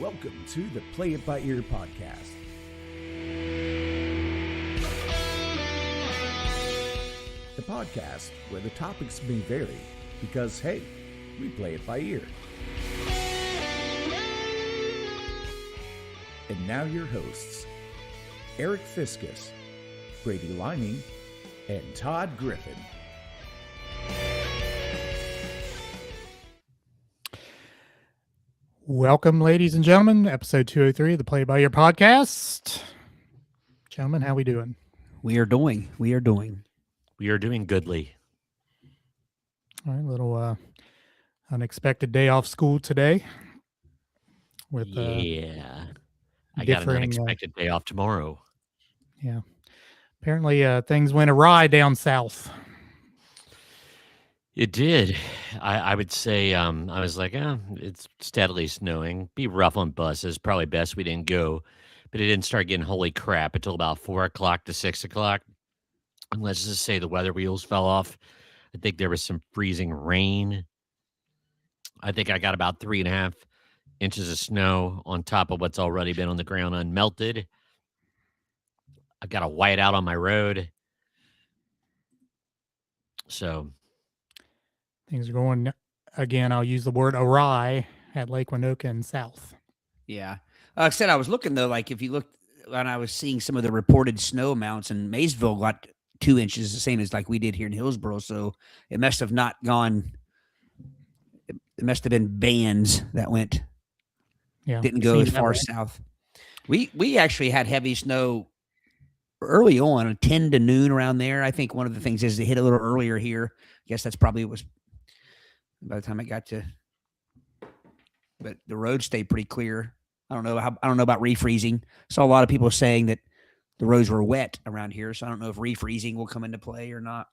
Welcome to the Play It By Ear podcast. The podcast where the topics may vary because, hey, we play it by ear. And now your hosts, Eric Fiskus, Brady Liming, and Todd Griffin. Welcome, ladies and gentlemen, episode 203 of the Play By Ear podcast. Gentlemen, how we doing? We are doing goodly. All right, little unexpected day off school today. With I got an unexpected day off tomorrow. Yeah, apparently things went awry down south. It did. I would say I was like, it's steadily snowing. Be rough on buses. Probably best we didn't go. But it didn't start getting holy crap until about 4 o'clock to 6 o'clock. And let's just say the weather wheels fell off. I think there was some freezing rain. I think I got about 3.5 inches of snow on top of what's already been on the ground unmelted. I got a whiteout on my road. So things are going, again, I'll use the word awry at Lake Winoka and south. Yeah. Like I said, I was looking, though, like if you looked, when I was seeing some of the reported snow amounts, and Maysville got 2 inches, the same as like we did here in Hillsboro. So it must have not gone, it must have been bands that went, didn't go as far south. We actually had heavy snow early on, 10 to noon around there. I think one of the things is it hit a little earlier here. I guess that's probably was by the time it got to, but the road stayed pretty clear. I don't know about refreezing. Saw a lot of people saying that the roads were wet around here, so I don't know if refreezing will come into play or not.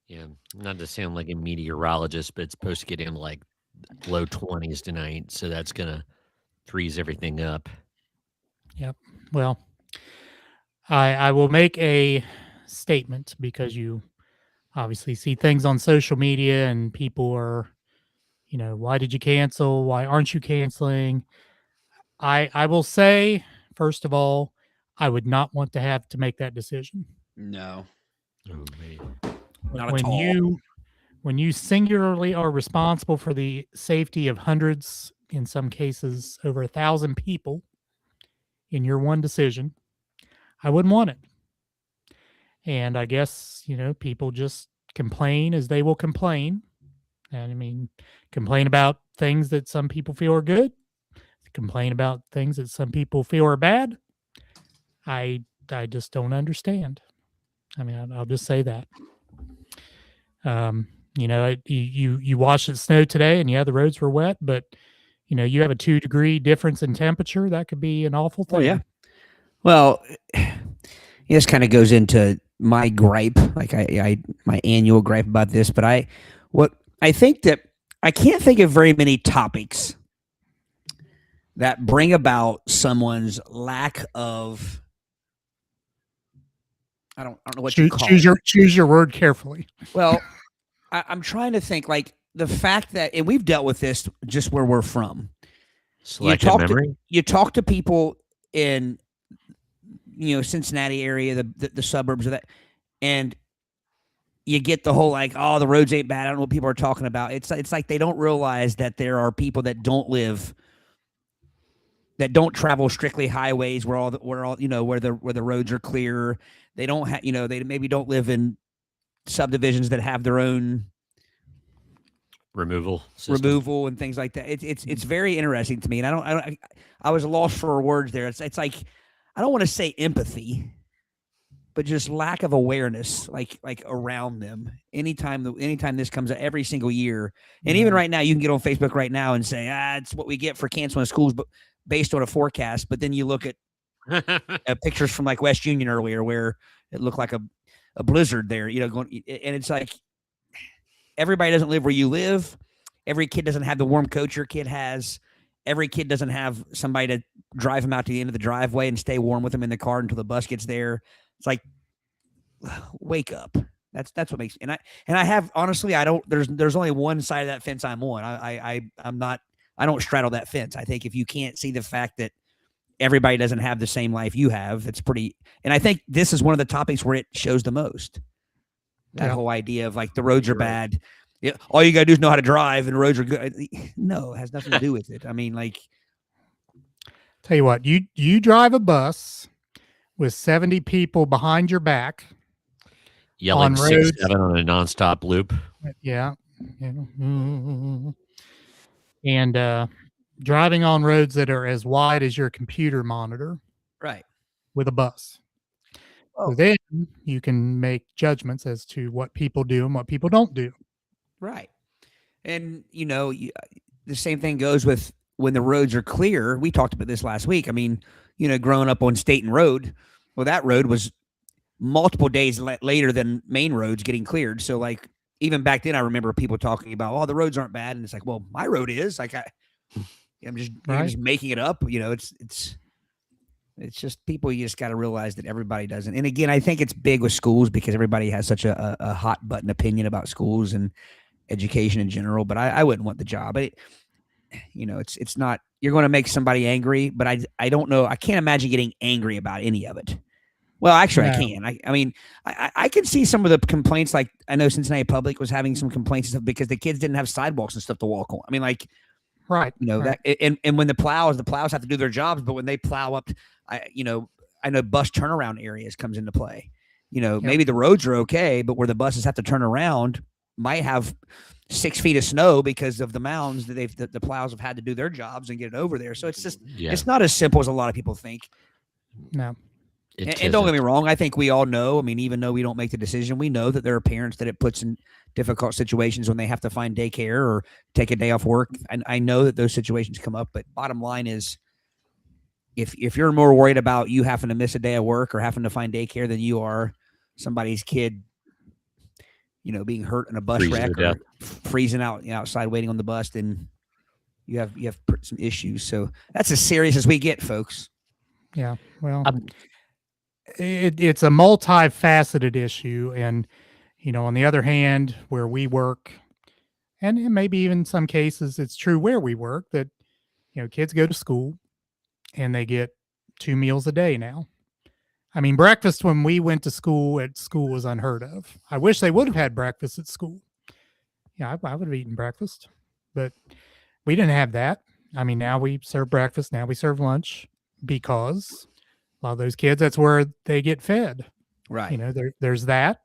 Yeah, not to sound like a meteorologist, but it's supposed to get in like low 20s tonight, so that's gonna freeze everything up. Yep. Well, I will make a statement because you obviously see things on social media and people are, why did you cancel? Why aren't you canceling? I will say, first of all, I would not want to have to make that decision. No. Oh, man. Not at all. When you singularly are responsible for the safety of hundreds, in some cases over 1,000 people in your one decision, I wouldn't want it. And I guess, people just complain as they will complain. And I mean, complain about things that some people feel are good, complain about things that some people feel are bad. I just don't understand. I mean, I'll just say that. You watched it snow today and the roads were wet, but you have a 2-degree difference in temperature. That could be an awful thing. Oh, yeah. Well, this kind of goes into my gripe, like my annual gripe about this, but I think that I can't think of very many topics that bring about someone's lack of, I don't know what you call it. Choose your word carefully. Well, I'm trying to think, like the fact that, and we've dealt with this just where we're from. Selective memory. You talk to people in, Cincinnati area, the suburbs of that, and you get the whole like, oh, the roads ain't bad. I don't know what people are talking about. It's like they don't realize that there are people that don't travel strictly highways where the roads are clear. They don't have, they maybe don't live in subdivisions that have their own removal and things like that. It's very interesting to me, and I was lost for words there. It's like, I don't want to say empathy, but just lack of awareness, like around them. Anytime this comes out every single year, and even right now, you can get on Facebook right now and say, it's what we get for canceling schools, but based on a forecast. But then you look at pictures from like West Union earlier, where it looked like a blizzard there, going, and it's like everybody doesn't live where you live. Every kid doesn't have the warm coat your kid has. Every kid doesn't have somebody to drive them out to the end of the driveway and stay warm with them in the car until the bus gets there. It's like, wake up. That's what makes, and I have, honestly, I don't, there's only one side of that fence I'm on. I'm not I don't straddle that fence. I think if you can't see the fact that everybody doesn't have the same life you have, it's pretty. And I think this is one of the topics where it shows the most. That whole idea of like the roads are bad. Yeah, all you gotta do is know how to drive, and the roads are good. No, it has nothing to do with it. I mean, like, tell you what, you drive a bus with 70 people behind your back, Yelling on 6-7 roads. on a nonstop loop. Yeah. And driving on roads that are as wide as your computer monitor right. with a bus. So then you can make judgments as to what people do and what people don't do. Right. And, the same thing goes with when the roads are clear. We talked about this last week. I mean, growing up on Staten Road, well, that road was multiple days later than main roads getting cleared. So, like, even back then, I remember people talking about, oh, the roads aren't bad. And it's like, well, my road is. Like, I'm just making it up. It's just people, you just got to realize that everybody doesn't. And again, I think it's big with schools because everybody has such a hot button opinion about schools and education in general, but I wouldn't want the job. It's not, you're going to make somebody angry, but I don't know. I can't imagine getting angry about any of it. Well, actually, no. I can. I mean, I can see some of the complaints. Like, I know Cincinnati Public was having some complaints and stuff because the kids didn't have sidewalks and stuff to walk on. I mean, like, right. That, and when the plows have to do their jobs, but when they plow up, I know bus turnaround areas comes into play. Maybe the roads are okay, but where the buses have to turn around might have 6 feet of snow because of the mounds that the plows have had to do their jobs and get it over there. So it's just, it's not as simple as a lot of people think. No. And don't get me wrong. I think we all know, I mean, even though we don't make the decision, we know that there are parents that it puts in difficult situations when they have to find daycare or take a day off work. And I know that those situations come up, but bottom line is, if you're more worried about you having to miss a day of work or having to find daycare than you are somebody's kid, being hurt in a bus wreck or freezing out outside waiting on the bus, then you have some issues. So that's as serious as we get, folks. Yeah. Well, it's a multifaceted issue. And, on the other hand, where we work, and maybe even some cases it's true where we work, that, kids go to school and they get 2 meals a day now. I mean, breakfast when we went to school was unheard of. I wish they would have had breakfast at school. Yeah, I would have eaten breakfast, but we didn't have that. I mean, now we serve breakfast, now we serve lunch because a lot of those kids, that's where they get fed. Right. There's that.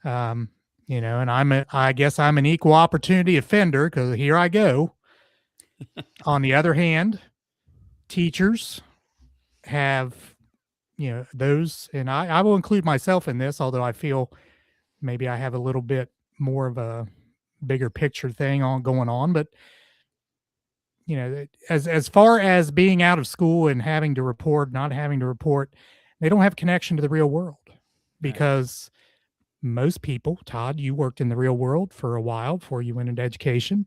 And I guess I'm an equal opportunity offender because here I go. On the other hand, teachers have, those, and I will include myself in this, although I feel maybe I have a little bit more of a bigger picture thing going on. But, as far as being out of school and having to report, not having to report, they don't have connection to the real world because most people, Todd, you worked in the real world for a while before you went into education.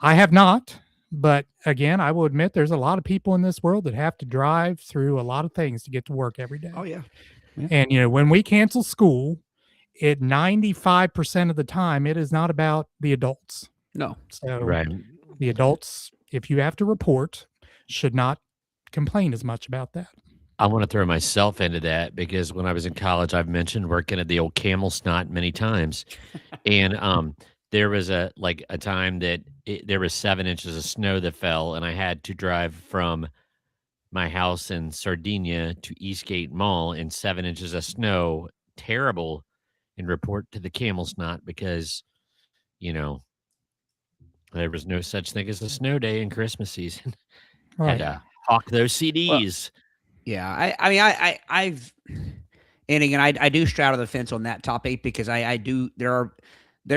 I have not. But again, I will admit there's a lot of people in this world that have to drive through a lot of things to get to work every day. Oh, yeah. And, when we cancel school, 95% of the time, it is not about the adults. No. So the adults, if you have to report, should not complain as much about that. I want to throw myself into that because when I was in college, I've mentioned working at the old Camel Snot many times. And there was a time that there was 7 inches of snow that fell, and I had to drive from my house in Sardinia to Eastgate Mall in 7 inches of snow, terrible, and report to the Camel Snot because, there was no such thing as a snow day in Christmas season. Right. Had to hawk those CDs. Well, yeah, I mean, I've, and again, I do straddle the fence on that topic because I do. There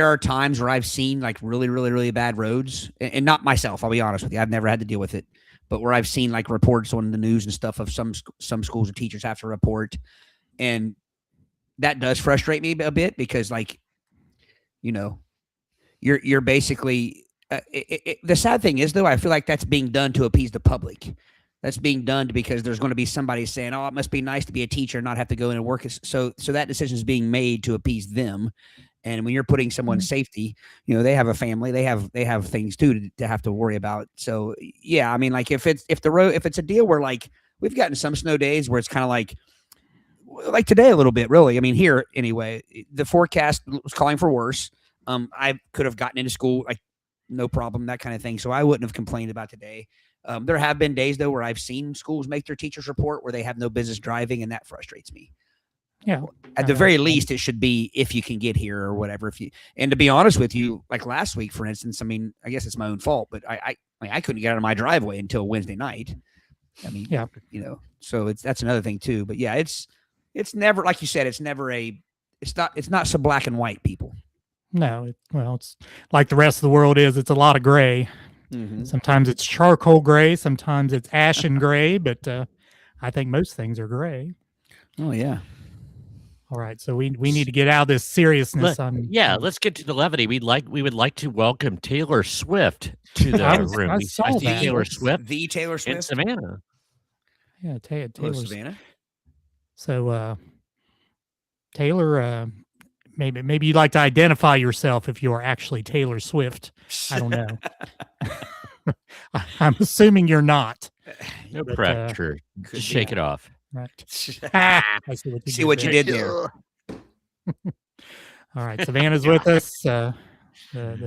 are times where I've seen like really, really, really bad roads, and not myself. I'll be honest with you, I've never had to deal with it, but where I've seen like reports on the news and stuff of some schools or teachers have to report, and that does frustrate me a bit because, like, you're basically. The sad thing is, though, I feel like that's being done to appease the public. That's being done because there's going to be somebody saying, "Oh, it must be nice to be a teacher and not have to go in and work." So that decision is being made to appease them. And when you're putting someone's safety, they have a family, they have things too to have to worry about. So yeah, I mean, like if it's a deal where like we've gotten some snow days where it's kind of like today a little bit, really. I mean, here anyway, the forecast was calling for worse. I could have gotten into school like no problem, that kind of thing. So I wouldn't have complained about today. There have been days though where I've seen schools make their teachers report where they have no business driving, and that frustrates me. Yeah. At the very least, it should be if you can get here or whatever. And to be honest with you, like last week, for instance, I mean, I guess it's my own fault, but I couldn't get out of my driveway until Wednesday night. I mean, yeah, so that's another thing too. But yeah, it's never, like you said, it's not so black and white, people. No, it's like the rest of the world is. It's a lot of gray. Mm-hmm. Sometimes it's charcoal gray, sometimes it's ashen gray, but I think most things are gray. Oh yeah. All right, so we need to get out of this seriousness. Let's get to the levity. We would like to welcome Taylor Swift to the room. I saw that. Taylor Swift, the Taylor Swift, in Savannah. Yeah, Taylor Savannah. So, Taylor, maybe you'd like to identify yourself if you are actually Taylor Swift. I don't know. I'm assuming you're not. No pressure. Just shake it off. Right. I see what you did there. All right. Savannah's with us. The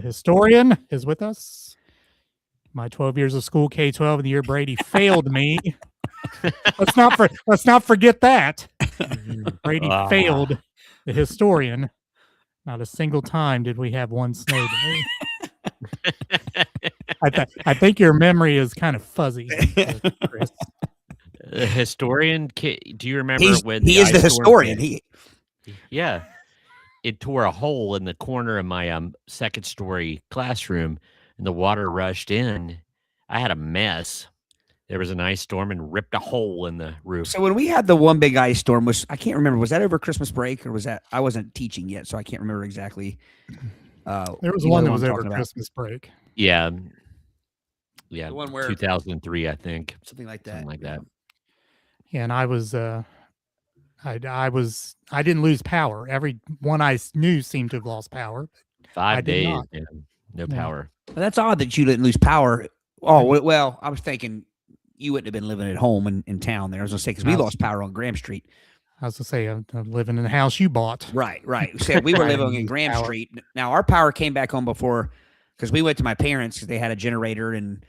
historian is with us. My 12 years of school, K-12, and the year Brady failed me. Let's not forget that. Brady failed the historian. Not a single time did we have one snow day. I think your memory is kind of fuzzy, Chris. The historian, do you remember when he is the historian? Yeah, it tore a hole in the corner of my second story classroom, and the water rushed in. I had a mess. There was an ice storm and ripped a hole in the roof. So when we had the one big ice storm, I can't remember, was that over Christmas break or was that, I wasn't teaching yet, so I can't remember exactly. There was one that was over Christmas break. Yeah. Yeah. The one where 2003, I think. Something like that. Something like that. Yeah, and I was I didn't lose power. Every one I knew seemed to have lost power. 5 days, no power. Well, that's odd that you didn't lose power. Oh, well, I was thinking you wouldn't have been living at home in town there. I was going to say, because we lost power on Graham Street. I was going to say, I'm living in the house you bought. Right. So we were living in Graham Street. Now, our power came back on before, because we went to my parents because they had a generator and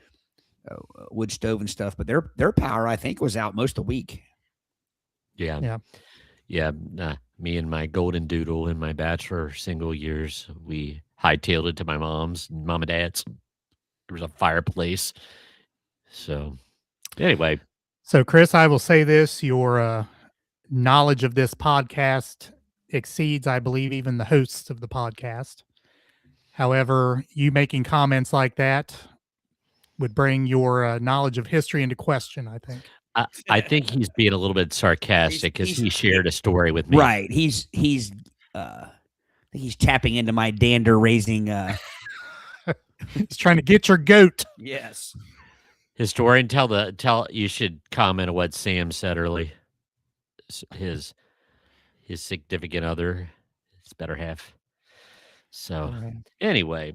wood stove and stuff. But their power, I think, was out most of the week. Yeah. Me and my golden doodle in my bachelor single years, we hightailed it to my mom's and mom and dad's. There was a fireplace. So anyway. So Chris, I will say this, your knowledge of this podcast exceeds, I believe, even the hosts of the podcast. However, you making comments like that would bring your knowledge of history into question, I think. I think he's being a little bit sarcastic because he shared a story with me. Right. He's tapping into my dander raising. He's trying to get your goat. Yes. Historian, tell you should comment on what Sam said early. His significant other, his better half. So anyway.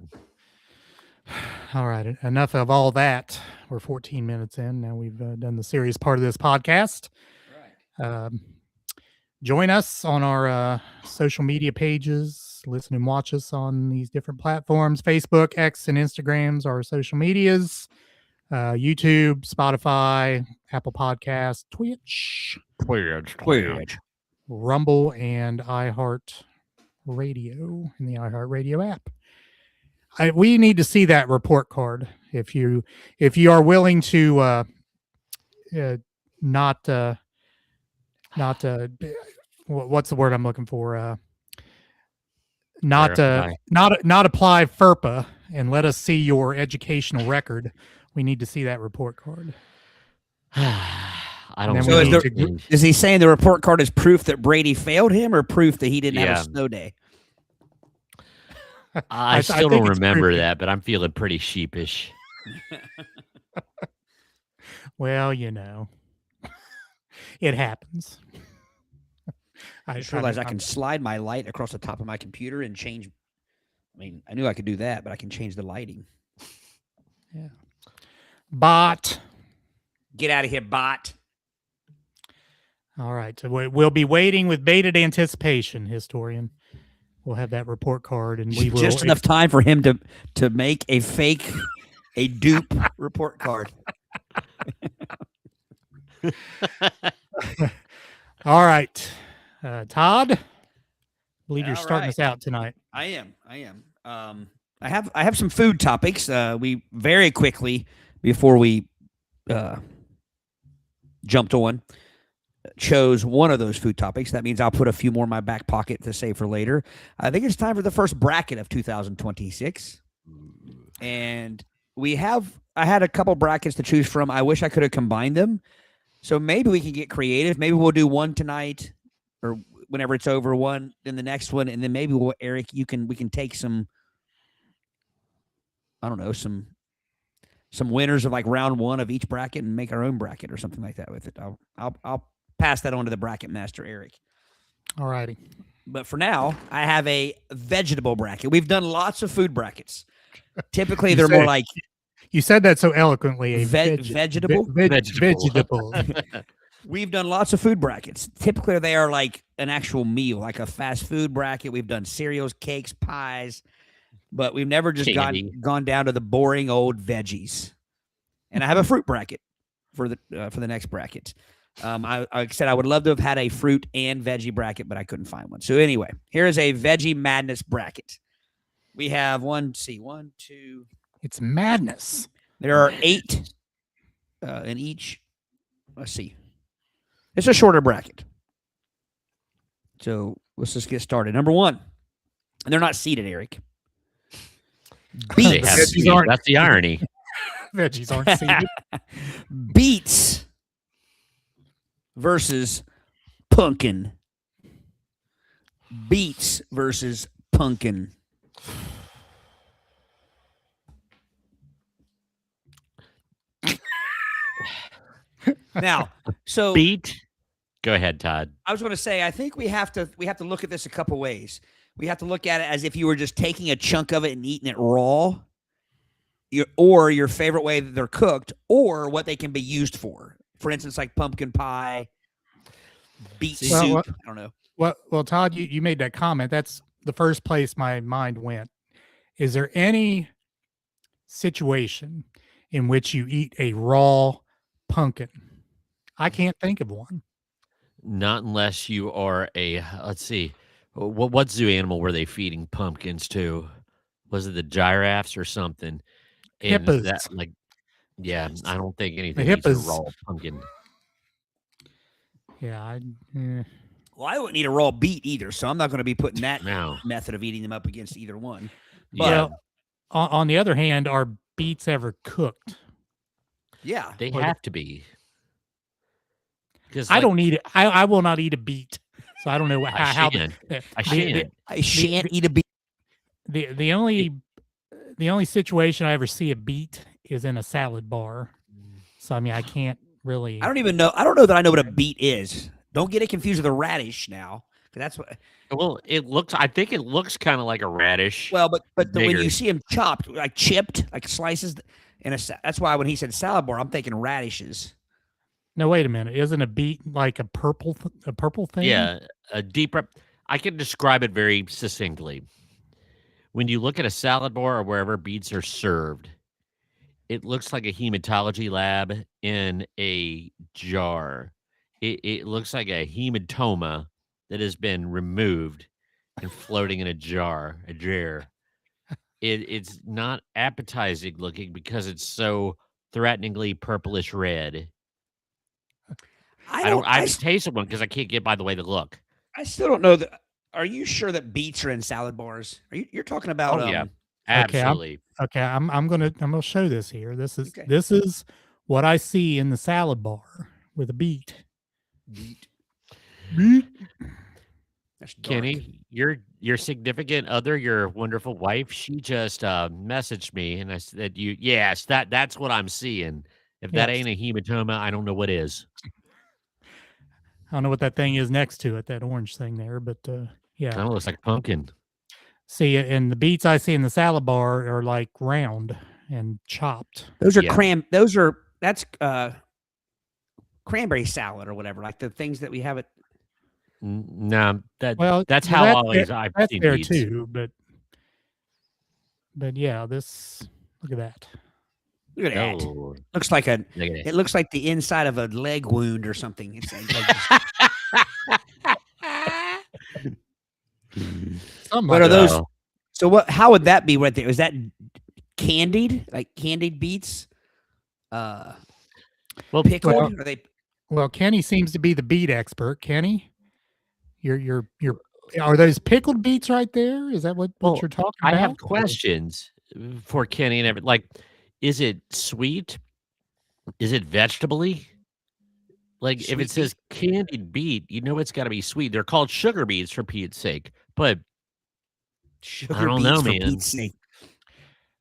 All right. Enough of all that. We're 14 minutes in. Now we've done the serious part of this podcast. Right. Join us on our social media pages. Listen and watch us on these different platforms. Facebook, X, and Instagrams, our social medias. YouTube, Spotify, Apple Podcasts, Twitch, Rumble, and iHeart Radio in the iHeart Radio app. We need to see that report card. If you are willing to not what's the word I'm looking for? Not apply FERPA and let us see your educational record. We need to see that report card. I don't know. Is he saying the report card is proof that Brady failed him or proof that he didn't have a snow day? I still don't remember that, but I'm feeling pretty sheepish. Well, it happens. I just realized I can slide my light across the top of my computer and change. I mean, I knew I could do that, but I can change the lighting. Yeah. Bot. Get out of here, bot. All right. So we'll be waiting with bated anticipation, historian. We'll have that report card, and we will just enough time for him to make a dupe report card. All right, Todd. I believe you're All starting right. us out tonight. I am. I have some food topics. We very quickly before we jumped on chose one of those food topics. That means I'll put a few more in my back pocket to save for later. I think it's time for the first bracket of 2026, and I had a couple brackets to choose from. I wish I could have combined them. So maybe we can get creative. Maybe we'll do one tonight, or whenever it's over, one, then the next one, and then maybe Eric, we can take some, I don't know, some winners of like round one of each bracket and make our own bracket or something like that with it. I'll pass that on to the bracket master, Eric. All righty. But for now, I have a vegetable bracket. We've done lots of food brackets. Typically, they're more like. You said that so eloquently. Vegetable? Vegetable. We've done lots of food brackets. Typically, they are like an actual meal, like a fast food bracket. We've done cereals, cakes, pies, but we've never just gone down to the boring old veggies. And I have a fruit bracket for the next bracket. I said I would love to have had a fruit and veggie bracket, but I couldn't find one. So anyway, here is a veggie madness bracket. We have one, two. It's madness. There are 8 in each. Let's see. It's a shorter bracket. So let's just get started. Number 1. And they're not seated, Eric. Beets. That's the irony. Veggies aren't seated. Beets versus pumpkin. Beets versus pumpkin. Now, so beet. Go ahead, Todd. I was going to say, I think we have to look at this a couple ways. We have to look at it as if you were just taking a chunk of it and eating it raw, or your favorite way that they're cooked, or what they can be used for. For instance, like pumpkin pie, beet soup. I don't know. Well, Todd, you made that comment. That's the first place my mind went. Is there any situation in which you eat a raw pumpkin? I can't think of one. Not unless you are let's see, what zoo animal were they feeding pumpkins to? Was it the giraffes or something? And hippos. I don't think anything the eats a hippos. raw pumpkin. Yeah. Well, I wouldn't eat a raw beet either, so I'm not going to be putting that No. method of eating them up against either one. But Well, on the other hand, are beets ever cooked? Yeah. they have to be. Because I don't eat it. I will not eat a beet. So I don't know how I shan't. I shan't eat a beet. The only situation I ever see a beet is in a salad bar. So I mean, I can't really. I don't know that I know what a beet is. Don't get it confused with a radish now. That's what. Well, I think it looks kind of like a radish. Well, but when you see them chopped, like chipped, like slices, that's why when he said salad bar, I'm thinking radishes. No, wait a minute. Isn't a beet like a purple thing? Yeah, a deep. I can describe it very succinctly. When you look at a salad bar or wherever beets are served, it looks like a hematology lab in a jar. It looks like a hematoma that has been removed and floating in a jar. It's not appetizing looking because it's so threateningly purplish red. I haven't tasted one because I can't get by the way they look. I still don't know that. Are you sure that beets are in salad bars? You're talking about? Oh yeah, absolutely. I'm gonna show this here. This is what I see in the salad bar with a beet. Beet. That's dark. Kenny, your significant other, your wonderful wife, she just messaged me and I said, yes, that's what I'm seeing. If that ain't a hematoma, I don't know what is. I don't know what that thing is next to it, that orange thing there, but yeah. Kind of looks like pumpkin. See, and the beets I see in the salad bar are like round and chopped. Those are Yeah. that's cranberry salad or whatever, like the things that we have at. No, Well, that's well, how that's always there, I've that's seen there beets. too, but yeah, this look at that. Look at that. Oh, Looks like look at it looks like the inside of a leg wound or something. It's like Something what like are that. those? So what? How would that be right there? Is that candied, like candied beets? Well, Pickled? Are they? Well, Kenny seems to be the beet expert. Kenny, you're are those pickled beets right there? Is that what well, you're talking I about? have questions for Kenny and everything. Like, is it sweet? Is it vegetable-y? Like, if Sweet it says candied beet, you know it's got to be sweet. They're called sugar beets for Pete's sake. But Sugar I don't beets know, for man. Pete's sake.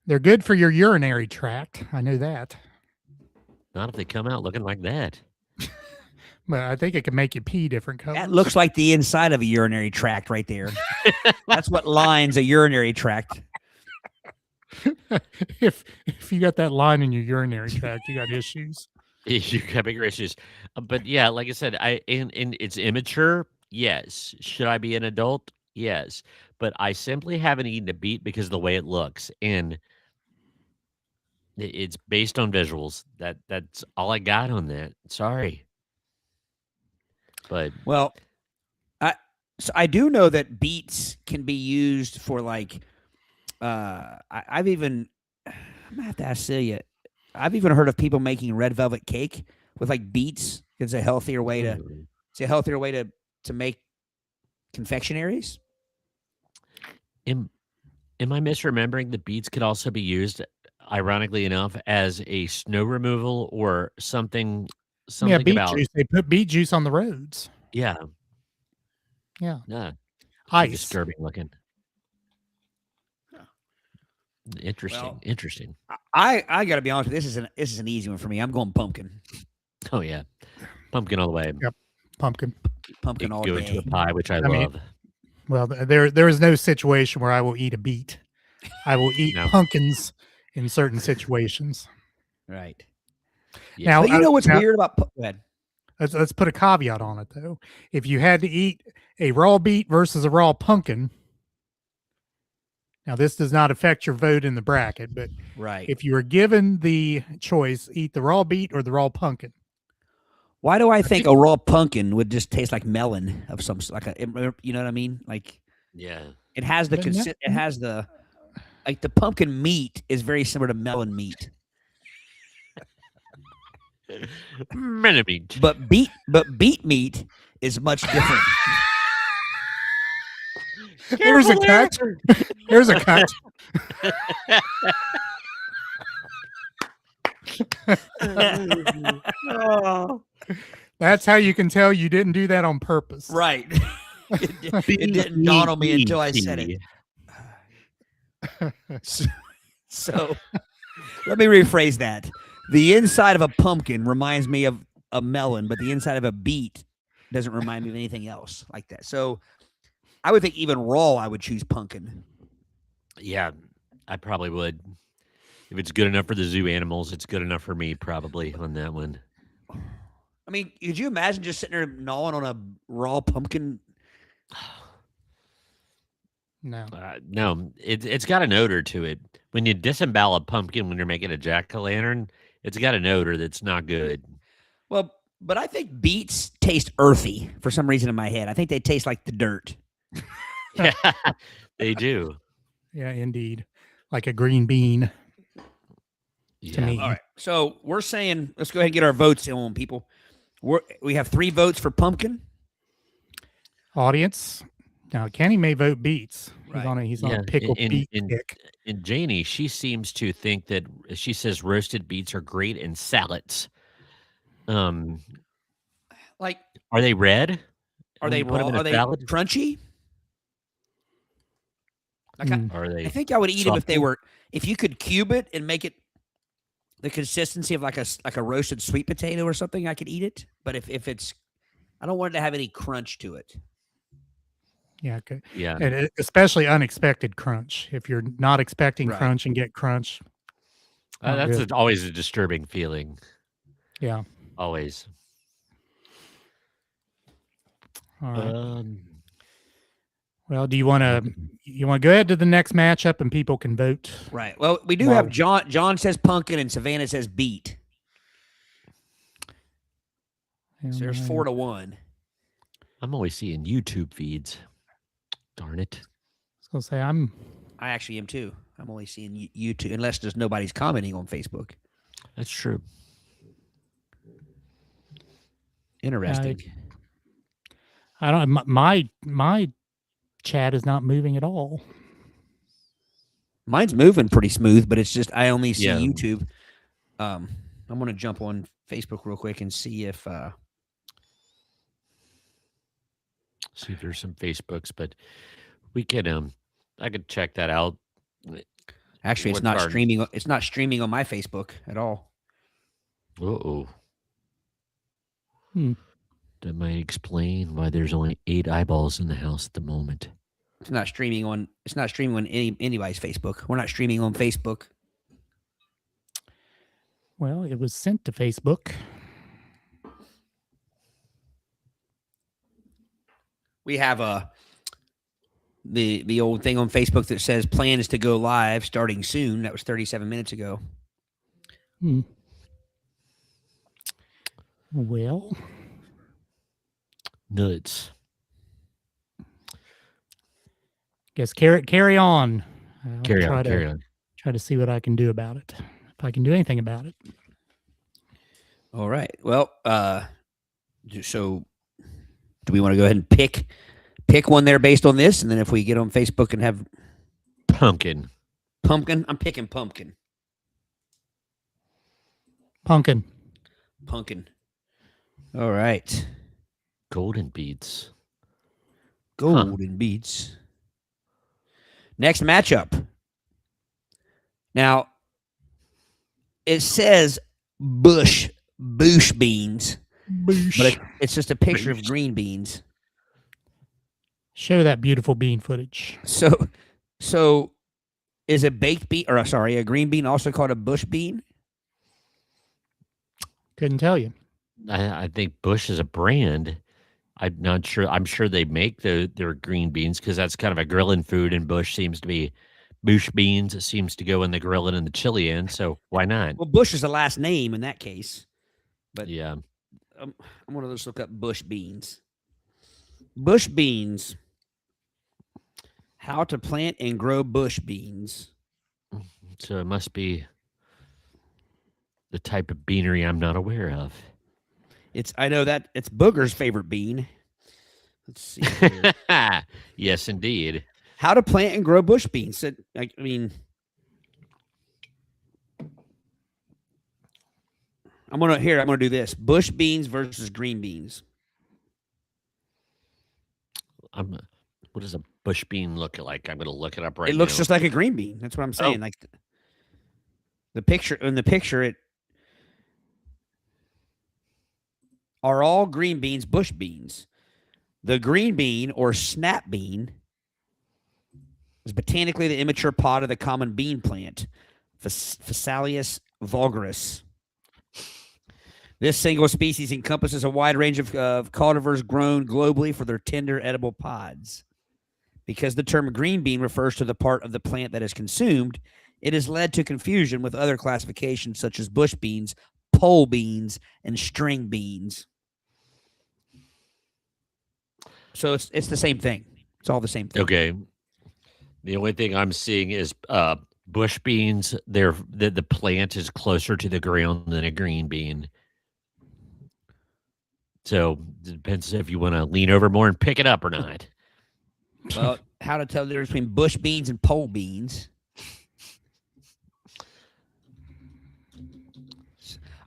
They're good for your urinary tract. I know that. Not if they come out looking like that. But I think it can make you pee different colors. That looks like the inside of a urinary tract right there. That's what lines a urinary tract. if you got that line in your urinary tract, you got issues. You got bigger issues. But yeah, like I said, and it's immature. Yes. Should I be an adult? Yes. But I simply haven't eaten a beet because of the way it looks, and it's based on visuals. That's all I got on that. Sorry. But Well, I do know that beets can be used for like I'm gonna have to ask Celia. I've even heard of people making red velvet cake with like beets. It's a healthier way to make confectionaries. am I misremembering the beets could also be used, ironically enough, as a snow removal or something? Yeah, Something beet about juice. They put beet juice on the roads. yeah, Yeah, no, too ice. disturbing looking. Interesting, Well, interesting. I got to be honest with you, this is an easy one for me. I'm going pumpkin. Oh yeah, pumpkin all the way. Yep, pumpkin. It Pumpkin could all go into day. a pie, which I mean, love. Well, there is no situation where I will eat a beet. I will eat No. pumpkins in certain situations. Right. Yeah. Now, But you know what's weird about go ahead. let's put a caveat on it though. If you had to eat a raw beet versus a raw pumpkin, now this does not affect your vote in the bracket, but Right. if you were given the choice, eat the raw beet or the raw pumpkin. Why do I think a raw pumpkin would just taste like melon of some like a, you know what I mean? Like Yeah. it has the But no- it has the like the pumpkin meat is very similar to melon meat. Meat. But beet meat is much different. There's a cut. There's a cut. That's how you can tell you didn't do that on purpose. Right. It didn't dawn on me until I said it. So let me rephrase that. The inside of a pumpkin reminds me of a melon, but the inside of a beet doesn't remind me of anything else like that. So I would think even raw, I would choose pumpkin. Yeah, I probably would. If it's good enough for the zoo animals, it's good enough for me, probably, on that one. I mean, could you imagine just sitting there gnawing on a raw pumpkin? No. No, it's got an odor to it. When you disembowel a pumpkin when you're making a jack-o'-lantern, it's got an odor that's not good. Well, but I think beets taste earthy for some reason in my head. I think they taste like the dirt. Yeah, they do. Yeah, indeed. Like a green bean to Yeah. me. All right. So we're saying, let's go ahead and get our votes in, people. We have 3 votes for pumpkin. Audience. Now Kenny may vote beets. Right. He's on Yeah, a pickled beet and kick. And Janie, she seems to think that she says roasted beets are great in salads. Like, Are they red? are they When you put 'em raw? in a Are they salad? crunchy? Like, Mm. Are they? I think I would eat them if they supple? were. If you could cube it and make it the consistency of like a roasted sweet potato or something, I could eat it. But if it's I don't want it to have any crunch to it. Yeah. Okay. Yeah. And especially unexpected crunch. If you're not expecting Right. crunch and get crunch. not That's good. always a disturbing feeling. Yeah. Always. All right. Um, Well, do you want to go ahead to the next matchup and people can vote? Right. Well, we do Well- have John. John says pumpkin and Savannah says beet. So there's 4-1. I'm always seeing YouTube feeds. Darn it. I was gonna say I actually am too. I'm only seeing YouTube, unless there's nobody's commenting on Facebook. That's true. Interesting. I don't my chat is not moving at all. Mine's moving pretty smooth, but it's just I only see Yeah. YouTube. I'm gonna jump on Facebook real quick and see if See if there's some Facebooks, but we can I could check that out. actually it's What not card? streaming. It's not streaming on my Facebook at all. Uh-oh. Hmm. That might explain why there's only 8 eyeballs in the house at the moment. It's not streaming on. It's not streaming on anybody's Facebook. We're not streaming on Facebook. Well, it was sent to Facebook. We have the old thing on Facebook that says plans to go live starting soon. That was 37 minutes ago. Hmm. Well, Nuts. guess carry on. I'll Carry try on, to carry on. try to see what I can do about it. If I can do anything about it. All right. Well, so do we want to go ahead and pick one there based on this, and then if we get on Facebook and have Pumpkin. pumpkin, I'm picking pumpkin. Pumpkin. Pumpkin. All right. Golden beets. Golden beets. Next matchup. Now, it says bush beans, but it's just a picture of green beans. Show that beautiful bean footage. So is a baked bean, or sorry, a green bean also called a bush bean? Couldn't tell you. I think Bush is a brand. I'm not sure. I'm sure they make their green beans because that's kind of a grilling food, and Bush seems to be Bush beans. It seems to go in the grilling and the chili in. So why not? Well, Bush is the last name in that case. But Yeah. I'm going to just look up bush beans. Bush beans. How to plant and grow bush beans. So it must be the type of beanery I'm not aware of. I know that it's Booger's favorite bean. Let's see here. Yes, indeed. How to plant and grow bush beans. I mean, I'm gonna do this. Bush beans versus green beans. What does a bush bean look like? I'm gonna look it up right now. It looks just like a green bean. That's what I'm saying. Oh. Like the picture it are all green beans bush beans. The green bean or snap bean is botanically the immature pod of the common bean plant, Phaceolus vulgaris. This single species encompasses a wide range of cultivars grown globally for their tender edible pods. Because the term green bean refers to the part of the plant that is consumed, it has led to confusion with other classifications such as bush beans, pole beans, and string beans. So it's the same thing. It's all the same thing. Okay. The only thing I'm seeing is bush beans. The plant is closer to the ground than a green bean. So it depends if you want to lean over more and pick it up or not. Well, how to tell the difference between bush beans and pole beans?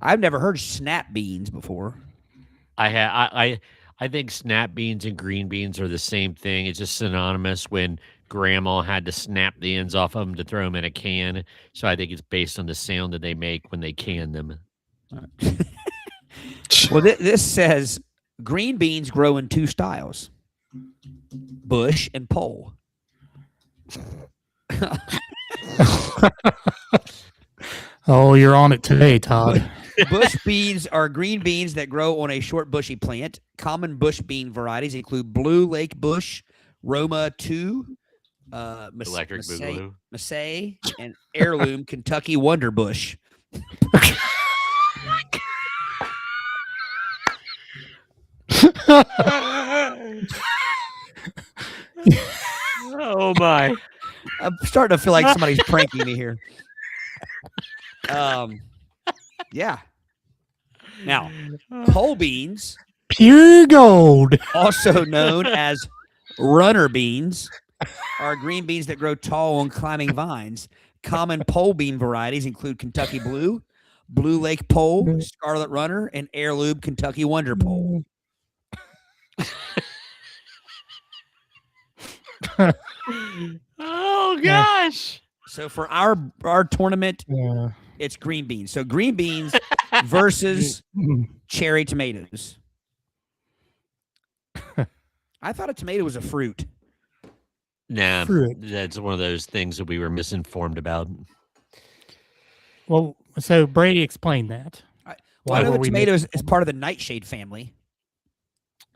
I've never heard snap beans before. I think snap beans and green beans are the same thing. It's just synonymous when grandma had to snap the ends off of them to throw them in a can. So I think it's based on the sound that they make when they can them. Well, this says Green beans grow in two styles: bush and pole. Oh, you're on it today, Todd. Bush beans are green beans that grow on a short bushy plant. Common bush bean varieties include Blue Lake Bush, Roma 2, Electric Boogaloo. Massey, and Heirloom Kentucky Wonder Bush. Oh my! I'm starting to feel like somebody's pranking me here. Yeah. Now, pole beans, Pure gold. also known as runner beans, are green beans that grow tall on climbing vines. Common pole bean varieties include Kentucky Blue, Blue Lake Pole, Scarlet Runner, and Heirloom Kentucky Wonder Pole. Oh gosh! So for our tournament, Yeah. it's green beans. So green beans versus cherry tomatoes. I thought a tomato was a fruit. Nah, Fruit. that's one of those things that we were misinformed about. Well, so Brady explained that. Well, I know were the we tomatoes is part of the nightshade family.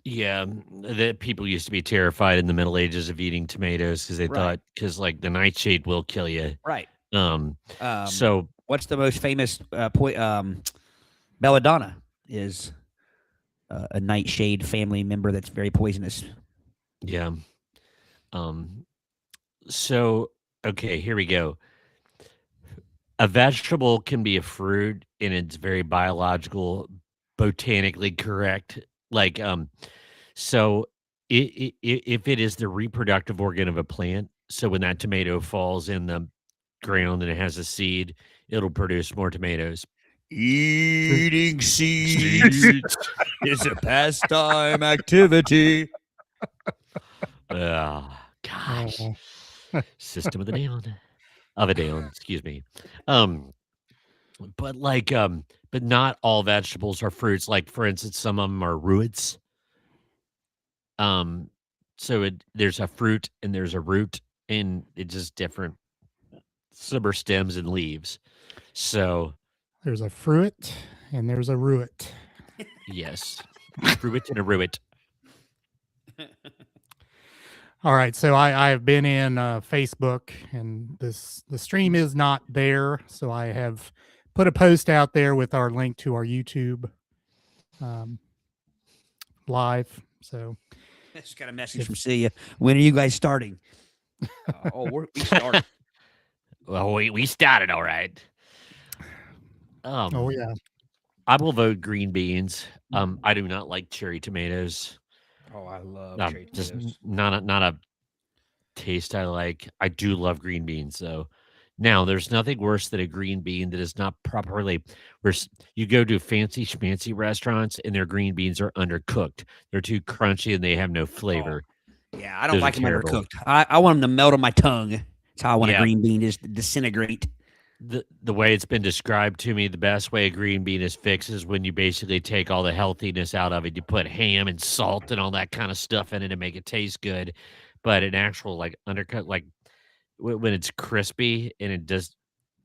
Yeah, that people used to be terrified in the Middle Ages of eating tomatoes because they Right. thought because like the nightshade will kill you. Right. So What's the most famous belladonna is a nightshade family member that's very poisonous. yeah. So okay, here we go. A vegetable can be a fruit and it's very biological, botanically correct. Like so if it is the reproductive organ of a plant, so when that tomato falls in the ground and it has a seed, it'll produce more tomatoes. Eating seeds is a pastime activity. Gosh. Oh. System of the down. Of a down, excuse me. But like but not all vegetables are fruits. Like for instance, some of them are roots. So there's a fruit and there's a root, and it's just different. Some are stems and leaves. So There's a fruit and there's a ruit. yes, fruit and a root. All right, so I have been in Facebook, and the stream is not there, so I have put a post out there with our link to our YouTube live. So I just got a message from Celia. When are you guys starting? We started. Well, we started all right. oh yeah, I will vote green beans. I do not like cherry tomatoes. Oh, I love cherry Just tomatoes. not a taste I like. I do love green beans though. Now, there's nothing worse than a green bean that is not properly. You go to fancy schmancy restaurants and their green beans are undercooked. They're too crunchy and they have no flavor. Yeah, I don't Those are like them terrible. undercooked. I want them to melt on my tongue. That's how I want Yeah. a green bean is to disintegrate. The way it's been described to me, the best way a green bean is fixed is when you basically take all the healthiness out of it. You put ham and salt and all that kind of stuff in it to make it taste good. But an actual like undercut, like when it's crispy and it just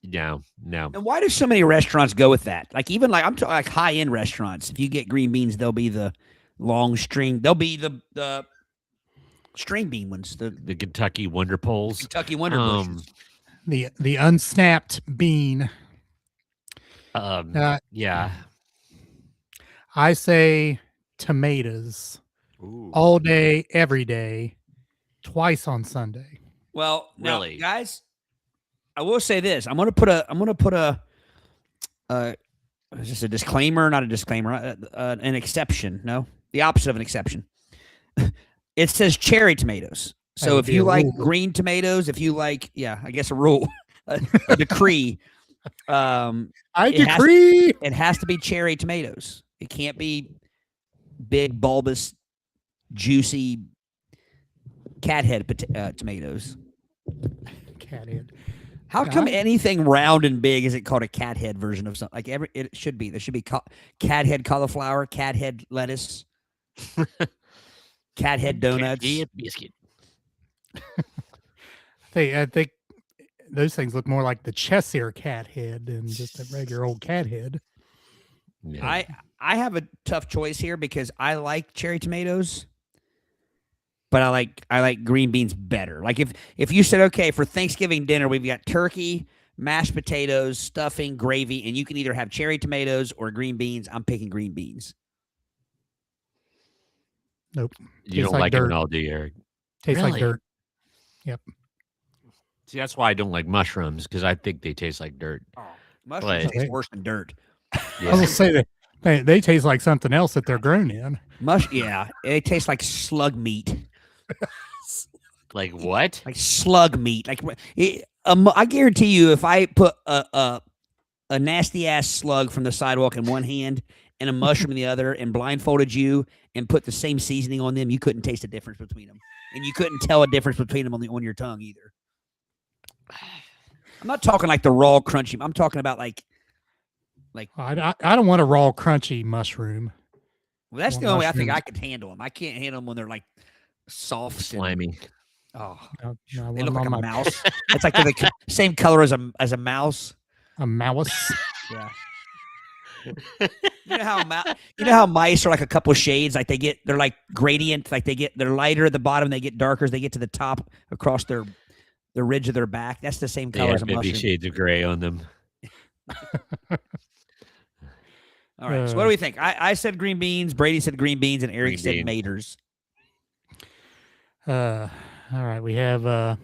no. And why do so many restaurants go with that? Like even like I'm talking like high end restaurants. If you get green beans, they'll be the long string. They'll be the string bean ones. The The Kentucky Wonder Poles. Kentucky Wonder Bushes. the unsnapped bean. Yeah. I say tomatoes Ooh. all day, every day, twice on Sunday. Well, now, Really? guys, I will say this. I'm gonna put a is this a disclaimer? Not a disclaimer. An exception. No, the opposite of an exception. It says cherry tomatoes. That So would if be you a like rule. green tomatoes, if you like, I guess a rule, a decree. I It has- decree. It has to be cherry tomatoes. It can't be big, bulbous, juicy cat head tomatoes. Cat head. How Yeah, come I- anything round and big isn't called a cat head version of something? Like it should be. There should be cat head cauliflower, cat head lettuce. Cat head donuts. Candy biscuit. I think those things look more like the Cheshire cat head than just a regular old cat head. Yeah. I have a tough choice here because I like cherry tomatoes, but I like green beans better. Like if you said, okay, for Thanksgiving dinner we've got turkey, mashed potatoes, stuffing, gravy, and you can either have cherry tomatoes or green beans, I'm picking green beans. Nope. You don't like like them dirt. at all, do you, Eric? Tastes like Really? dirt. Yep. See, that's why I don't like mushrooms, because I think they taste like dirt. Oh, mushrooms But- taste worse than dirt. I was gonna say that they taste like something else that they're grown in. Yeah, it tastes like slug meat. Like what? Like slug meat. Like I guarantee you, if I put a nasty ass slug from the sidewalk in one hand and a mushroom in the other, and blindfolded you and put the same seasoning on them, you couldn't taste a difference between them, and you couldn't tell a difference between them on your tongue either. I'm not talking like the raw crunchy. I'm talking about like. I don't want a raw crunchy mushroom. Well, that's Well, the only way I think mushrooms- I could handle them. I can't handle them when they're like soft, and- Slimy. Oh, No, I they want look like them a on my- mouse. It's like they're the same color as a mouse. a mouse. Yeah. You know how mice are like a couple shades, like they're like gradient, like they're lighter at the bottom, they get darker as they get to the top across the ridge of their back. That's the same They color as have a 50 mushroom. shades of gray on them. All right. So what do we think? I said green beans, Brady said green beans, and Eric Green said beans. maters. All right, we have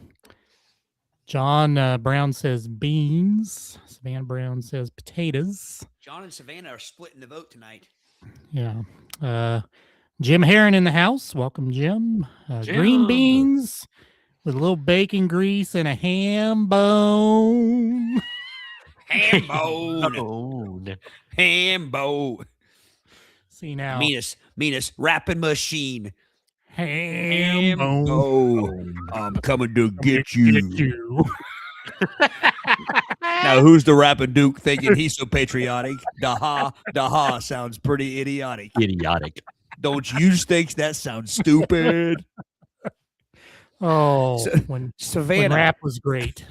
John Brown says beans. Savannah Brown says potatoes. John and Savannah are splitting the vote tonight. Yeah. Jim Heron in the house. Welcome, Jim. Green Jim. beans with a little bacon grease and a ham bone. Ham bone. Oh, Ham bone. See now. Meanest rapping machine. Ham bone. bone. I'm coming to get Get you. you. Now, who's the rapping Duke thinking he's so patriotic? Daha sounds pretty idiotic. idiotic. Don't you think that sounds stupid? Oh, So- when Savannah, rap was great.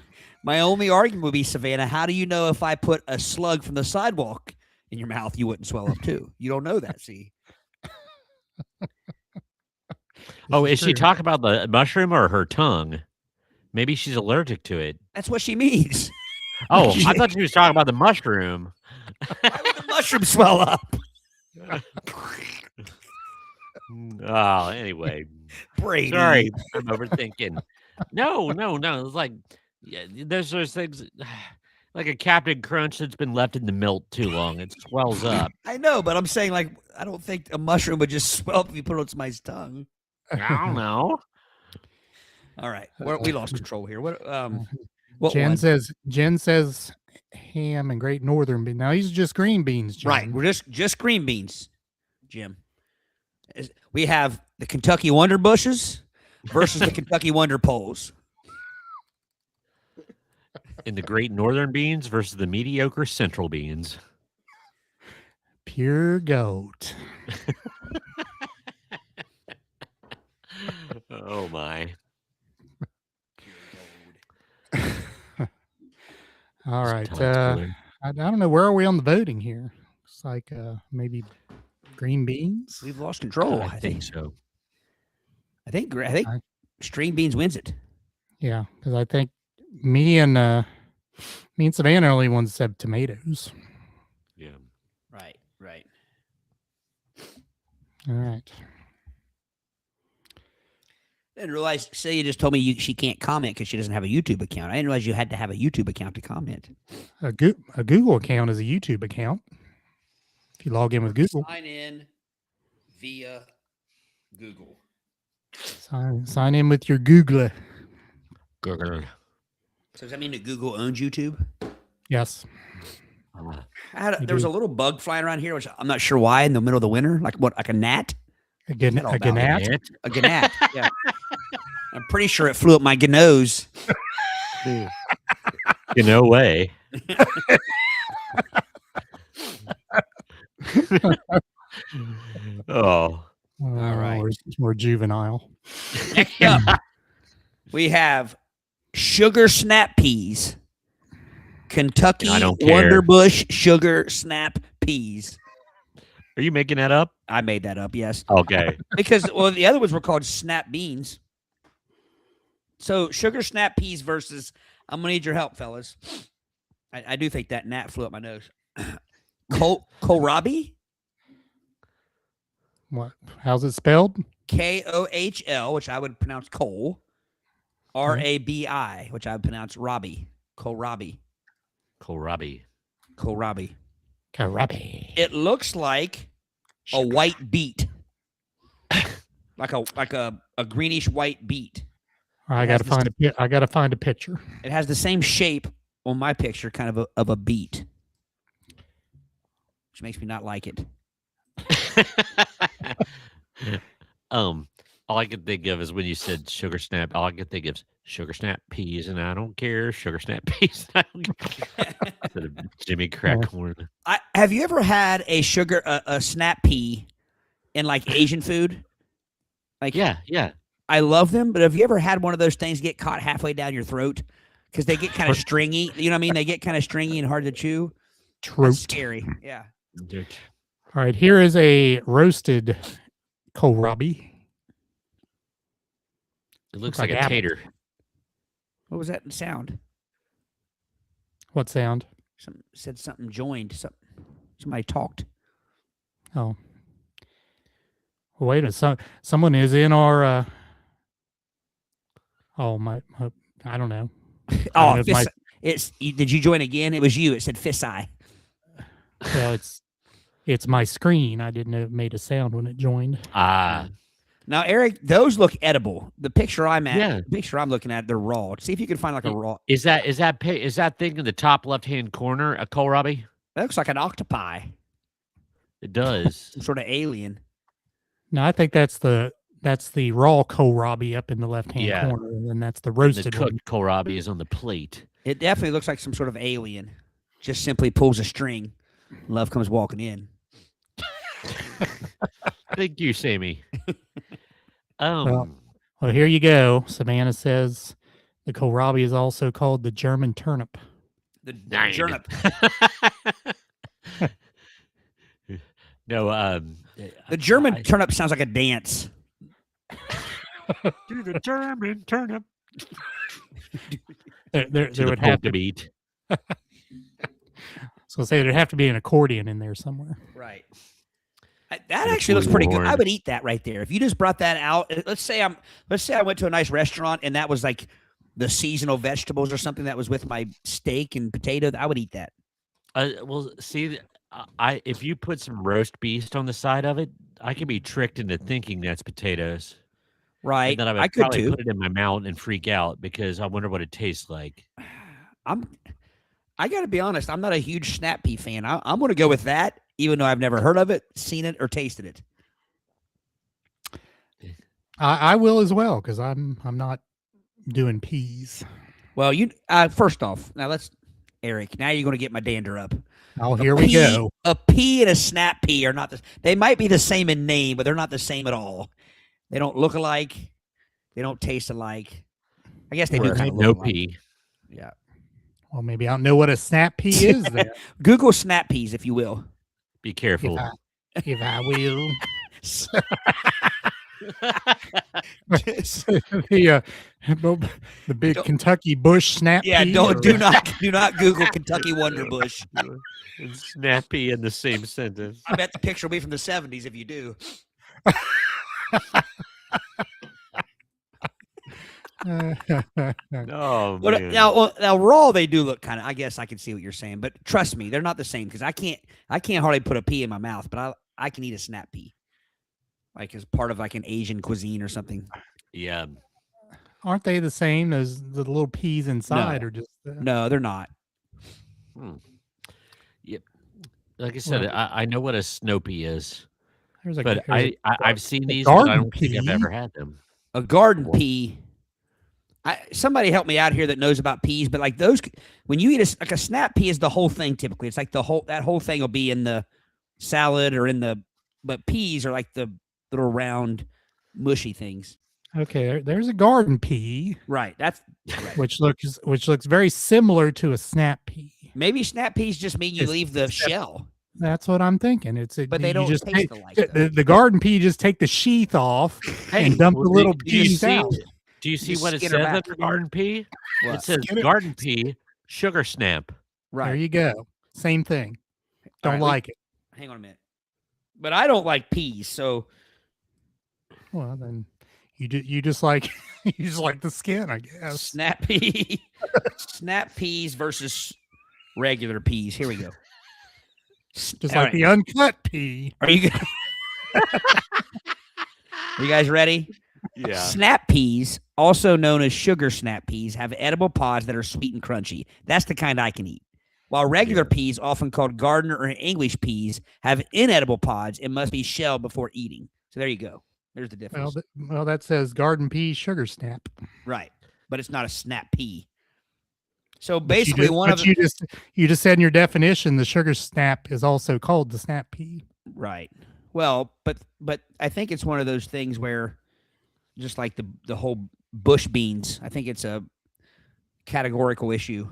my only argument would be, Savannah, how do you know if I put a slug from the sidewalk in your mouth, you wouldn't swell up too? You don't know that, see? Oh, This is she true. talking about the mushroom or her tongue? Maybe she's allergic to it. That's what she means. Oh, I thought she was talking about the mushroom. Why would the mushroom swell up? Oh, anyway. Brady. Sorry, I'm overthinking. No. It's like, yeah, there's those things like a Captain Crunch that's been left in the milk too long. It swells up. I know, but I'm saying, like, I don't think a mushroom would just swell up if you put it on somebody's tongue. I don't know. All right, we lost control here. What Jen one? says ham and Great Northern beans. Now these are just green beans, Jen. Right, we're just green beans, Jim. We have the Kentucky Wonder Bushes versus the Kentucky Wonder Poles. In the Great Northern beans versus the mediocre Central beans. Pure goat. Oh my. All right. Tons cooler. I don't know. Where are we on the voting here? It's like maybe green beans. We've lost control. I think so. I think string beans wins it. Yeah, because I think me and Savannah are only ones that said tomatoes. Yeah. Right. All right. I didn't realize. Celia just told me she can't comment because she doesn't have a YouTube account. I didn't realize you had to have a YouTube account to comment. A Google account is a YouTube account. If you log in with Google, Sign in via Google. sign in with your Google. Google. So does that mean that Google owns YouTube? Yes. There They was a do. little bug flying around here, which I'm not sure why, in the middle of the winter, like a gnat. A What's that all about? gnat. A gnat. Yeah. I'm pretty sure it flew up my nose. No way. Oh. Or juvenile. Next up, we have sugar snap peas. Kentucky I don't Wonder care. Bush sugar snap peas. Are you making that up? I made that up, yes. Okay. Because, the other ones were called snap beans. So, sugar snap peas versus, I'm going to need your help, fellas. I do think that gnat flew up my nose. Kohlrabi? What? How's it spelled? Kohl, which I would pronounce coal. Rabi, which I would pronounce Robbie. Kohlrabi. Kohlrabi. Kohlrabi. Karabi. It looks like a white beet. like a greenish white beet. I gotta find a picture. It has the same shape on my picture, kind of a beet. Which makes me not like it. All I could think of is when you said sugar snap. All I could think of is sugar snap peas, and I don't care. Sugar snap peas. I don't care. Instead of Jimmy crack corn. Have you ever had a snap pea in like Asian food? Like Yeah. I love them, but have you ever had one of those things get caught halfway down your throat because they get kind of stringy? You know what I mean? They get kind of stringy and hard to chew. True. That's scary. Yeah. All right, here is a roasted kohlrabi. It looks Like like a apple. tater. What was that sound? What sound? Said something joined. Somebody talked. Oh. Well, wait a minute. Someone is in our my I don't know. Oh, did you join again? It was you. It said Fissai. Well, it's my screen. I didn't know it made a sound when it joined. Now, Eric, those look edible. The picture I'm looking at, they're raw. See if you can find like a raw. Is that thing in the top left hand corner a kohlrabi? That looks like an octopi. It does. Some sort of alien. No, I think that's the raw kohlrabi up in the left hand corner, and then that's the roasted The one. cooked kohlrabi is on the plate. It definitely looks like some sort of alien. Just simply pulls a string. Love comes walking in. Thank you, Sammy. Well, here you go. Savannah says the kohlrabi is also called the German turnip. The Nine. turnip. No, The German turnip sounds like a dance. Do the German turnip. There would have to be. beat. So say there'd have to be an accordion in there somewhere. Right. That actually looks pretty good. I would eat that right there. If you just brought that out, let's say I went to a nice restaurant and that was like the seasonal vegetables or something that was with my steak and potato, I would eat that. Well, see, if you put some roast beef on the side of it, I could be tricked into thinking that's potatoes. Right. And then I would could probably too. put it in my mouth and freak out because I wonder what it tastes like. I got to be honest. I'm not a huge snap pea fan. I'm going to go with that, even though I've never heard of it, seen it, or tasted it. I will as well because I'm not doing peas. Well, first off, now Eric. Now you're going to get my dander up. Oh, here we go. A pea and a snap pea are not they might be the same in name, but they're not the same at all. They don't look alike. They don't taste alike. I guess they do kind of no look alike. pea. Yeah. Well, maybe I don't know what a snap pea is then. Google snap peas, if you will. Be careful. If I will. The big Kentucky bush snap Yeah, pea. do not Google Kentucky Wonder Bush. And snappy in the same sentence. I bet the picture will be from the 70s if you do. Oh, But man. now raw they do look kind of. I guess I can see what you're saying, but trust me, they're not the same because I can't hardly put a pea in my mouth, but I can eat a snap pea, like as part of like an Asian cuisine or something. Yeah. Aren't they the same as the little peas inside, or just? No, they're not. Yep. Like I said, I know what a Snoopy is, but I've seen these, but I don't think I've ever had them. A garden pea. Somebody help me out here that knows about peas, but like those, when you eat a snap pea is the whole thing typically. It's like that whole thing will be in the salad or but peas are like the little round mushy things. Okay, there's a garden pea, Right. That's right. which looks very similar to a snap pea. Maybe snap peas just mean you It's- leave the except- shell, That's what I'm thinking. but they you don't just taste take, alike. the garden pea. You just take the sheath off and dump the little peas out. Do you see just what it skin says her back. under garden pea? What? It says Skin it. garden pea, sugar snap. Right. There you go. Same thing. All Don't right, like it. Hang on a minute. But I don't like peas, so Well, then you just like you just like the skin, I guess. snap pea, snap peas versus regular peas. Here we go. Just All like right. the uncut pea. Are you Are you guys ready? Yeah. Snap peas, also known as sugar snap peas, have edible pods that are sweet and crunchy. That's the kind I can eat. While regular peas, often called garden or English peas, have inedible pods and must be shelled before eating. So there you go. There's the difference. Well, that says garden pea sugar snap. Right. But it's not a snap pea. So But basically, you just said in your definition the sugar snap is also called the snap pea. right. Well, but I think it's one of those things where, just like the whole bush beans, I think it's a categorical issue.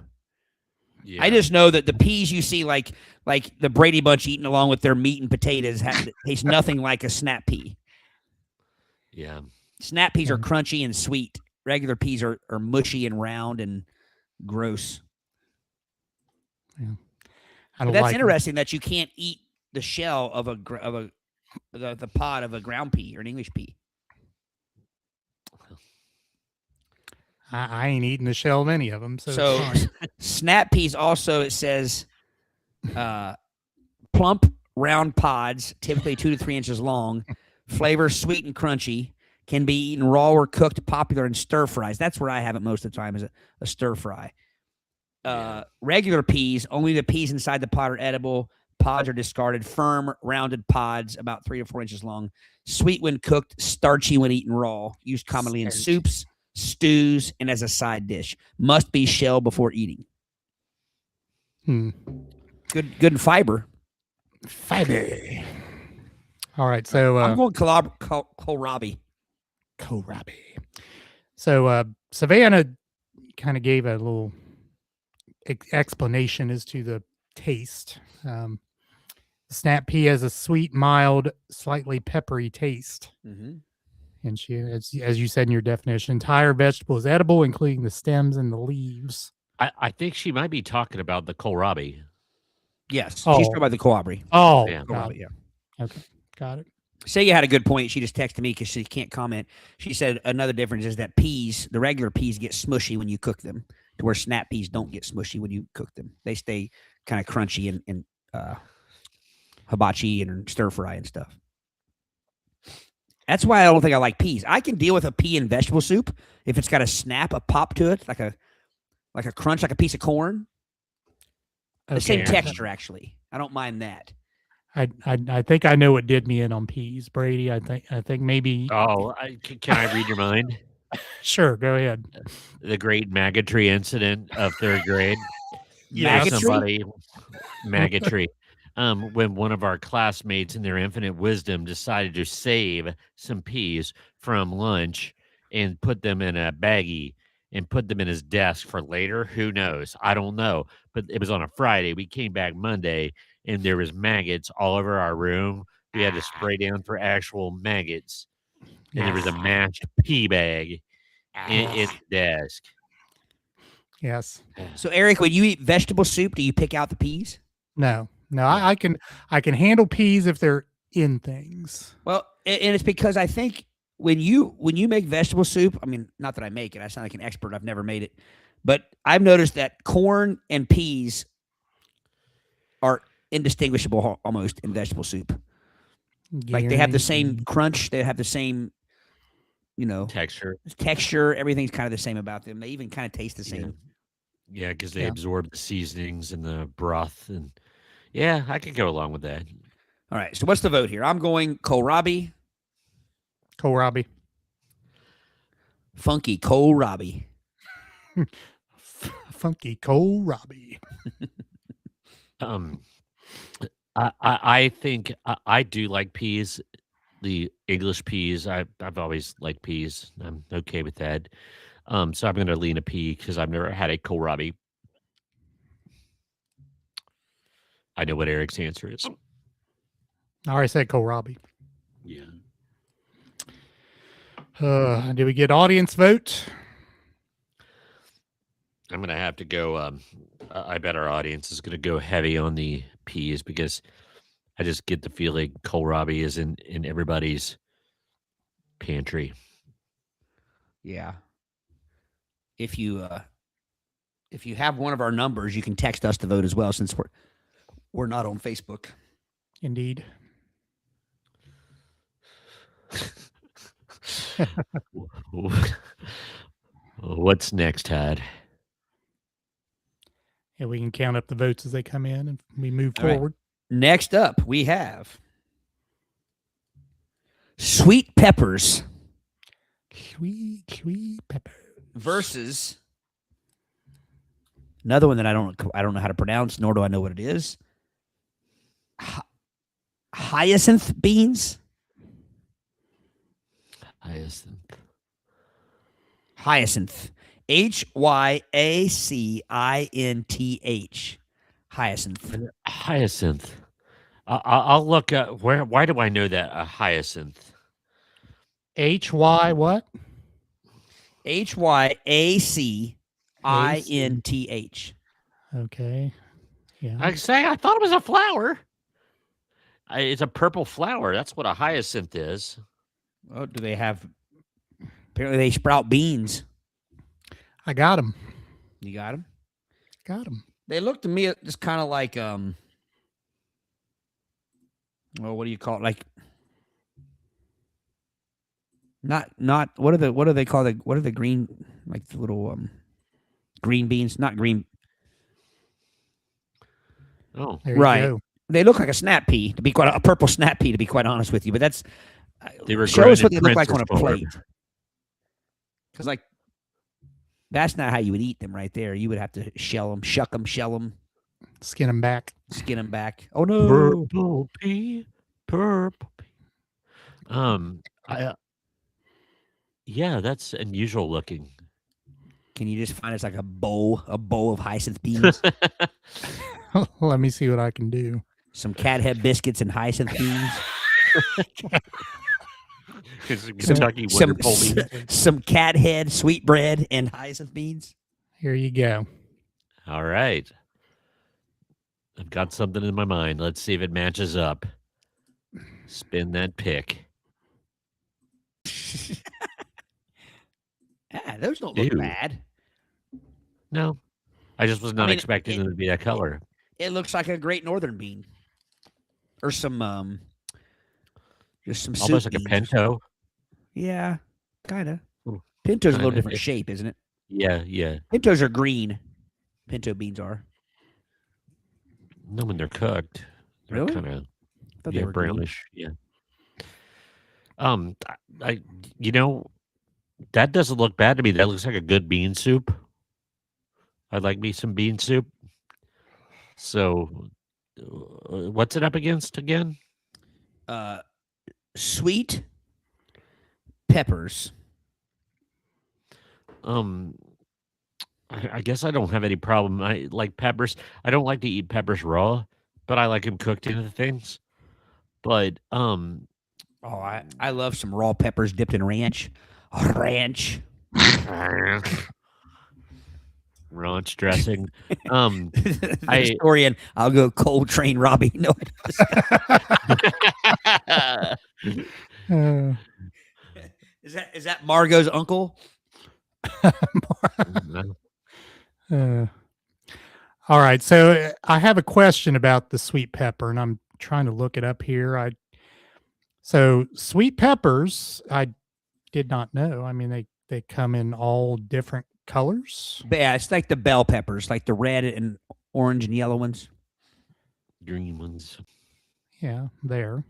Yeah. I just know that the peas you see, like the Brady Bunch eating along with their meat and potatoes, taste nothing like a snap pea. Yeah. Snap peas are crunchy and sweet. Regular peas are mushy and round and gross. I But don't that's like 'em. interesting that you can't eat the shell of the pod of a ground pea or an English pea. I ain't eating the shell of any of them. So, So it's fine. snap peas also, it says, plump round pods, typically 2 to 3 inches long, flavor sweet and crunchy, can be eaten raw or cooked, popular in stir fries. That's where I have it most of the time, is a stir fry. Regular peas, only the peas inside the pod are edible. Pods are discarded. Firm, rounded pods, about 3 to 4 inches long. Sweet when cooked, starchy when eaten raw. Used commonly in soups, stews, and as a side dish. Must be shelled before eating. Good in fiber. Fiber. All right, so I'm going kohlrabi. kohlrabi. So Savannah kind of gave a little explanation as to the taste. Snap pea has a sweet, mild, slightly peppery taste. Mm-hmm. And she, as you said in your definition, entire vegetable is edible, including the stems and the leaves. I think she might be talking about the kohlrabi. Yes, she's Oh. talking about the kohlrabi. Oh, Yeah. got Kohlrabi, it. yeah. Okay, got it. Say you had a good point. She just texted me because she can't comment. She said another difference is that peas, the regular peas, get smushy when you cook them, to where snap peas don't get smushy when you cook them. They stay kind of crunchy and hibachi and stir fry and stuff. That's why I don't think I like peas. I can deal with a pea and vegetable soup if it's got a snap, a pop to it, like a crunch, like a piece of corn. The same Okay. texture, actually. I don't mind that. I think I know what did me in on peas, Brady. I think maybe. Oh, can I read your mind? Sure, go ahead. The great maggotry incident of third grade. Yes. Maggotry? Maggotry. When one of our classmates in their infinite wisdom decided to save some peas from lunch and put them in a baggie and put them in his desk for later. Who knows? I don't know. But it was on a Friday. We came back Monday and there was maggots all over our room. We had to spray down for actual maggots. And there was a mashed pea bag in the desk. Yes. So, Eric, when you eat vegetable soup, do you pick out the peas? No. I can handle peas if they're in things. Well, and it's because I think when you make vegetable soup, I mean, not that I make it, I sound like an expert. I've never made it, but I've noticed that corn and peas are indistinguishable almost in vegetable soup. Like they have the same crunch, they have the same, texture. Everything's kind of the same about them. They even kind of taste the same. Yeah, because they absorb the seasonings and the broth, and yeah, I could go along with that. All right. So what's the vote here? I'm going kohlrabi. Kohlrabi. Funky kohlrabi. Funky kohlrabi. I think I do like peas. the English peas. I've always liked peas. I'm okay with that. So I'm going to lean a pea because I've never had a kohlrabi. I know what Eric's answer is. I already said kohlrabi. Yeah. Did we get audience vote? I'm going to have to go. I bet our audience is going to go heavy on the peas because I just get the feeling kohlrabi is in everybody's pantry. Yeah. If you have one of our numbers, you can text us to vote as well, since we're not on Facebook. Indeed. What's next, Todd? Yeah, we can count up the votes as they come in and we move All right. forward. Next up, we have sweet peppers Sweet pepper. versus another one that I don't know how to pronounce, nor do I know what it is. Hyacinth beans. Hyacinth. Hyacinth. Hyacinth. Hyacinth. Hyacinth. I'll look at why do I know that? A hyacinth. HY what? Hyacinth. Okay. Yeah. I thought it was a flower. It's a purple flower. That's what a hyacinth is. Oh, do they have? Apparently, they sprout beans. I got him. You got them? Got him. They look to me just kind of like well, what do you call it? Like not what are they called? What are the green, like the little green beans? Not green. Oh, There Right. you go. They look like a snap pea, to be a purple snap pea, to be quite honest with you. But that's they were show us what they grown look in like on a princess form. plate. Because like that's not how you would eat them right there. You would have to shell them, shuck them, shell them, Skin him back. skin them back. Oh no! Purple pea. Yeah, that's unusual looking. Can you just find us like a bowl of hyacinth beans, Let me see what I can do. some cat head biscuits and hyacinth beans, Kentucky some Wonderful beans. some cat head sweet bread and hyacinth beans. Here you go. All right. I've got something in my mind. Let's see if it matches up. Spin that pick. Those don't look Ew. bad. No. I just was not mean, expecting them to be that color. It looks like a Great Northern bean, or some just some Almost soup like a beans. pinto. Yeah, kind of. Ooh, Pinto's a little kinda. different shape, isn't it? Yeah. Pintos are green. Pinto beans are. No, when they're cooked. They're Really? kind of Thought they were green. brownish. Yeah. I that doesn't look bad to me. That looks like a good bean soup. I'd like me some bean soup. So, what's it up against again? Sweet peppers. I guess I don't have any problem. I like peppers. I don't like to eat peppers raw, but I like them cooked into things. But Oh, I love some raw peppers dipped in ranch. Ranch. ranch dressing. The historian, I'll go Cold Train Robbie. No, is that Margot's uncle? All right. So I have a question about the sweet pepper, and I'm trying to look it up here. So sweet peppers, I did not know. I mean, they come in all different colors. But yeah, it's like the bell peppers, like the red and orange and yellow ones. Green ones. Yeah, there.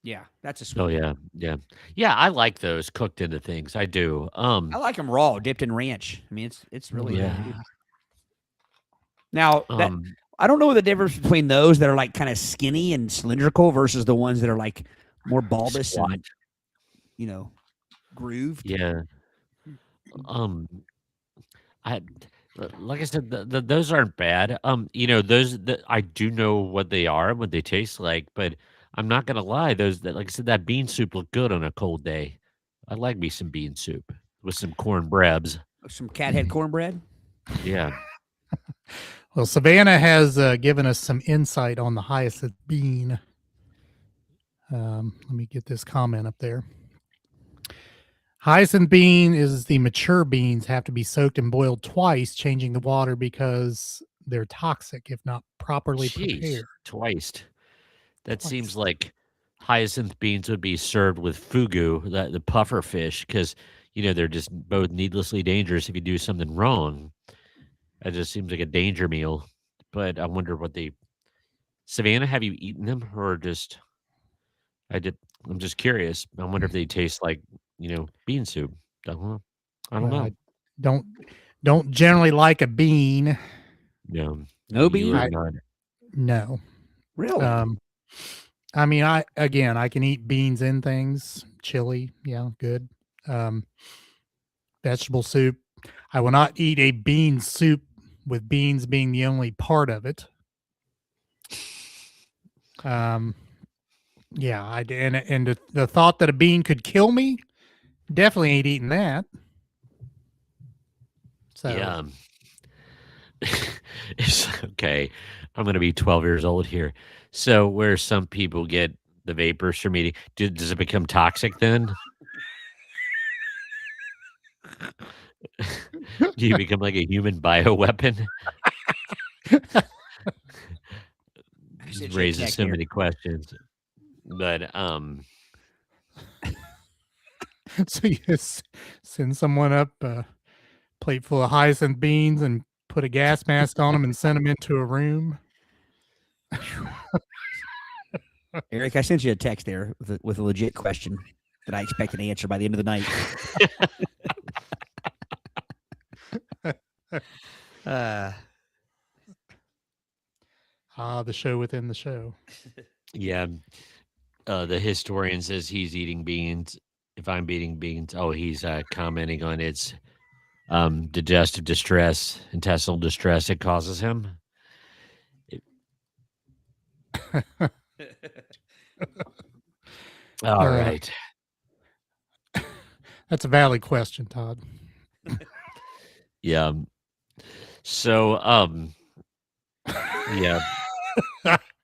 Yeah, that's a sweet. Oh yeah. I like those cooked into things. I do. I like them raw, dipped in ranch. I mean, it's really Yeah. good. Now, I don't know the difference between those that are like kind of skinny and cylindrical versus the ones that are like more bulbous Squat. and grooved. Yeah. Um, I like I said, those aren't bad. I do know what they are and what they taste like, but I'm not gonna lie, like I said, that bean soup looked good on a cold day. I like me some bean soup with some cornbreads. Some cat head cornbread. Yeah. Well, Savannah has given us some insight on the hyacinth bean. Let me get this comment up there. Hyacinth bean is the mature beans have to be soaked and boiled twice, changing the water because they're toxic if not properly Jeez, prepared. twice. That Twice. seems like hyacinth beans would be served with fugu, the puffer fish, because they're just both needlessly dangerous if you do something wrong. It just seems like a danger meal. But I wonder what they Savannah, have you eaten them or just I did I'm just curious. I wonder if they taste like, bean soup. I don't know. I don't Well, know. I don't generally like a bean. Yeah. No You bean? are not. No. Really? I mean, I can eat beans in things. Chili, yeah, good. Vegetable soup. I will not eat a bean soup with beans being the only part of it. Yeah, and the thought that a bean could kill me, definitely ain't eating that. So Yeah. It's okay. I'm going to be 12 years old here. So where some people get the vapors from eating, does it become toxic then? Do you become like a human bioweapon? Just raises so many questions. But so you just send someone up a plate full of hyacinth beans and put a gas mask on them and send them into a room. Eric, I sent you a text there with a legit question that I expect an answer by the end of the night. The show within the show. yeah, the historian says he's eating beans. If I'm eating beans, he's commenting on its digestive distress, intestinal distress it causes him. All right. That's a valid question, Todd. Yeah. So, yeah.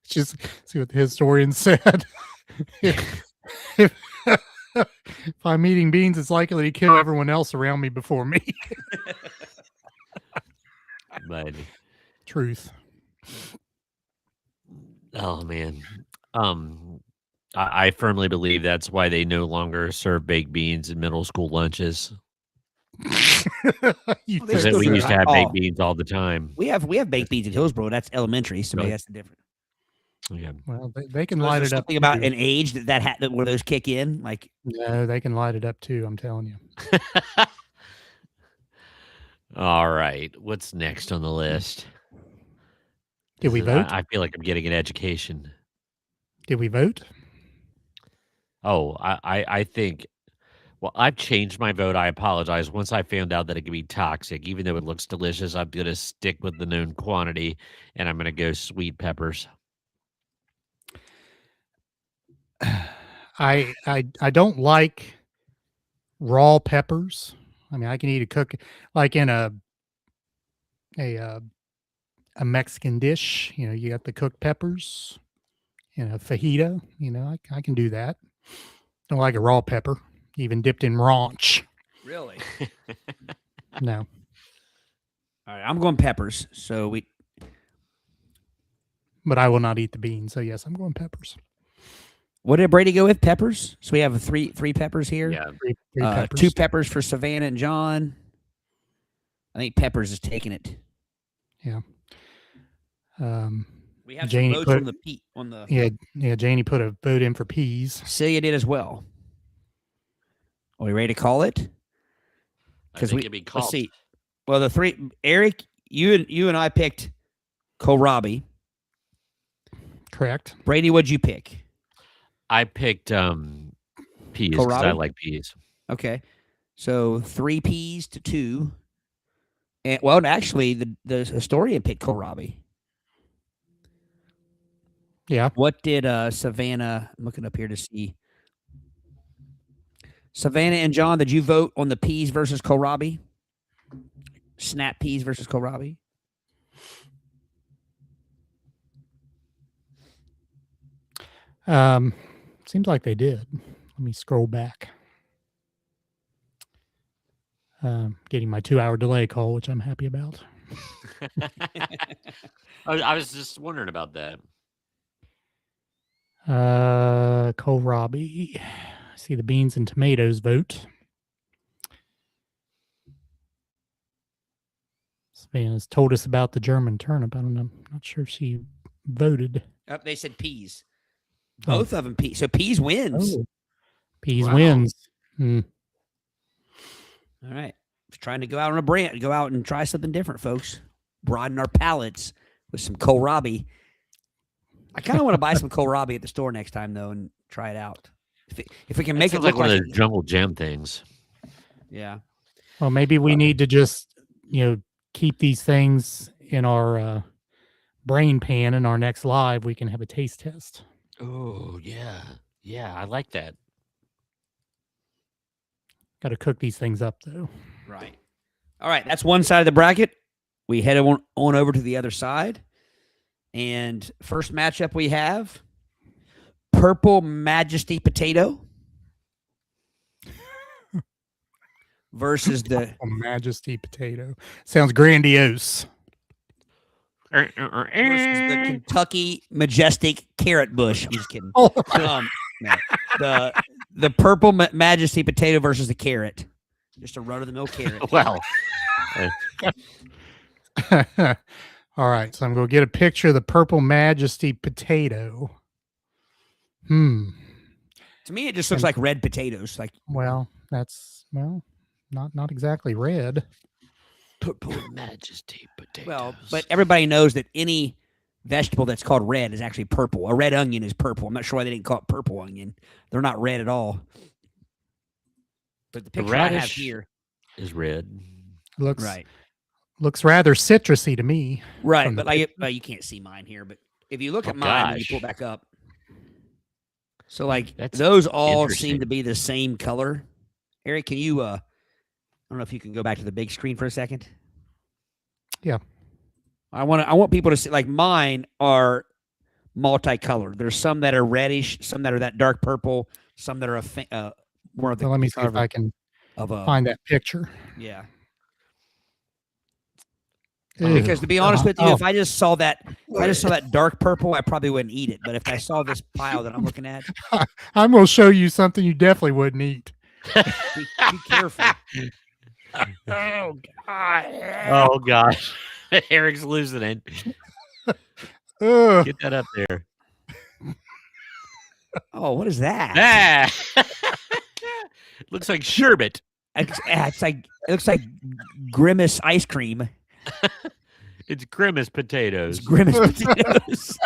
Just see what the historian said. if I'm eating beans, it's likely to kill everyone else around me before me. But truth. Oh man. I firmly believe that's why they no longer serve baked beans in middle school lunches. Because we used to have baked beans all the time. We have baked beans at Hillsborough. That's elementary, so maybe that's the difference. Yeah. Well, they can light it up. Something about an age that where those kick in, like no, they can light it up too. I'm telling you. All right, what's next on the list? Did we vote? I feel like I'm getting an education. Did we vote? Oh, I think. Well, I've changed my vote. I apologize. Once I found out that it could be toxic, even though it looks delicious, I'm going to stick with the known quantity, and I'm going to go sweet peppers. I don't like raw peppers. I mean, I can eat a cook like in a Mexican dish. You got the cooked peppers in a fajita. I can do that. Don't like a raw pepper, even dipped in ranch. Really? No. All right, I'm going peppers. But I will not eat the beans. So yes, I'm going peppers. What did Brady go with? Peppers. So we have three peppers here. Yeah, three peppers. 2 peppers for Savannah and John. I think peppers is taking it. Yeah. We have Janie some votes on the Yeah. Janie put a vote in for peas. Celia did as well. Are we ready to call it? Because we can be called. Let's see. Well, the three, Eric, you and I picked kohlrabi. Correct. Brady, what'd you pick? I picked peas because I Kohlrabi? like peas. Okay. So 3 peas to 2. And well, actually, the historian picked kohlrabi. Yeah. What did Savannah? I'm looking up here to see. Savannah and John, did you vote on the peas versus kohlrabi? Snap peas versus kohlrabi? Seems like they did. Let me scroll back. Getting my 2-hour delay call, which I'm happy about. I was just wondering about that. Kohlrabi. I see the beans and tomatoes vote. Savannah's told us about the German turnip. I'm not sure if she voted. Oh, they said peas. Both of them peas. So peas wins. Oh, peas Wow. wins. All right. Trying to go out on a brand, go out and try something different, folks. Broaden our palates with some kohlrabi. I kind of want to buy some kohlrabi at the store next time, though, and try it out. If we can make it look like one like of the jungle jam things. Yeah. Well, maybe we need to just, keep these things in our brain pan. In our next live, we can have a taste test. Oh, yeah. Yeah, I like that. Got to cook these things up, though. Right. All right. That's one side of the bracket. We head on over to the other side. And first matchup we have Purple Majesty Potato versus the Majesty Potato. Sounds grandiose. Versus the Kentucky Majestic Carrot Bush. I'm just kidding. Oh. No. The Purple Majesty Potato versus the carrot. Just a run-of-the-mill carrot. Well. All right, so I'm going to get a picture of the Purple Majesty Potato. To me, it just looks like red potatoes. Not exactly red. Purple Majesty potatoes. Well, but everybody knows that any vegetable that's called red is actually purple. A red onion is purple. I'm not sure why they didn't call it purple onion. They're not red at all. But the picture I have here is red. Looks rather citrusy to me. Right, but you can't see mine here. But if you look at mine and you pull it back up, so those all seem to be the same color. Eric, can you? I don't know if you can go back to the big screen for a second. Yeah. I want people to see, like, mine are multicolored. There's some that are reddish, some that are that dark purple, some that are more of the. Well, let me see if I can find that picture. Yeah. Because to be honest with you, if I just saw that dark purple, I probably wouldn't eat it. But if I saw this pile that I'm looking at, I'm going to show you something you definitely wouldn't eat. be careful. Oh God! Oh gosh! Eric's losing it. Get that up there. Oh, what is that? Looks like sherbet. It looks like Grimace ice cream. It's Grimace potatoes. It's Grimace potatoes.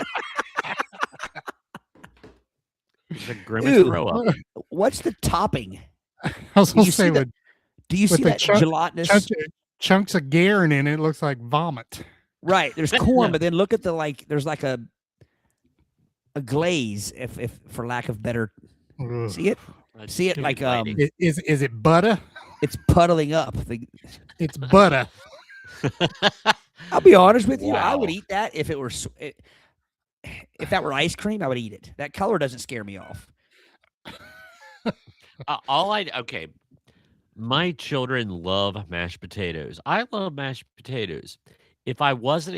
It's a Grimace throw up. What's the topping? I was going to say, do you see that gelatinous chunks of garin in it? It looks like vomit. Right. There's corn, but then look at there's like a glaze, if for lack of better. Ugh. See it? See it like is it butter? It's puddling up. It's butter. I'll be honest with you. Wow. I would eat that if that were ice cream. I would eat it. That color doesn't scare me off. Okay. My children love mashed potatoes. I love mashed potatoes. If I was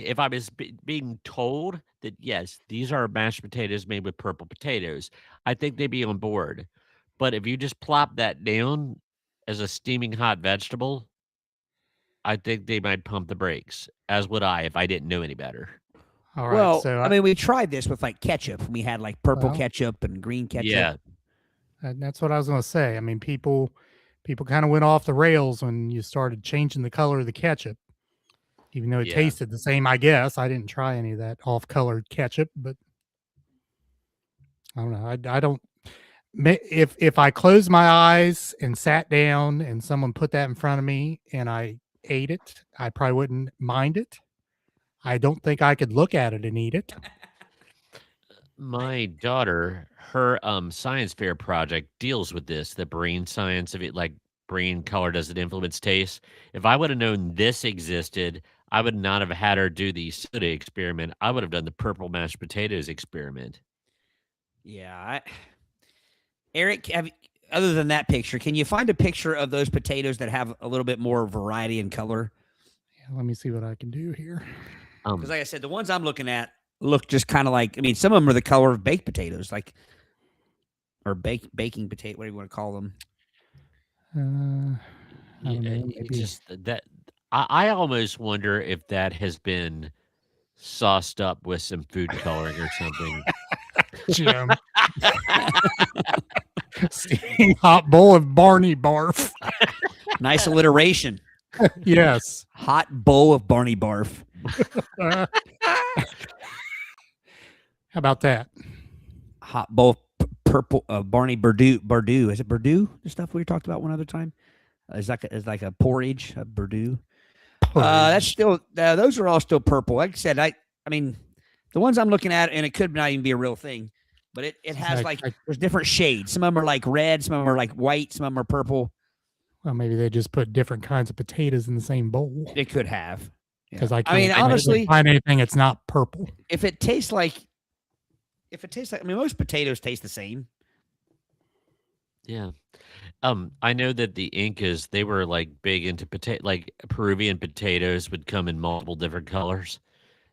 being told that, yes, these are mashed potatoes made with purple potatoes, I think they'd be on board. But if you just plop that down as a steaming hot vegetable, I think they might pump the brakes, as would I if I didn't know any better. All right. Well, so we tried this with like ketchup. We had like purple ketchup and green ketchup. Yeah. That's what I was going to say. I mean, people kind of went off the rails when you started changing the color of the ketchup, even though it tasted the same, I guess. I didn't try any of that off-colored ketchup, but I don't know. If I closed my eyes and sat down and someone put that in front of me and I ate it, I probably wouldn't mind it. I don't think I could look at it and eat it. My daughter, her science fair project deals with this, the brain science of it, like brain color does it influence taste. If I would have known this existed, I would not have had her do the soda experiment. I would have done the purple mashed potatoes experiment. Yeah, Eric, other than that picture, can you find a picture of those potatoes that have a little bit more variety in color? Yeah, let me see what I can do here. Because, like I said, the ones I'm looking at look just kind of like. I mean, some of them are the color of baked potatoes, like or baking potato, whatever you want to call them. I don't know. It Maybe. just that I almost wonder if that has been sauced up with some food coloring or something. Jim. Steaming hot bowl of Barney barf. Nice alliteration. Yes. Hot bowl of Barney barf. How about that? Hot bowl purple Barney Bardou. Is it Bardou? The stuff we talked about one other time. It's like a porridge, a Bardou. That's still those are all still purple. Like I said, I mean, the ones I'm looking at, and it could not even be a real thing, but it has there's different shades. Some of them are like red, some of them are like white, some of them are purple. Well, maybe they just put different kinds of potatoes in the same bowl. They could have. Because I mean, honestly, find anything that's not purple. If it tastes like, I mean, most potatoes taste the same. Yeah. I know that the Incas, they were like big into like Peruvian potatoes would come in multiple different colors.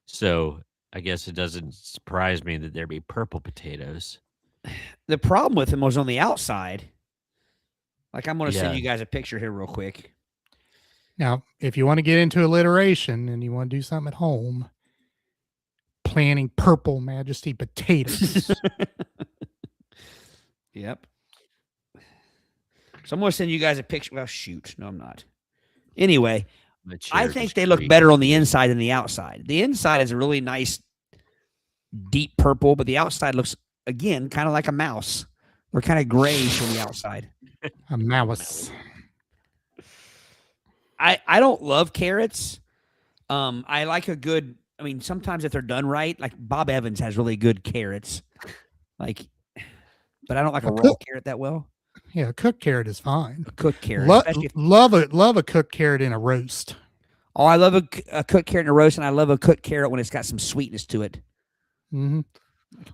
So I guess it doesn't surprise me that there'd be purple potatoes. The problem with them was on the outside. Like, I'm going to send you guys a picture here real quick. Now, if you want to get into alliteration and you want to do something at home, planting purple Majesty potatoes. Yep. So I'm going to send you guys a picture. Well, shoot. No, I'm not. Anyway, I think they look better on the inside than the outside. The inside is a really nice, deep purple, but the outside looks, again, kind of like a mouse. They're kind of grayish on the outside. A mouse. I don't love carrots. I like a good, I mean, sometimes if they're done right, like Bob Evans has really good carrots. Like, but I don't like a raw carrot that well. Yeah, a cooked carrot is fine. A cooked carrot. Love a cooked carrot in a roast. Oh, I love a cooked carrot in a roast, and I love a cooked carrot when it's got some sweetness to it. Mm-hmm.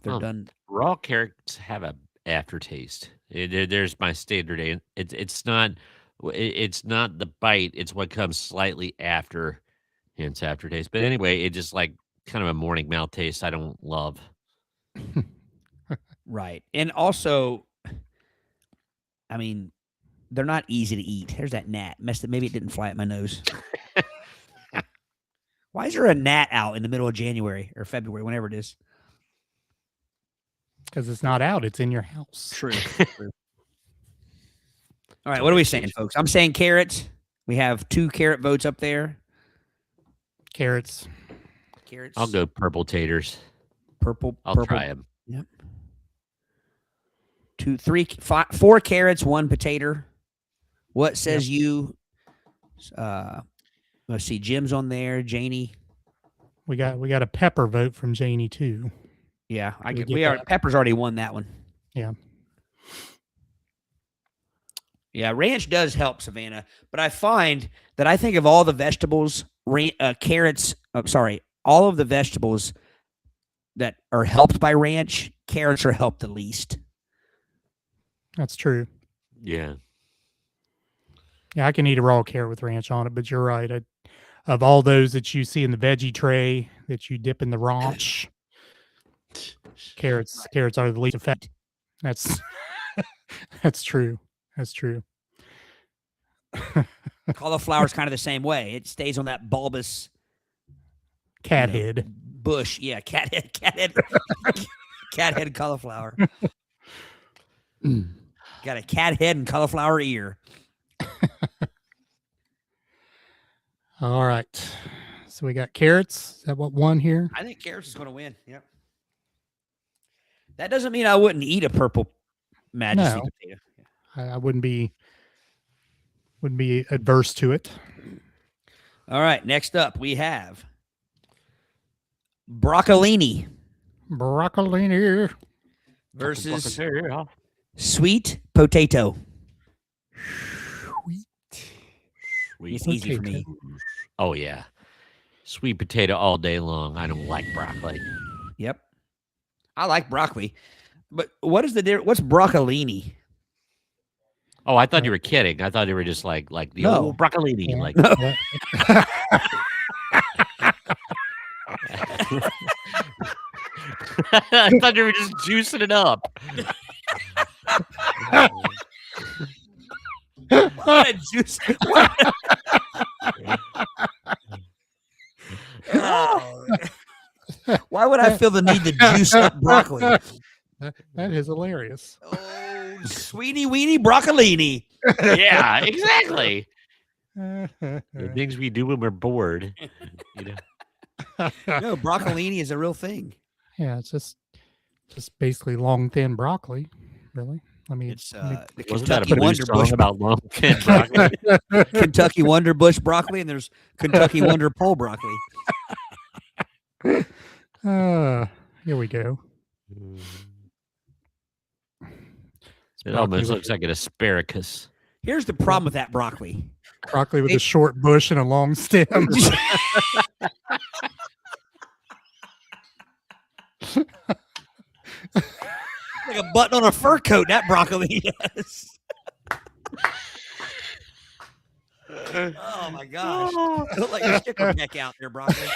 They're done. Raw carrots have a aftertaste. There's my standard. It's not the bite. It's what comes slightly after, hence aftertaste. But anyway, it just like kind of a morning mouth taste I don't love. Right. And also, I mean, they're not easy to eat. There's that gnat. Maybe it didn't fly at my nose. Why is there a gnat out in the middle of January or February, whenever it is? Because it's not out. It's in your house. True. All right. What are we saying, folks? I'm saying carrots. We have 2 carrot votes up there. Carrots. I'll go purple taters. Purple. I'll try them. Yep. 2, 3, 5, 4 carrots, 1 potato. What says you? Let's see. Jim's on there. Janie. We got a pepper vote from Janie too. Yeah, Pepper's already won that one. Yeah. Yeah, ranch does help, Savannah. But I find that I think of all the vegetables, carrots. All of the vegetables that are helped by ranch, carrots are helped the least. That's true. Yeah. Yeah, I can eat a raw carrot with ranch on it, but you're right. Of all those that you see in the veggie tray that you dip in the ranch, carrots are the least effective. That's true. That's true. Cauliflower's kind of the same way. It stays on that bulbous cat head bush. Yeah, cat head cauliflower. Got a cat head and cauliflower ear. All right. So we got carrots. Is that what won here? I think carrots is going to win. Yep. That doesn't mean I wouldn't eat a purple Imagine No. sweet potato. I wouldn't be adverse to it. All right, next up we have broccolini Broccolini. versus sweet potato. Sweet It's easy for me. Oh yeah, sweet potato all day long. I don't like broccoli. Yep, I like broccoli, but what is the difference? What's broccolini? Oh, I thought you were kidding. I thought you were just like the No. old broccolini. Yeah. Like I thought you were just juicing it up. What a juice! Oh. Why would I feel the need to juice up broccoli? That is hilarious. Oh, sweetie weenie broccolini. Yeah, exactly. The things we do when we're bored. You know. No, broccolini is a real thing. Yeah, it's just basically long, thin broccoli. Really, I mean, It's the Wasn't that a Kentucky blues Wonder song Bush, about long thin broccoli? Kentucky Wonder Bush broccoli, and there's Kentucky Wonder Pole broccoli. Here we go. It almost looks like an asparagus. Here's the problem with that broccoli. Broccoli with a short bush and a long stem. Like a button on a fur coat, that broccoli does. Oh my gosh. You look like a sticker neck out there, broccoli.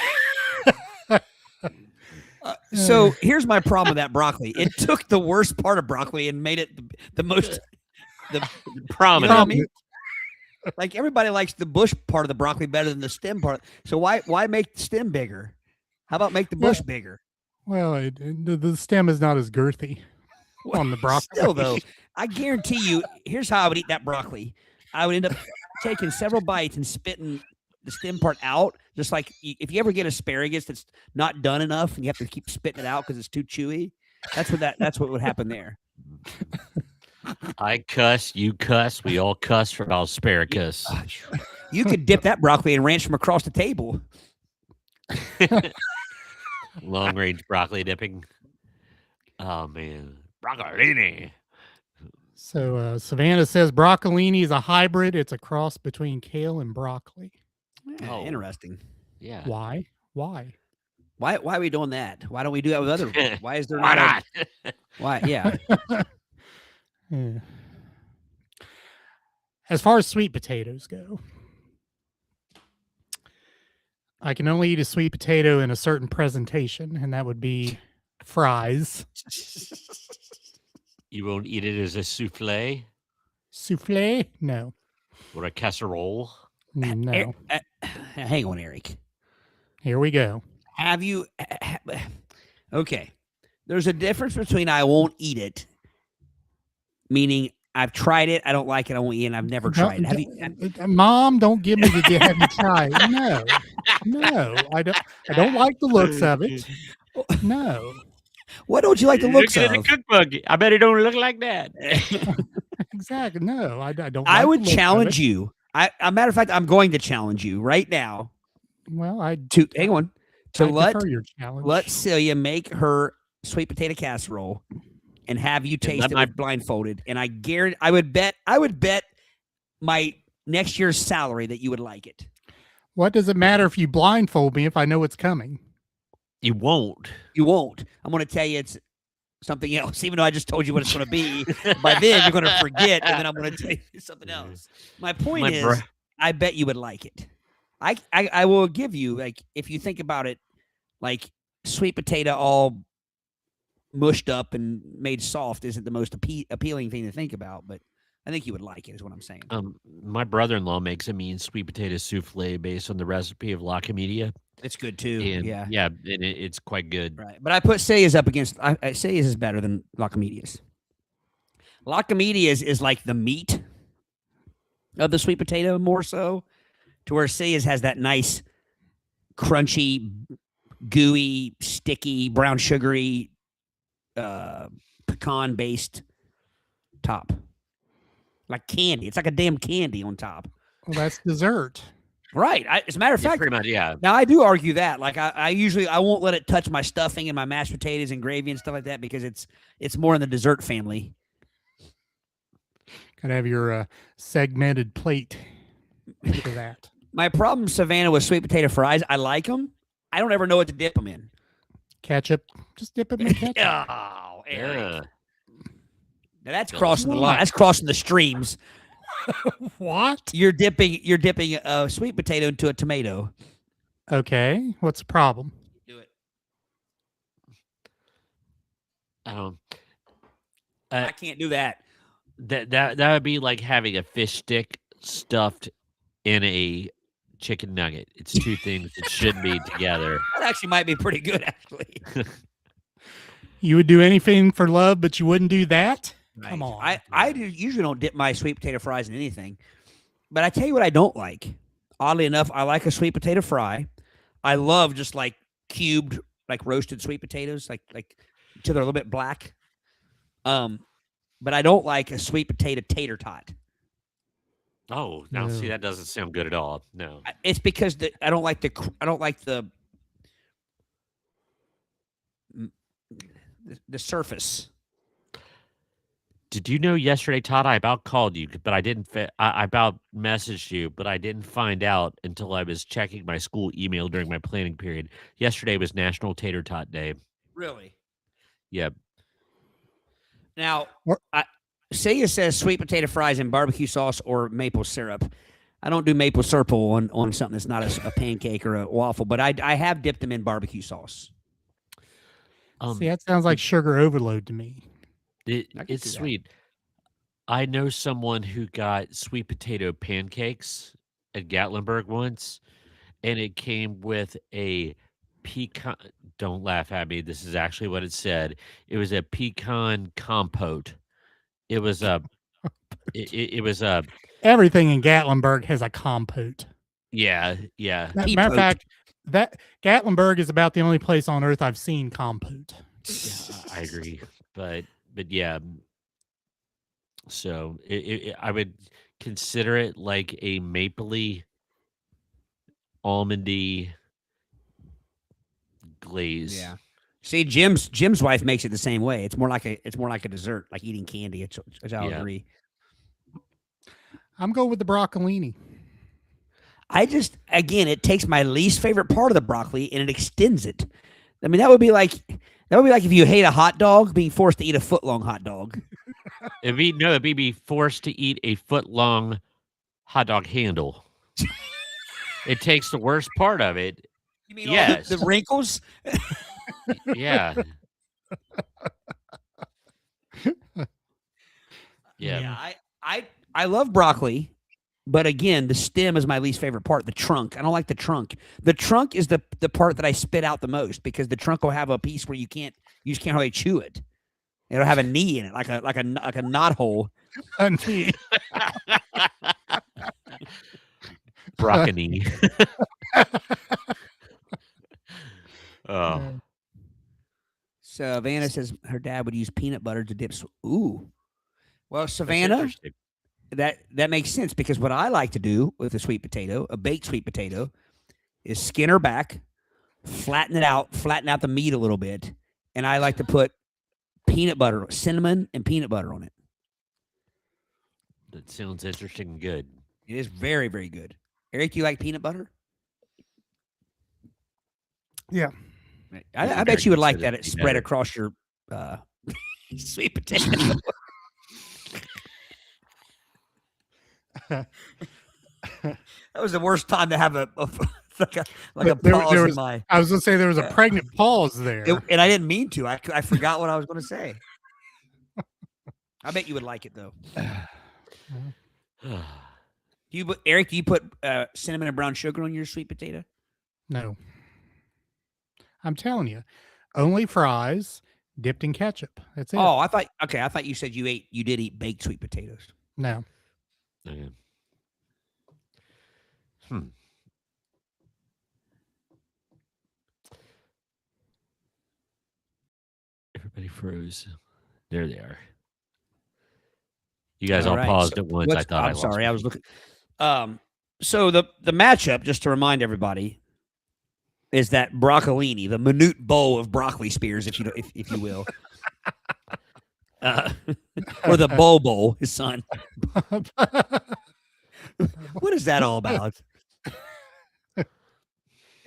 So here's my problem with that broccoli. It took the worst part of broccoli and made it the most Prominent. You know what I mean? Like everybody likes the bush part of the broccoli better than the stem part. So why make the stem bigger? How about make the bush bigger? Well, the stem is not as girthy on the broccoli. Still, though, I guarantee you, here's how I would eat that broccoli. I would end up taking several bites and spitting the stem part out. Just like if you ever get asparagus that's not done enough and you have to keep spitting it out because it's too chewy. That's what would happen there. I cuss, you cuss, we all cuss for asparagus. You could dip that broccoli in ranch from across the table. Long range broccoli dipping. Oh man, broccolini. So Savannah says broccolini is a hybrid. It's a cross between kale and broccoli. Oh. Interesting. Yeah. Why? Why are we doing that? Why don't we do that with other? Why is there Why not? not? Why? Yeah. Yeah. As far as sweet potatoes go, I can only eat a sweet potato in a certain presentation, and that would be fries. You won't eat it as a souffle Souffle? No. or a casserole. No. Hang on, Eric. Here we go. Have you? Okay. There's a difference between I won't eat it, meaning I've tried it, I don't like it, I won't eat it, and I've never tried it. Have you? Mom, don't give me the have you tried. No, I don't like the looks of it. No. What don't you like the looks Look at of? the cookbook. I bet it don't look like that. Exactly. No, I don't. I like would the looks of challenge it. you. A matter of fact, I'm going to challenge you right now Well, I to hang on to prefer your challenge. let Celia make her sweet potato casserole and have you taste it with blindfolded. And I guarantee, I would bet my next year's salary that you would like it. What does it matter if you blindfold me if I know it's coming? You won't. You won't. I'm going to tell you it's something else, even though I just told you what it's going to be. By then, you're going to forget, and then I'm going to tell you something else. My point is, I bet you would like it. I will give you, like, if you think about it, like sweet potato all mushed up and made soft isn't the most appealing thing to think about, but I think you would like it, is what I'm saying. My brother-in-law makes a mean sweet potato souffle based on the recipe of La Comedia. It's good too. And yeah, and it's quite good. Right, but I put Sayas up against. I Sayas is better than La Comedias. La Comedias is like the meat of the sweet potato more so, to where Sayas has that nice, crunchy, gooey, sticky, brown sugary, pecan-based top, like candy. It's like a damn candy on top. Well, that's dessert. Right. As a matter of Yeah, fact, pretty much, yeah. now I do argue that. Like I usually I won't let it touch my stuffing and my mashed potatoes and gravy and stuff like that because it's more in the dessert family. Gotta have your segmented plate for that. My problem, Savannah, with sweet potato fries, I like them. I don't ever know what to dip them in. Ketchup. Just dip it in ketchup. Oh, Eric. Yeah. Now that's Don't crossing the lie. line. That's crossing the streams. What? You're dipping a sweet potato into a tomato. Okay. What's the problem? Do it. I can't do that. That would be like having a fish stick stuffed in a chicken nugget. It's two things that shouldn't be together. That actually might be pretty good, actually. You would do anything for love, but you wouldn't do that? Come on. Usually don't dip my sweet potato fries in anything. But I tell you what I don't like. Oddly enough, I like a sweet potato fry. I love just like cubed, like roasted sweet potatoes, like till they're a little bit black. But I don't like a sweet potato tater tot. Oh, now No. see, that doesn't sound good at all. No. It's because I don't like the surface. Did you know yesterday, Todd, I about called you, but I didn't. I about messaged you, but I didn't find out until I was checking my school email during my planning period. Yesterday was National Tater Tot Day. Really? Yep. Now, What- say it says sweet potato fries and barbecue sauce or maple syrup. I don't do maple syrup on something that's not a pancake or a waffle, but I have dipped them in barbecue sauce. See, that sounds like sugar overload to me. I can It's see that. sweet. I know someone who got sweet potato pancakes at Gatlinburg once, and it came with a pecan. Don't laugh at me. This is actually what it said. It was a pecan compote. It was a. It was a. Everything in Gatlinburg has a compote. Yeah. Matter of fact, that Gatlinburg is about the only place on earth I've seen compote. Yeah, I agree, but yeah. So I would consider it like a mapley, almondy glaze. Yeah. See, Jim's wife makes it the same way. It's more like a dessert, like eating candy. Which I'll Yeah. agree. I'm going with the broccolini. Again, it takes my least favorite part of the broccoli and it extends it. I mean, that would be like if you hate a hot dog being forced to eat a foot long hot dog. It'd be forced to eat a foot long hot dog handle. It takes the worst part of it. You mean Yes. all the wrinkles? Yeah. Yeah. I love broccoli, but again, the stem is my least favorite part. The trunk, I don't like the trunk. The trunk is the part that I spit out the most because the trunk will have a piece where you just can't really chew it. It'll have a knee in it, like a knot hole. Broccoli. Oh. Savannah says her dad would use peanut butter to dip. Ooh, well, That's Savannah, interesting. that makes sense because what I like to do with a sweet potato, a baked sweet potato, is skin her back, flatten out the meat a little bit, and I like to put peanut butter, cinnamon, and peanut butter on it. That sounds interesting and good. It is very, very good. Eric, do you like peanut butter? Yeah. I bet you would like that. Considered It to be spread better. across your sweet potato. That was the worst time to have a But there pause in was- my. I was going to say there was a pregnant pause there. And I didn't mean to. I forgot what I was going to say. I bet you would like it though. Eric? Do you put cinnamon and brown sugar on your sweet potato? No. I'm telling you, only fries dipped in ketchup. That's it. Oh, I thought you said you did eat baked sweet potatoes. No. Okay. Everybody froze. There they are. You guys all right, paused so at once. I thought I I'm lost sorry, my I was feed. looking. So the matchup, just to remind everybody, is that broccolini, the minute bowl of broccoli spears, if you will, uh, or the bowl, his son. What is that all about?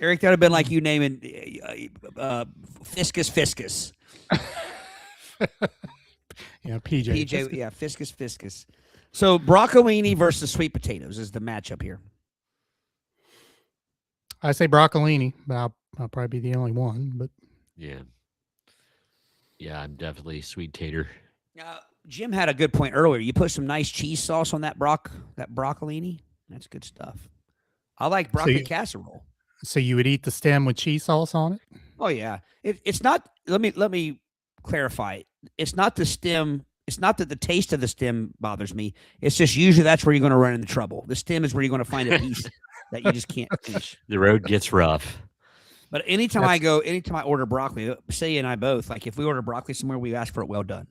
Eric, that would have been like you naming Fiscus Fiscus. Yeah, PJ. PJ, yeah, Fiscus Fiscus. So broccolini versus sweet potatoes is the matchup here. I say broccolini, but I'll probably be the only one. But Yeah. Yeah, I'm definitely sweet tater. Jim had a good point earlier. You put some nice cheese sauce on that broccolini. That's good stuff. I like broccoli casserole. So you would eat the stem with cheese sauce on it? Oh yeah. It's not. Let me clarify. It's not the stem. It's not that the taste of the stem bothers me. It's just usually that's where you're going to run into trouble. The stem is where you're going to find a piece that you just can't finish. The road gets rough. But anytime I order broccoli, Celia and I both, like if we order broccoli somewhere, we ask for it well done.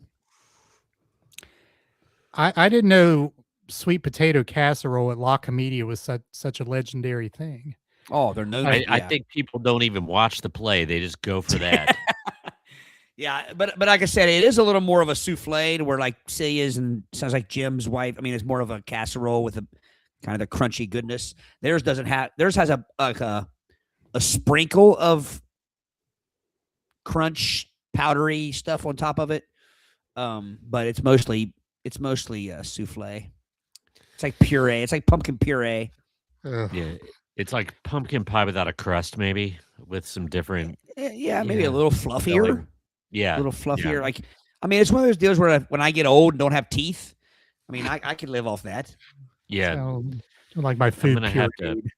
I didn't know sweet potato casserole at La Comedia was such a legendary thing. Oh, they're known. I think people don't even watch the play; they just go for that. Yeah, but like I said, it is a little more of a souffle to where like Celia's and sounds like Jim's wife. I mean, it's more of a casserole with a kind of the crunchy goodness. Theirs has a sprinkle of crunch powdery stuff on top of it. But it's mostly souffle. It's like puree. It's like pumpkin puree. Ugh. Yeah, it's like pumpkin pie without a crust, maybe with some different. Yeah, maybe a little fluffier. Filling. Yeah, a little fluffier. yeah. Like, I mean, it's one of those deals where when I get old and don't have teeth, I mean, I can live off that. Yeah, So, like my food. I'm gonna have to. food.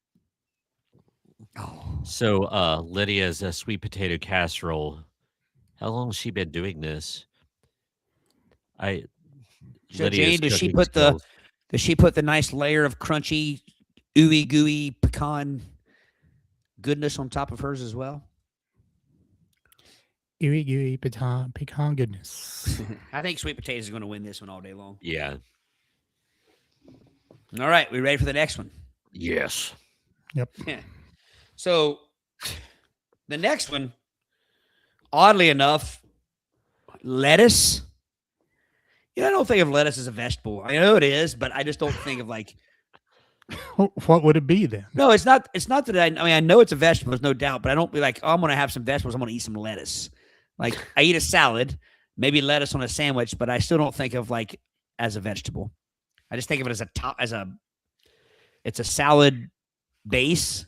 Oh, So, Lydia's sweet potato casserole. How long has she been doing this? So Lydia's Jane, does she cooking put the nice layer of crunchy, ooey gooey pecan goodness on top of hers as well? Gooey pecan goodness. I think sweet potatoes is going to win this one all day long. Yeah. All right, we ready for the next one? Yes. Yep. Yeah. So the next one, oddly enough, lettuce. I don't think of lettuce as a vegetable. I know it is, but I just don't think of like. What would it be then? No, it's not. It's not that I mean, I know it's a vegetable, there's no doubt, but I don't be like, oh, I'm going to have some vegetables. I'm going to eat some lettuce. Like I eat a salad, maybe lettuce on a sandwich, but I still don't think of like as a vegetable. I just think of it as it's a salad base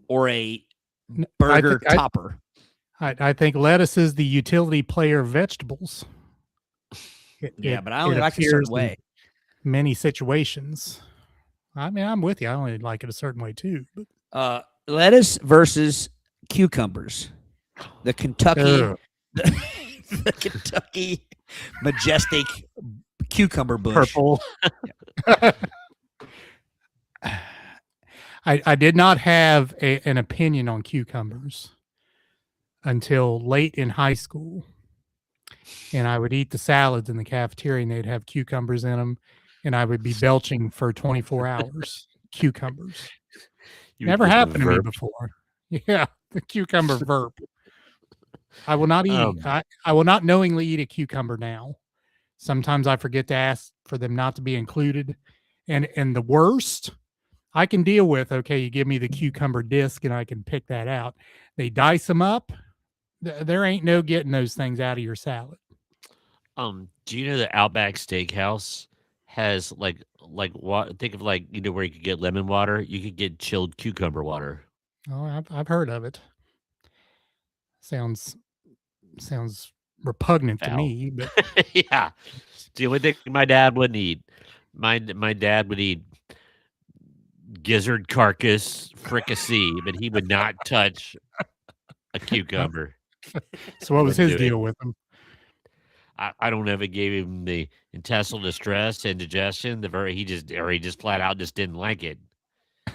or a burger topper. I think lettuce is the utility player of vegetables. But I only like it a certain way. Many situations. I mean, I'm with you. I only like it a certain way too. But. Lettuce versus cucumbers. The Kentucky majestic cucumber bush. Purple. I did not have an opinion on cucumbers until late in high school. And I would eat the salads in the cafeteria and they'd have cucumbers in them. And I would be belching for 24 hours. Cucumbers. Never happened to me before. Yeah, the cucumber verb. I will not eat. I will not knowingly eat a cucumber now. Sometimes I forget to ask for them not to be included. And the worst I can deal with, okay, you give me the cucumber disc and I can pick that out. They dice them up. There ain't no getting those things out of your salad. Do you know that Outback Steakhouse has like what? Think of like where you could get lemon water. You could get chilled cucumber water. Oh, I've heard of it. Sounds repugnant to me, but yeah, it's the only thing my dad wouldn't eat. My dad would eat gizzard carcass fricassee, but he would not touch a cucumber. So what was his deal with them? I don't know if it gave him the intestinal distress, indigestion, he just flat out just didn't like it.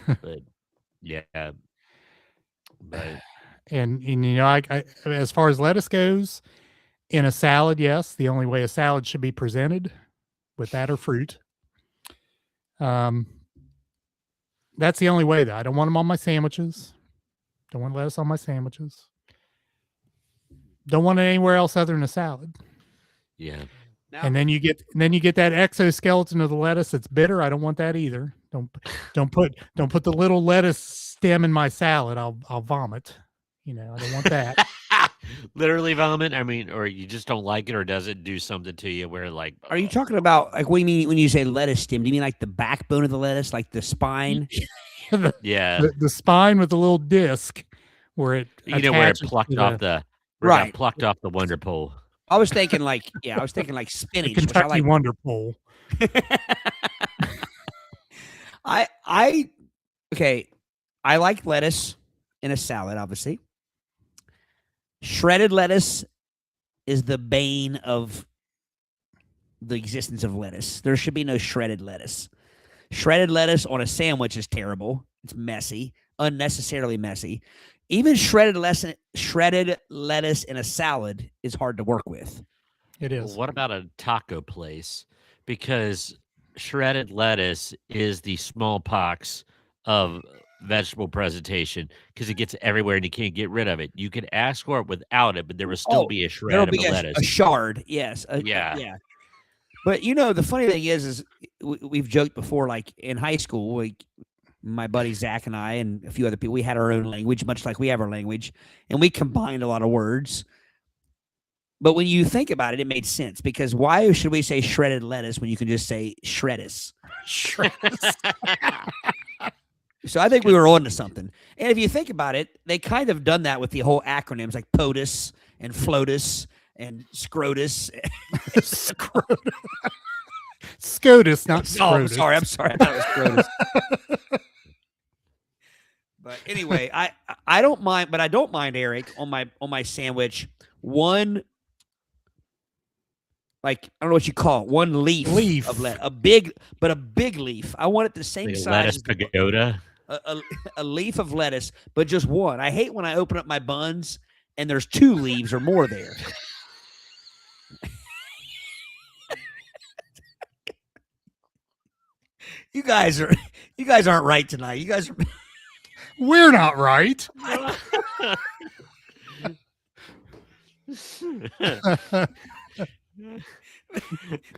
But yeah, but and I as far as lettuce goes, in a salad, yes, the only way a salad should be presented with that or fruit. That's the only way, though. I don't want them on my sandwiches. Don't want lettuce on my sandwiches. Don't want it anywhere else other than a salad. Yeah. Now, And then you get that exoskeleton of the lettuce that's bitter. I don't want that either. Don't put the little lettuce stem in my salad. I'll vomit. I don't want that. Literally vomit. I mean, or you just don't like it, or does it do something to you where like? are you talking about like what do you mean when you say lettuce stem? Do you mean like the backbone of the lettuce, like the spine? Yeah. The spine with the little disc where it Where it attaches plucked to off the Right. plucked off the wonder pole. I was thinking like the spinach. Which I Kentucky like. Wonder Pole. Okay. I like lettuce in a salad, obviously. Shredded lettuce is the bane of the existence of lettuce. There should be no shredded lettuce. Shredded lettuce on a sandwich is terrible. It's messy, unnecessarily messy. Even shredded lettuce in a salad is hard to work with. It Well, is. what about a taco place? Because shredded lettuce is the smallpox of vegetable presentation because it gets everywhere and you can't get rid of it. You could ask for it without it, but there will still be a shred There'll of be the a lettuce. shard, yes. Yeah. Yeah. But the funny thing is we've joked before, like in high school, like my buddy Zach and I and a few other people, we had our own language, much like we have our language, and we combined a lot of words. But when you think about it, it made sense because why should we say shredded lettuce when you can just say shreddus? So I think we were on to something. And if you think about it, they kind of done that with the whole acronyms like POTUS and FLOTUS and SCROTUS. SCOTUS, not Oh, I'm SCROTUS. sorry. I thought it was SCROTUS. But anyway, I don't mind, but I don't mind, Eric, on my sandwich, one, like, I don't know what you call it, one leaf. Of lettuce, a big leaf. I want it the same Like a size lettuce as the pagoda. a leaf of lettuce, but just one. I hate when I open up my buns and there's 2 leaves or more there. You guys aren't right tonight. You guys are. We're not right.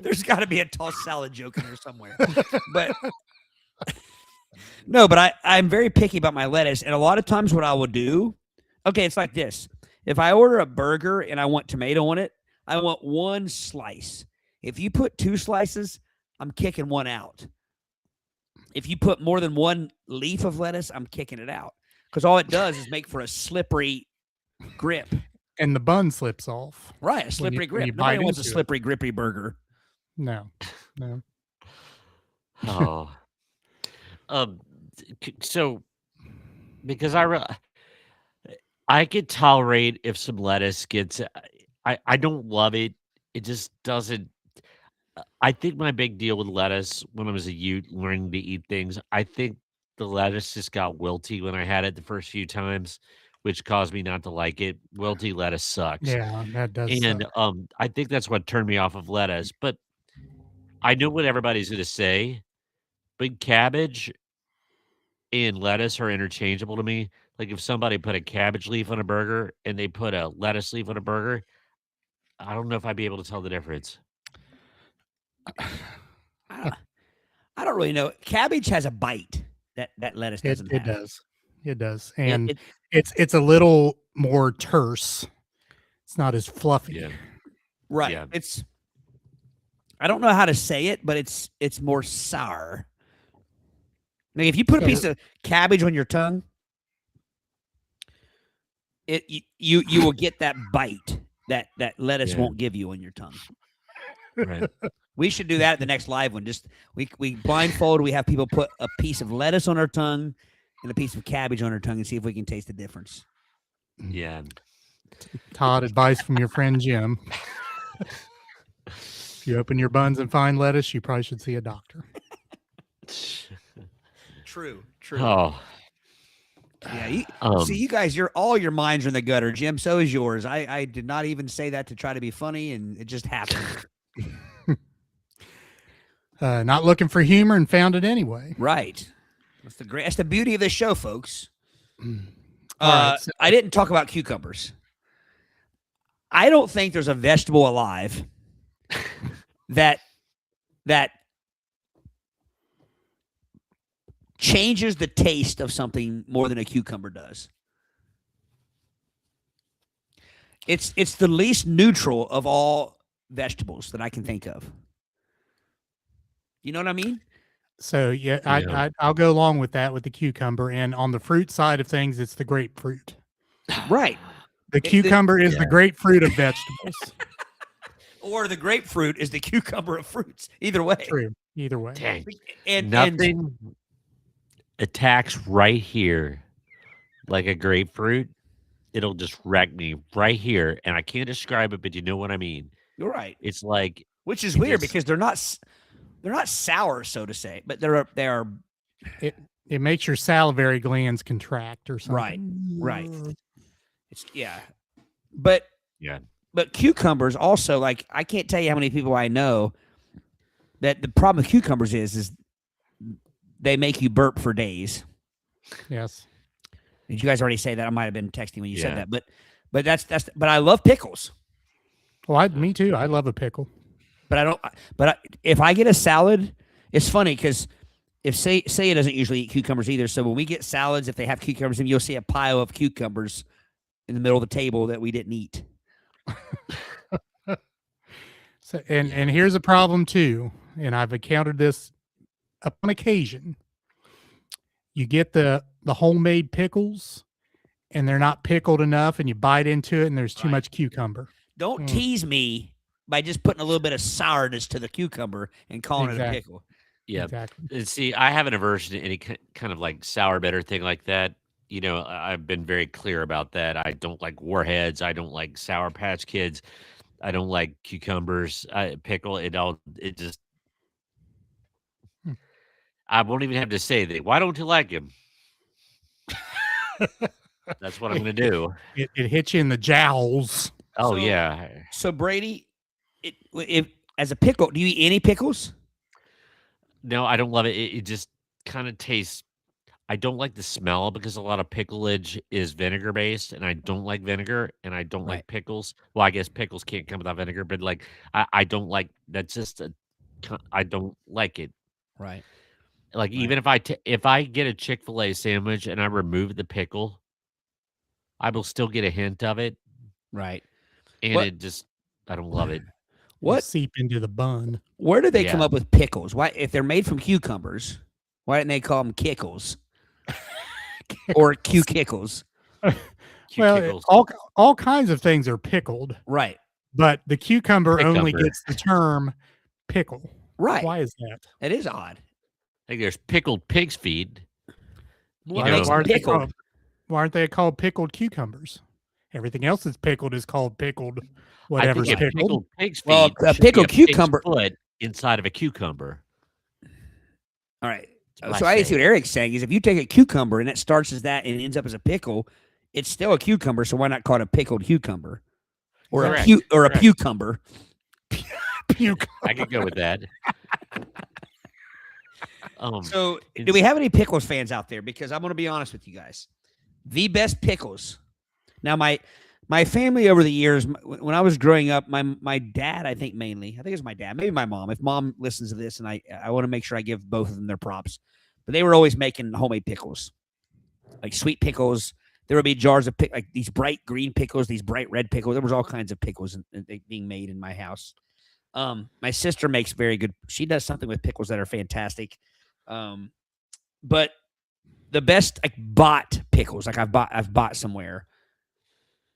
There's got to be a tossed salad joke in there somewhere. But no, but I'm very picky about my lettuce. And a lot of times what I will do, okay, it's like this. If I order a burger and I want tomato on it, I want 1 slice. If you put 2 slices, I'm kicking 1 out. If you put more than 1 leaf of lettuce, I'm kicking it out. Because all it does is make for a slippery grip. And the bun slips off. Right, a slippery when you grip. Nobody bite wants a into it. slippery, grippy burger. No. Oh. So because I could tolerate if some lettuce gets. I don't love it. It just doesn't. I think my big deal with lettuce when I was a youth learning to eat things, I think the lettuce just got wilty when I had it the first few times, which caused me not to like it. Wilty lettuce sucks. Yeah, that does And suck. I think that's what turned me off of lettuce. But I know what everybody's going to say, but cabbage and lettuce are interchangeable to me. Like if somebody put a cabbage leaf on a burger and they put a lettuce leaf on a burger, I don't know if I'd be able to tell the difference. I don't really know. Cabbage has a bite that lettuce doesn't It have. does. It does. And It- it's a little more terse. It's not as fluffy. Yeah. right. Yeah. It's. I don't know how to say it, but it's more sour. Like if you put a piece of cabbage on your tongue, you will get that bite that lettuce Yeah. won't give you on your tongue. Right. We should do that at the next live one. Just we blindfold. We have people put a piece of lettuce on our tongue and a piece of cabbage on our tongue and see if we can taste the difference. Yeah. Todd, advice from your friend Jim. If you open your buns and find lettuce, you probably should see a doctor. True. Oh. Yeah. See, Um, you guys, all your minds are in the gutter, Jim. So is yours. I did not even say that to try to be funny, and it just happened. Not looking for humor and found it anyway. Right. That's the beauty of this show, folks. All right, so- I didn't talk about cucumbers. I don't think there's a vegetable alive that changes the taste of something more than a cucumber does. It's the least neutral of all vegetables that I can think of. You know what I mean? So yeah, Yeah. I'll go along with that with the cucumber. And on the fruit side of things, it's the grapefruit. Right. The cucumber is the grapefruit of vegetables. Or the grapefruit is the cucumber of fruits. Either way. True. Either way. Dang. And Nothing attacks right here like a grapefruit. It'll just wreck me right here. And I can't describe it, but you know what I mean. you're right. It's like, Which is it weird just- because they're not sour, so to say, but they are It makes your salivary glands contract or something. Right. It's But yeah. But cucumbers also, like, I can't tell you how many people I know that the problem with cucumbers is they make you burp for days. Yes. Did you guys already say that? I might have been texting when you said Yeah. that, but but I love pickles. Well, me too. I love a pickle. But I don't. But if I get a salad, it's funny because if say it doesn't usually eat cucumbers either. So when we get salads, if they have cucumbers, and you'll see a pile of cucumbers in the middle of the table that we didn't eat. So and here's a problem too, and I've encountered this upon occasion. You get the homemade pickles, and they're not pickled enough, and you bite into it, and there's too Right. much cucumber. Don't tease me by just putting a little bit of sourness to the cucumber and calling it a Exactly. pickle. Yeah. Exactly. And see, I have an aversion to any kind of like sour bitter thing like that. You know, I've been very clear about that. I don't like warheads. I don't like Sour Patch Kids. I don't like cucumbers. Pickle. It just. Hmm. I won't even have to say that. Why don't you like him? That's what I'm going to do. It hits you in the jowls. Oh So- yeah. So Brady, if as a pickle, do you eat any pickles? No, I don't love it. It just kind of tastes. I don't like the smell because a lot of picklage is vinegar based, and I don't like vinegar, and I don't Right. like pickles. Well, I guess pickles can't come without vinegar, but like I don't like that's just I don't like it. Right. Like even if I get a Chick-fil-A sandwich and I remove the pickle, I will still get a hint of it, Right. and What- it just I don't love it. What? Seep into the bun. Where did they come Yeah. up with pickles? Why, if they're made from cucumbers, why didn't they call them kickles or cukickles? Well, Kickles. all kinds of things are pickled, Right. but the cucumber only Cucumber. gets the term pickle. Right. Why is that? It is odd. Like there's pickled pig's feet. What know, makes why them aren't they pickled? called- why aren't they called pickled cucumbers? Everything else that's pickled is called pickled. I Whatever's think a pickled. pickled pig's feet. Well, a should be pickled pig's cucumber- foot inside of a cucumber. All right. That's what So I I see say. what Eric's saying is if you take a cucumber and it starts as that and ends up as a pickle, it's still a cucumber. So why not call it a pickled cucumber or Correct. a Correct. cucumber? I could go with that. So do we have any pickles fans out there? Because I'm going to be honest with you guys. The best pickles. Now, my family over the years, when I was growing up, my dad, I think it was my dad, maybe my mom. If mom listens to this, and I want to make sure I give both of them their props, but they were always making homemade pickles, like sweet pickles. There would be jars of like these bright green pickles, these bright red pickles. There was all kinds of pickles being made in my house. My sister makes very good. She does something with pickles that are fantastic. But the best like bought pickles, like I've bought somewhere.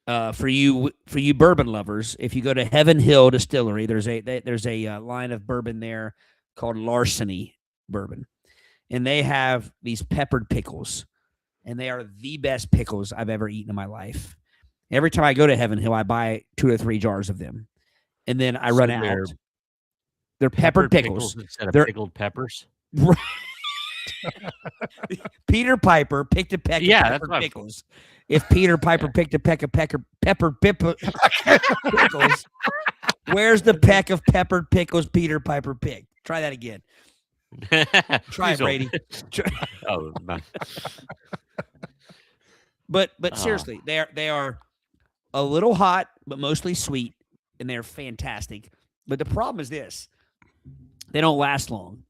For you bourbon lovers, if you go to Heaven Hill Distillery, there's a line of bourbon there called Larceny Bourbon, and they have these peppered pickles, and they are the best pickles I've ever eaten in my life. Every time I go to Heaven Hill, I buy 2 to 3 jars of them, and then I run out. They're peppered pickles. instead of They're- pickled peppers. Peter Piper picked a peck Yeah, of that's peppered what I'm- pickles. If Peter Piper picked a peck of peppered pickles, where's the peck of peppered pickles Peter Piper picked? Try that again. Try Try it, Brady. Oh, my. But Oh. seriously, they are a little hot, but mostly sweet, and they're fantastic. But the problem is this: they don't last long.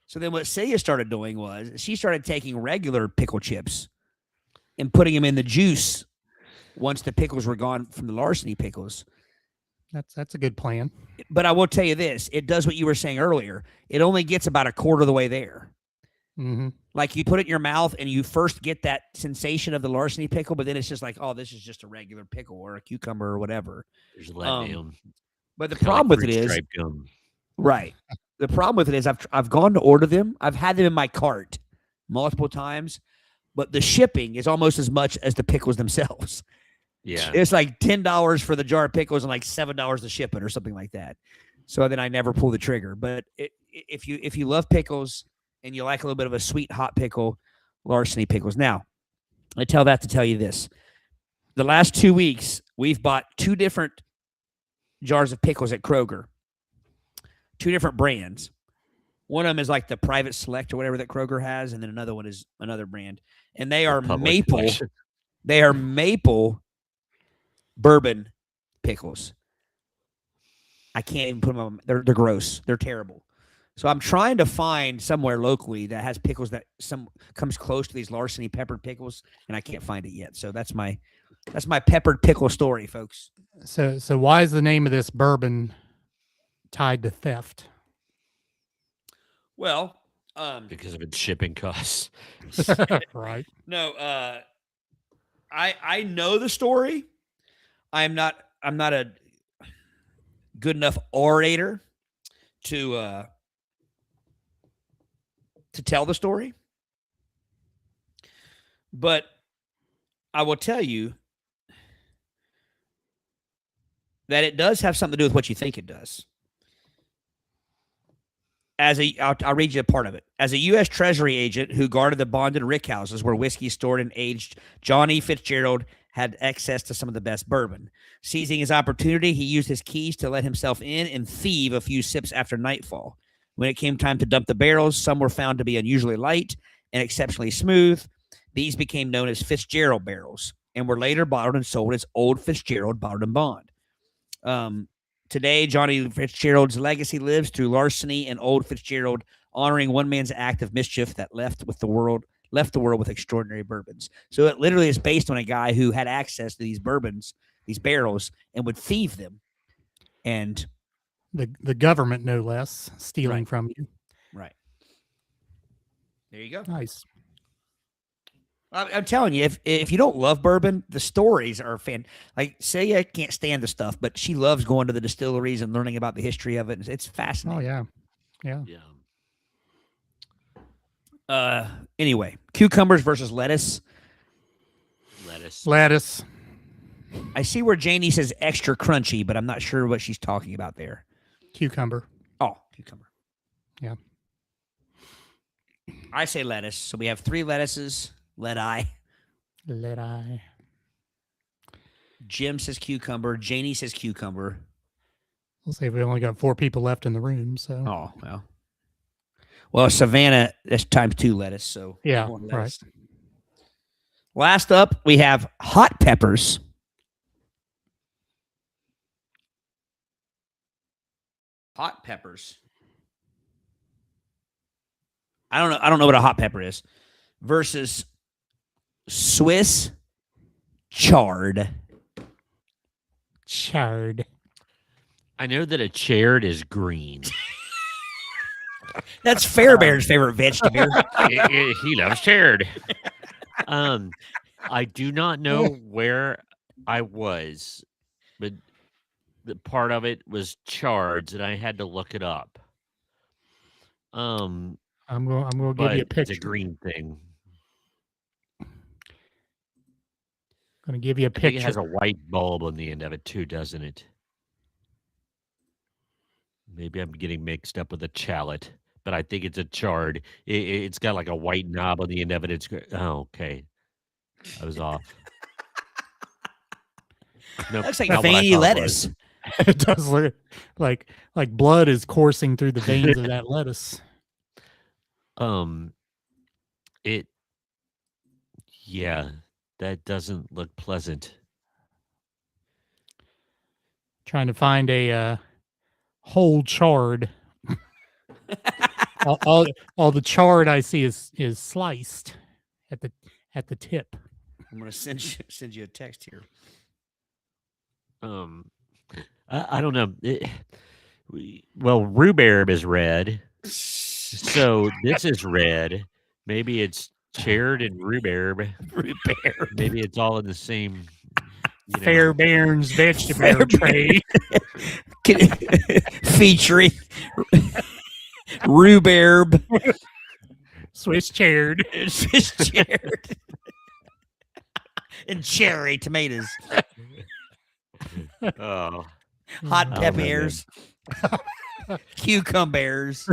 So then what Celia started doing was she started taking regular pickle chips and putting them in the juice once the pickles were gone from the larceny pickles. That's a good plan. But I will tell you this, it does what you were saying earlier. It only gets about a quarter of the way there. Mm-hmm. Like you put it in your mouth and you first get that sensation of the larceny pickle, but then it's just like, oh, this is just a regular pickle or a cucumber or whatever. There's lead But the problem with it is, right. The problem with it is I've gone to order them. I've had them in my cart multiple times, but the shipping is almost as much as the pickles themselves. Yeah. It's like $10 for the jar of pickles and like $7 to ship it or something like that. So then I never pull the trigger. But if you love pickles and you like a little bit of a sweet hot pickle, larceny pickles. Now, I tell that to tell you this. The last 2 weeks, we've bought 2 different jars of pickles at Kroger. 2 different brands. One of them is like the Private Select or whatever that Kroger has, and then another one is another brand. And they are maple. They are maple bourbon pickles. I can't even put them on. They're gross. They're terrible. So I'm trying to find somewhere locally that has pickles that comes close to these larceny peppered pickles, and I can't find it yet. So that's my peppered pickle story, folks. So why is the name of this bourbon tied to theft? Well, because of its shipping costs. Right. No, I know the story. I'm not a good enough orator to tell the story. But I will tell you that it does have something to do with what you think it does. I'll read you a part of it. As a U.S. Treasury agent who guarded the bonded rick houses where whiskey stored and aged, John E. Fitzgerald had access to some of the best bourbon. Seizing his opportunity, he used his keys to let himself in and thieve a few sips after nightfall. When it came time to dump the barrels, some were found to be unusually light and exceptionally smooth. These became known as Fitzgerald barrels and were later bottled and sold as Old Fitzgerald Bottled and Bond. Today, Johnny Fitzgerald's legacy lives through larceny and Old Fitzgerald, honoring one man's act of mischief that left the world with extraordinary bourbons. So it literally is based on a guy who had access to these bourbons, these barrels, and would thieve them. And the government, no less, stealing from you. Right. There you go. Nice. I'm telling you, if you don't love bourbon, the stories are like Celia can't stand the stuff, but she loves going to the distilleries and learning about the history of it. It's fascinating. Oh yeah. Anyway, cucumbers versus lettuce. Lettuce. I see where Janie says extra crunchy, but I'm not sure what she's talking about there. Cucumber. Oh, cucumber. Yeah. I say lettuce. So we have 3 lettuces. Let-eye. Jim says cucumber. Janie says cucumber. We'll say we only got 4 people left in the room. So. Oh, well, Savannah, that's times 2 lettuce. So yeah, lettuce. Right. Last up, we have hot peppers. Hot peppers. I don't know what a hot pepper is. Versus Swiss chard. I know that a chard is green. That's Fairbairn's favorite vegetable. He loves chard. I do not know where I was, but the part of it was chards, and I had to look it up. I'm going to give you a picture. It's a green thing. Going to give you a picture. I think it has a white bulb on the end of it too, doesn't it? Maybe I'm getting mixed up with a chalet, but I think it's a chard. It's got like a white knob on the end of it. Okay. I was off. Looks like veiny lettuce. It does look like blood is coursing through the veins of that lettuce. Um, it, yeah, that doesn't look pleasant. Trying to find a whole chard. all the chard I see is sliced at the tip. I'm gonna send you a text here. Um, I don't know. Well, rhubarb is red, so this is red. Maybe it's chard and rhubarb. Rhubarb. Maybe it's all in the same. Fairbairn's vegetable tray. Featuring rhubarb, Swiss chard. Swiss chard, and cherry tomatoes, Oh, hot Oh, my peppers, cucumbers.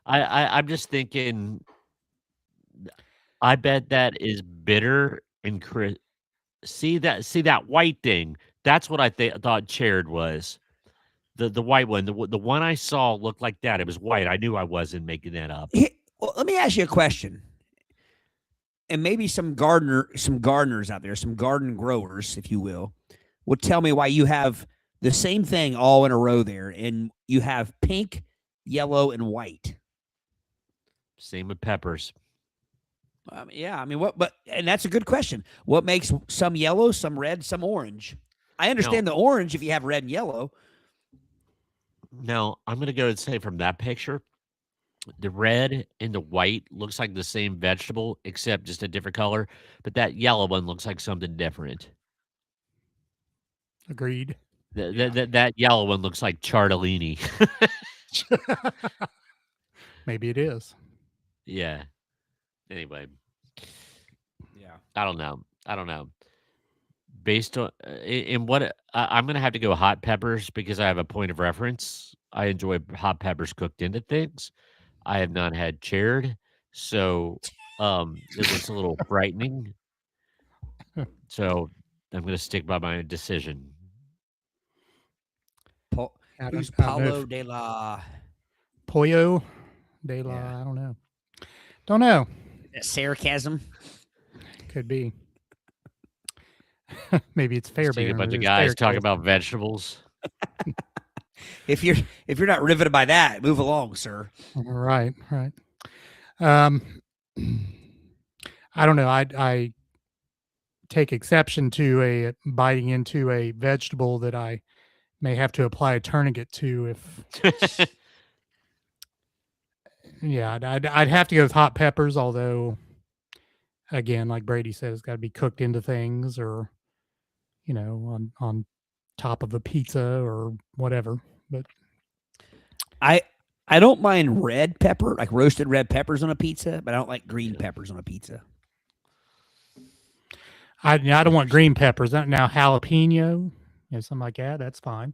I'm just thinking. I bet that is bitter and see that white thing. That's what I thought chard was. The white one. The one I saw looked like that. It was white. I knew I wasn't making that up. Well, let me ask you a question. And maybe some gardeners out there, some garden growers, if you will tell me why you have the same thing all in a row there, and you have pink, yellow, and white. Same with peppers. Yeah, I mean, and that's a good question. What makes some yellow, some red, some orange? I understand the orange if you have red and yellow. Now, I'm going to go and say from that picture, the red and the white looks like the same vegetable, except just a different color. But that yellow one looks like something different. Agreed. That yellow one looks like Chartolini. Maybe it is. Yeah. Anyway. Yeah. I don't know. Based on in what I'm going to have to go hot peppers because I have a point of reference. I enjoy hot peppers cooked into things. I have not had chard, so it looks a little frightening. So I'm going to stick by my decision. Who's Paulo de la Pollo de la? Yeah. I don't know. Don't know. Sarcasm? Could be. Maybe it's Just Fairbairn. a bunch of guys talking about vegetables. If you're not riveted by that, move along, sir. Right. I don't know. I take exception to biting into a vegetable that I may have to apply a tourniquet to if. Yeah, I'd have to go with hot peppers. Although, again, like Brady said, it's got to be cooked into things, or on top of a pizza or whatever. But I don't mind red pepper, like roasted red peppers on a pizza, but I don't like green peppers on a pizza. I don't want green peppers. Now jalapeno, something like that. That's fine.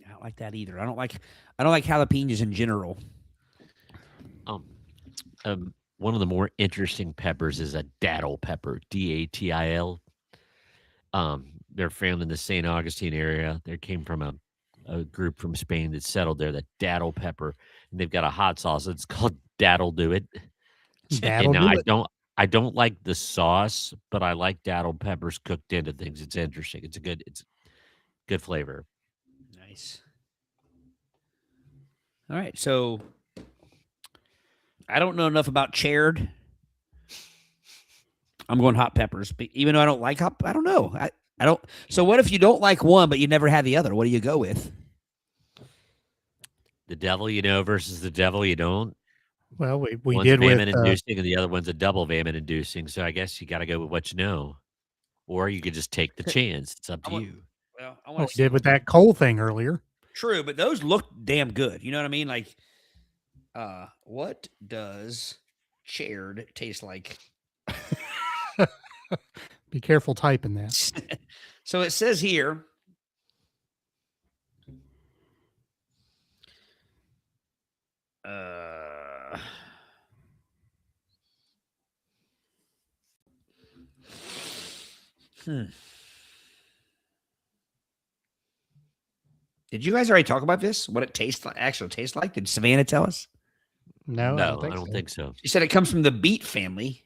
I don't like that either. I don't like jalapenos in general. One of the more interesting peppers is a datil pepper, Datil. They're found in the St. Augustine area. They came from a group from Spain that settled there. The datil pepper, and they've got a hot sauce. It's called Datil Do It. That'll do it. I don't like the sauce, but I like datil peppers cooked into things. It's interesting. It's good flavor. Nice. All right, so I don't know enough about chard. I'm going hot peppers, but even though I don't like I don't know. I don't. So what if you don't like one, but you never had the other? What do you go with? The devil you know versus the devil you don't. Well, we one's did with vomit-inducing and the other one's a double vomit-inducing. So I guess you got to go with what you know, or you could just take the chance. It's up to you. Well, we did with that coal thing earlier. True, but those look damn good. You know what I mean? Like, what does chard taste like? Be careful typing that. So it says here. Did you guys already talk about this? What it actually tastes like? Did Savannah tell us? No, I don't I think don't so. think so. She said it comes from the beet family.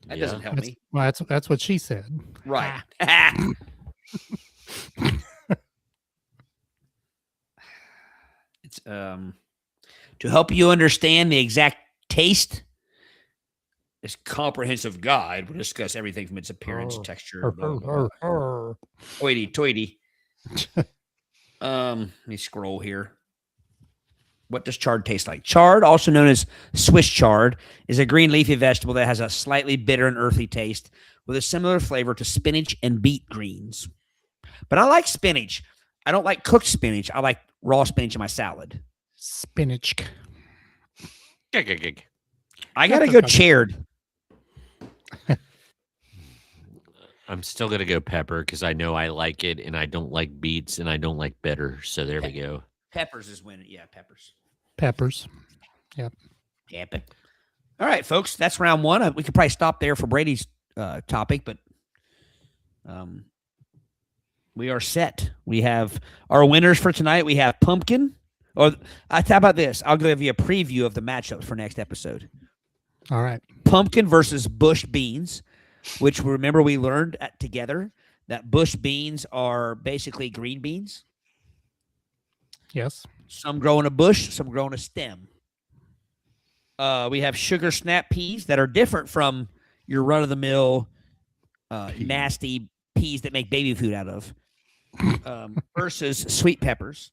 That Yeah. doesn't help That's, me. well, that's what she said. Right. It's to help you understand the exact taste. This comprehensive guide will discuss everything from its appearance, texture, blah blah blah. Toity. Let me scroll here. What does chard taste like? Chard, also known as Swiss chard, is a green leafy vegetable that has a slightly bitter and earthy taste with a similar flavor to spinach and beet greens. But I like spinach. I don't like cooked spinach. I like raw spinach in my salad. Spinach. I got to go chard. I'm still going to go pepper because I know I like it and I don't like beets and I don't like bitter. So there we go. Peppers is winning. Yeah, peppers. Peppers. Yep. Pepper. All right, folks. That's round one. We could probably stop there for Brady's topic, but we are set. We have our winners for tonight. We have Pumpkin. Or how about this? I'll give you a preview of the matchups for next episode. All right. Pumpkin versus bush beans, which remember we learned together that bush beans are basically green beans. Yes. Some grow in a bush, some grow in a stem. We have sugar snap peas that are different from your run-of-the-mill nasty peas that make baby food out of versus sweet peppers.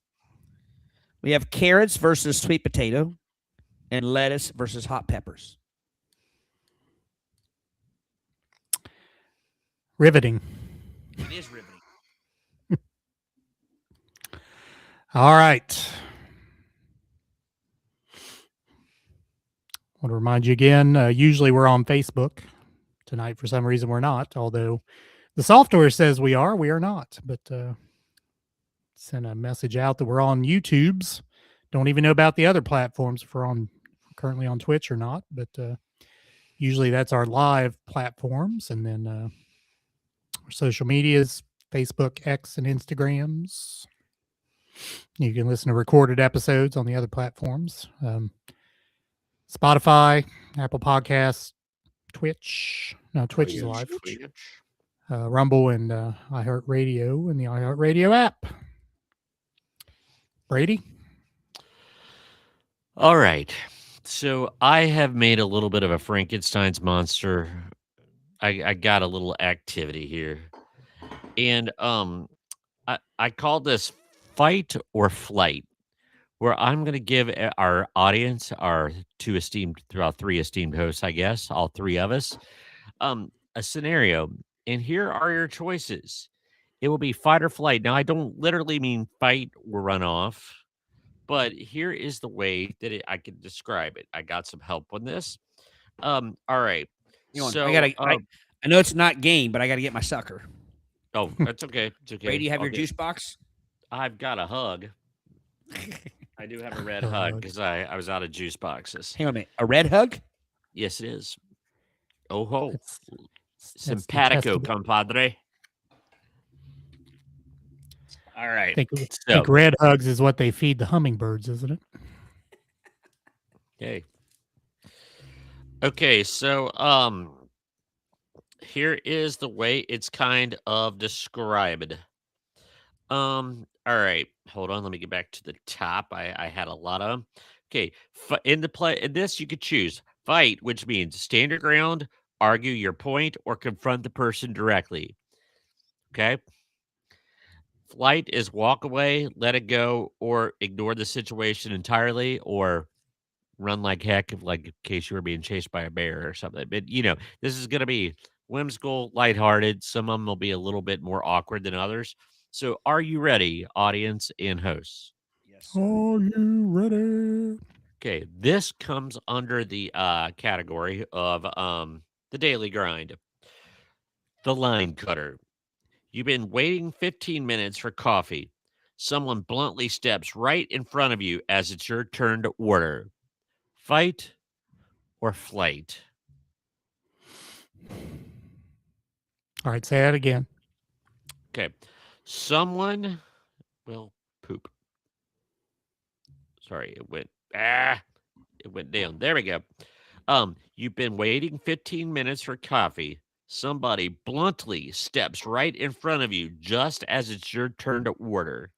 We have carrots versus sweet potato and lettuce versus hot peppers. Riveting. It is riveting. All right. I want to remind you again, usually we're on Facebook. Tonight, for some reason, we're not, although the software says we are not. But send a message out that we're on YouTube's. Don't even know about the other platforms if we're currently on Twitch or not. But usually that's our live platforms. And then our social medias, Facebook, X, and Instagrams. You can listen to recorded episodes on the other platforms. Spotify, Apple Podcasts, Twitch. No, Twitch is live. Rumble and iHeartRadio and the iHeartRadio app. Brady? All right. So I have made a little bit of a Frankenstein's monster. I got a little activity here. And I call this fight or flight, where I'm going to give our audience, our three esteemed hosts, I guess, all three of us, a scenario. And here are your choices. It will be fight or flight. Now, I don't literally mean fight or run off, but here is the way that I can describe it. I got some help on this. All right. So I know it's not game, but I got to get my sucker. Oh, that's okay. It's okay. Brady, you have your juice box? I've got a hug. I do have a red hug because I was out of juice boxes. Hang on a minute. A red hug? Yes, it is. Oh ho. Simpatico, compadre. All right. I think red hugs is what they feed the hummingbirds, isn't it? Okay. Okay, so here is the way it's kind of described. All right. Hold on, let me get back to the top. I had a lot of them. Okay, in this you could choose fight, which means stand your ground, argue your point, or confront the person directly. Okay. Flight is walk away, let it go, or ignore the situation entirely, or run like heck, like in case you were being chased by a bear or something. But this is going to be whimsical, lighthearted. Some of them will be a little bit more awkward than others. So, are you ready, audience and hosts? Yes. Are you ready? Okay, this comes under the category of the daily grind. The line cutter. You've been waiting 15 minutes for coffee. Someone bluntly steps right in front of you as it's your turn to order. Fight or flight? All right, say that again. Okay. Someone, well, Poop. Sorry, it went down. There we go. You've been waiting 15 minutes for coffee. Somebody bluntly steps right in front of you just as it's your turn to order.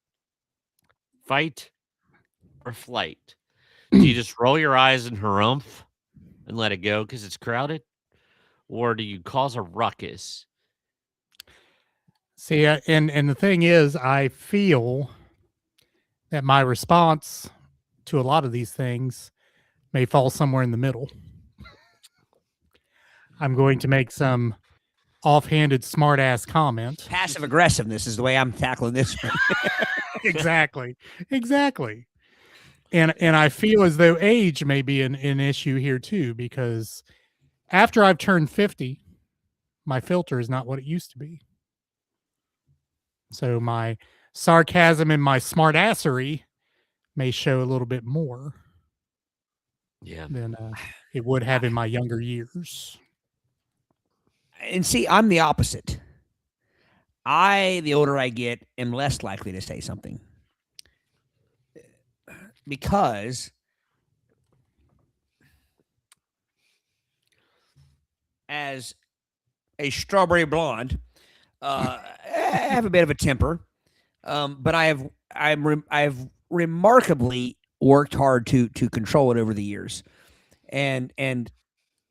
Fight or flight? Do you just roll your eyes and harumph and let it go because it's crowded? Or do you cause a ruckus? See, and the thing is, I feel that my response to a lot of these things may fall somewhere in the middle. I'm going to make some offhanded smart-ass comment. Passive aggressiveness is the way I'm tackling this one. Exactly. And I feel as though age may be an issue here too, because after I've turned 50, my filter is not what it used to be. So my sarcasm and my smartassery may show a little bit more than it would have in my younger years. And see, I'm the opposite. The older I get, am less likely to say something. Because as a strawberry blonde, I have a bit of a temper, but I've remarkably worked hard to control it over the years, and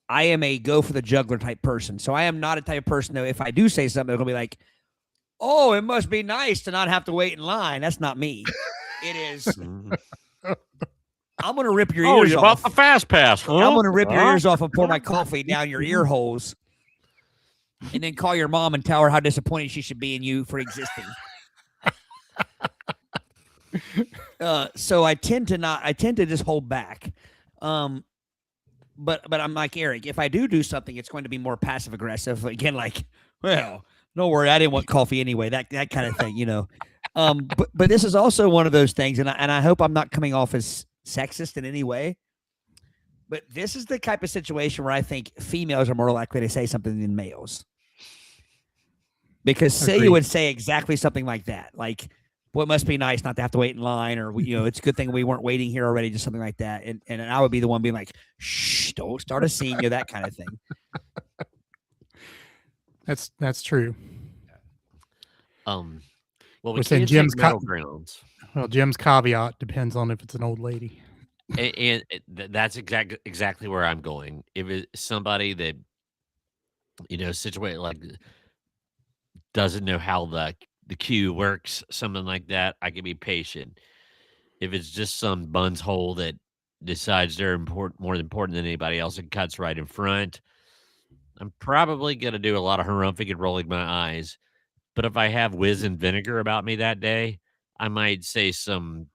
I am a go for the juggler type person. So I am not a type of person that if I do say something, it'll be like, "Oh, it must be nice to not have to wait in line." That's not me. It is. I'm going to rip your ears off. Oh, you bought the fast pass, huh? I'm going to rip your ears off and pour my coffee down your ear holes, and then call your mom and tell her how disappointed she should be in you for existing. So I tend to just hold back. But I'm like Eric. If I do something, it's going to be more passive aggressive. Again, like, well, don't worry, I didn't want coffee anyway. That kind of thing, you know. But this is also one of those things, and I hope I'm not coming off as sexist in any way. But this is the type of situation where I think females are more likely to say something than males. Because say you would say exactly something like that, like, well, it must be nice not to have to wait in line, or, you know, it's a good thing we weren't waiting here already, just something like that. And I would be the one being like, shh, don't start a scene, you know, that kind of thing. That's true. Well, we We're saying can't Jim's take middle grounds. Well, Jim's caveat depends on if it's an old lady. And that's exactly where I'm going. If it's somebody that, you know, situated like doesn't know how the queue works, something like that, I can be patient. If it's just some buns hole that decides they're more important than anybody else and cuts right in front, I'm probably going to do a lot of harumphing and rolling my eyes. But if I have whiz and vinegar about me that day, I might say some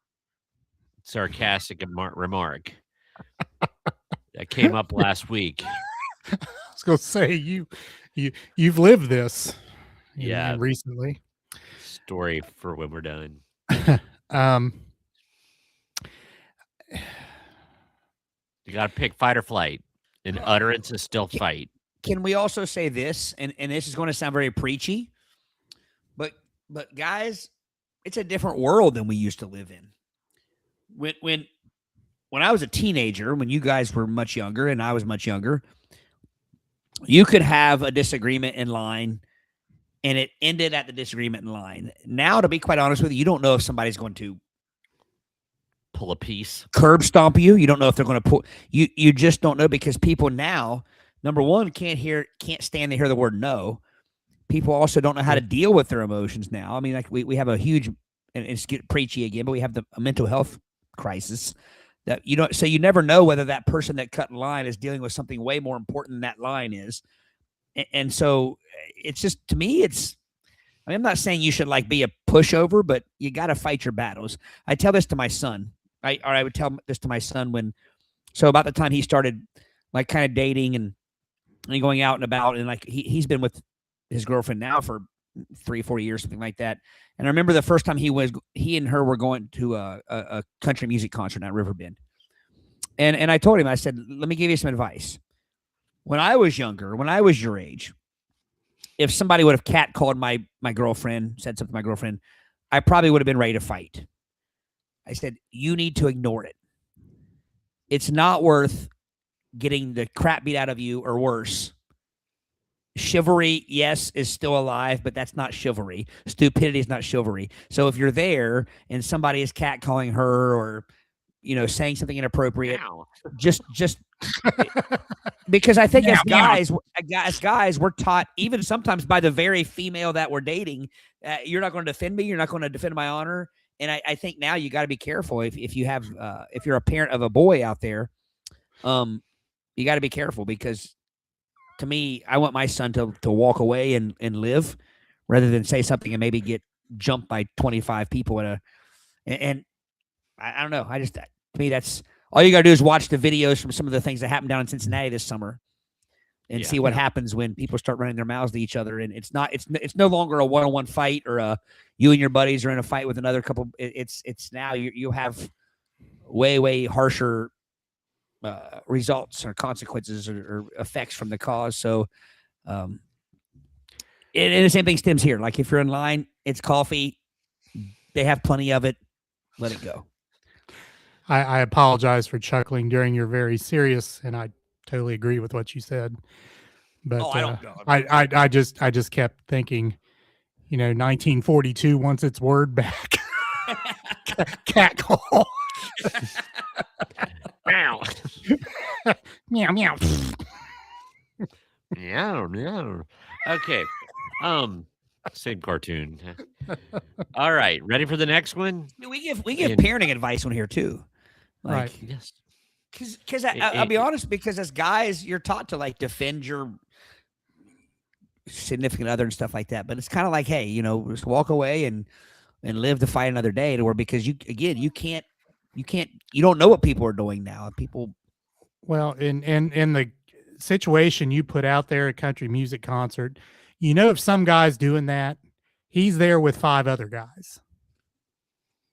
sarcastic remark that came up last week. I was going to say you've lived this, recently. Story for when we're done. You got to pick fight or flight, and utterance is still fight. Can we also say this? And this is going to sound very preachy, but guys, it's a different world than we used to live in. When I was a teenager, when you guys were much younger and I was much younger, you could have a disagreement in line and it ended at the disagreement in line. Now, to be quite honest with you, you don't know if somebody's going to pull a piece, curb stomp you. You don't know if they're going to pull you. You just don't know, because people now, number one, can't stand to hear the word no. People also don't know how to deal with their emotions now. I mean, like we have a huge, and it's get preachy again, but we have a mental health crisis that so you never know whether that person that cut in line is dealing with something way more important than that line is. And so it's just, to me, I'm not saying you should like be a pushover, but you got to fight your battles. I tell this to my son. I would tell this to my son so about the time he started like kind of dating and going out and about, and like he's been with his girlfriend now for 3-4 years, something like that. And I remember the first time he and her were going to a country music concert at Riverbend. And I told him, I said, let me give you some advice. When I was younger, when I was your age, if somebody would have catcalled my girlfriend, said something to my girlfriend, I probably would have been ready to fight. I said, you need to ignore it. It's not worth getting the crap beat out of you or worse. Chivalry, yes, is still alive, but that's not chivalry. Stupidity is not chivalry. So if you're there and somebody is catcalling her or, saying something inappropriate, just because I think as guys, we're taught, even sometimes by the very female that we're dating, you're not going to defend me. You're not going to defend my honor. And I think now you got to be careful if you're a parent of a boy out there, you got to be careful because to me, I want my son to walk away and live rather than say something and maybe get jumped by 25 people and I don't know. To me, that's all you got to do is watch the videos from some of the things that happened down in Cincinnati this summer and see what happens when people start running their mouths to each other. And it's no longer a one-on-one fight or you and your buddies are in a fight with another couple. It's now you have way, way harsher results or consequences or effects from the cause. So, and the same thing stems here. Like if you're in line, it's coffee. They have plenty of it. Let it go. I apologize for chuckling during your very serious, and I totally agree with what you said. But I don't know. I just kept thinking, 1942 wants its word back. Cat call. Meow. Meow meow. Yeah. Okay. Same cartoon. All right. Ready for the next one? We give parenting advice on here too. Right. Yes. Because I'll be honest, because as guys, you're taught to like defend your significant other and stuff like that. But it's kind of like, hey, just walk away and live to fight another day. Or because you don't know what people are doing now. People. Well, in the situation you put out there at country music concert, if some guy's doing that, he's there with 5 other guys.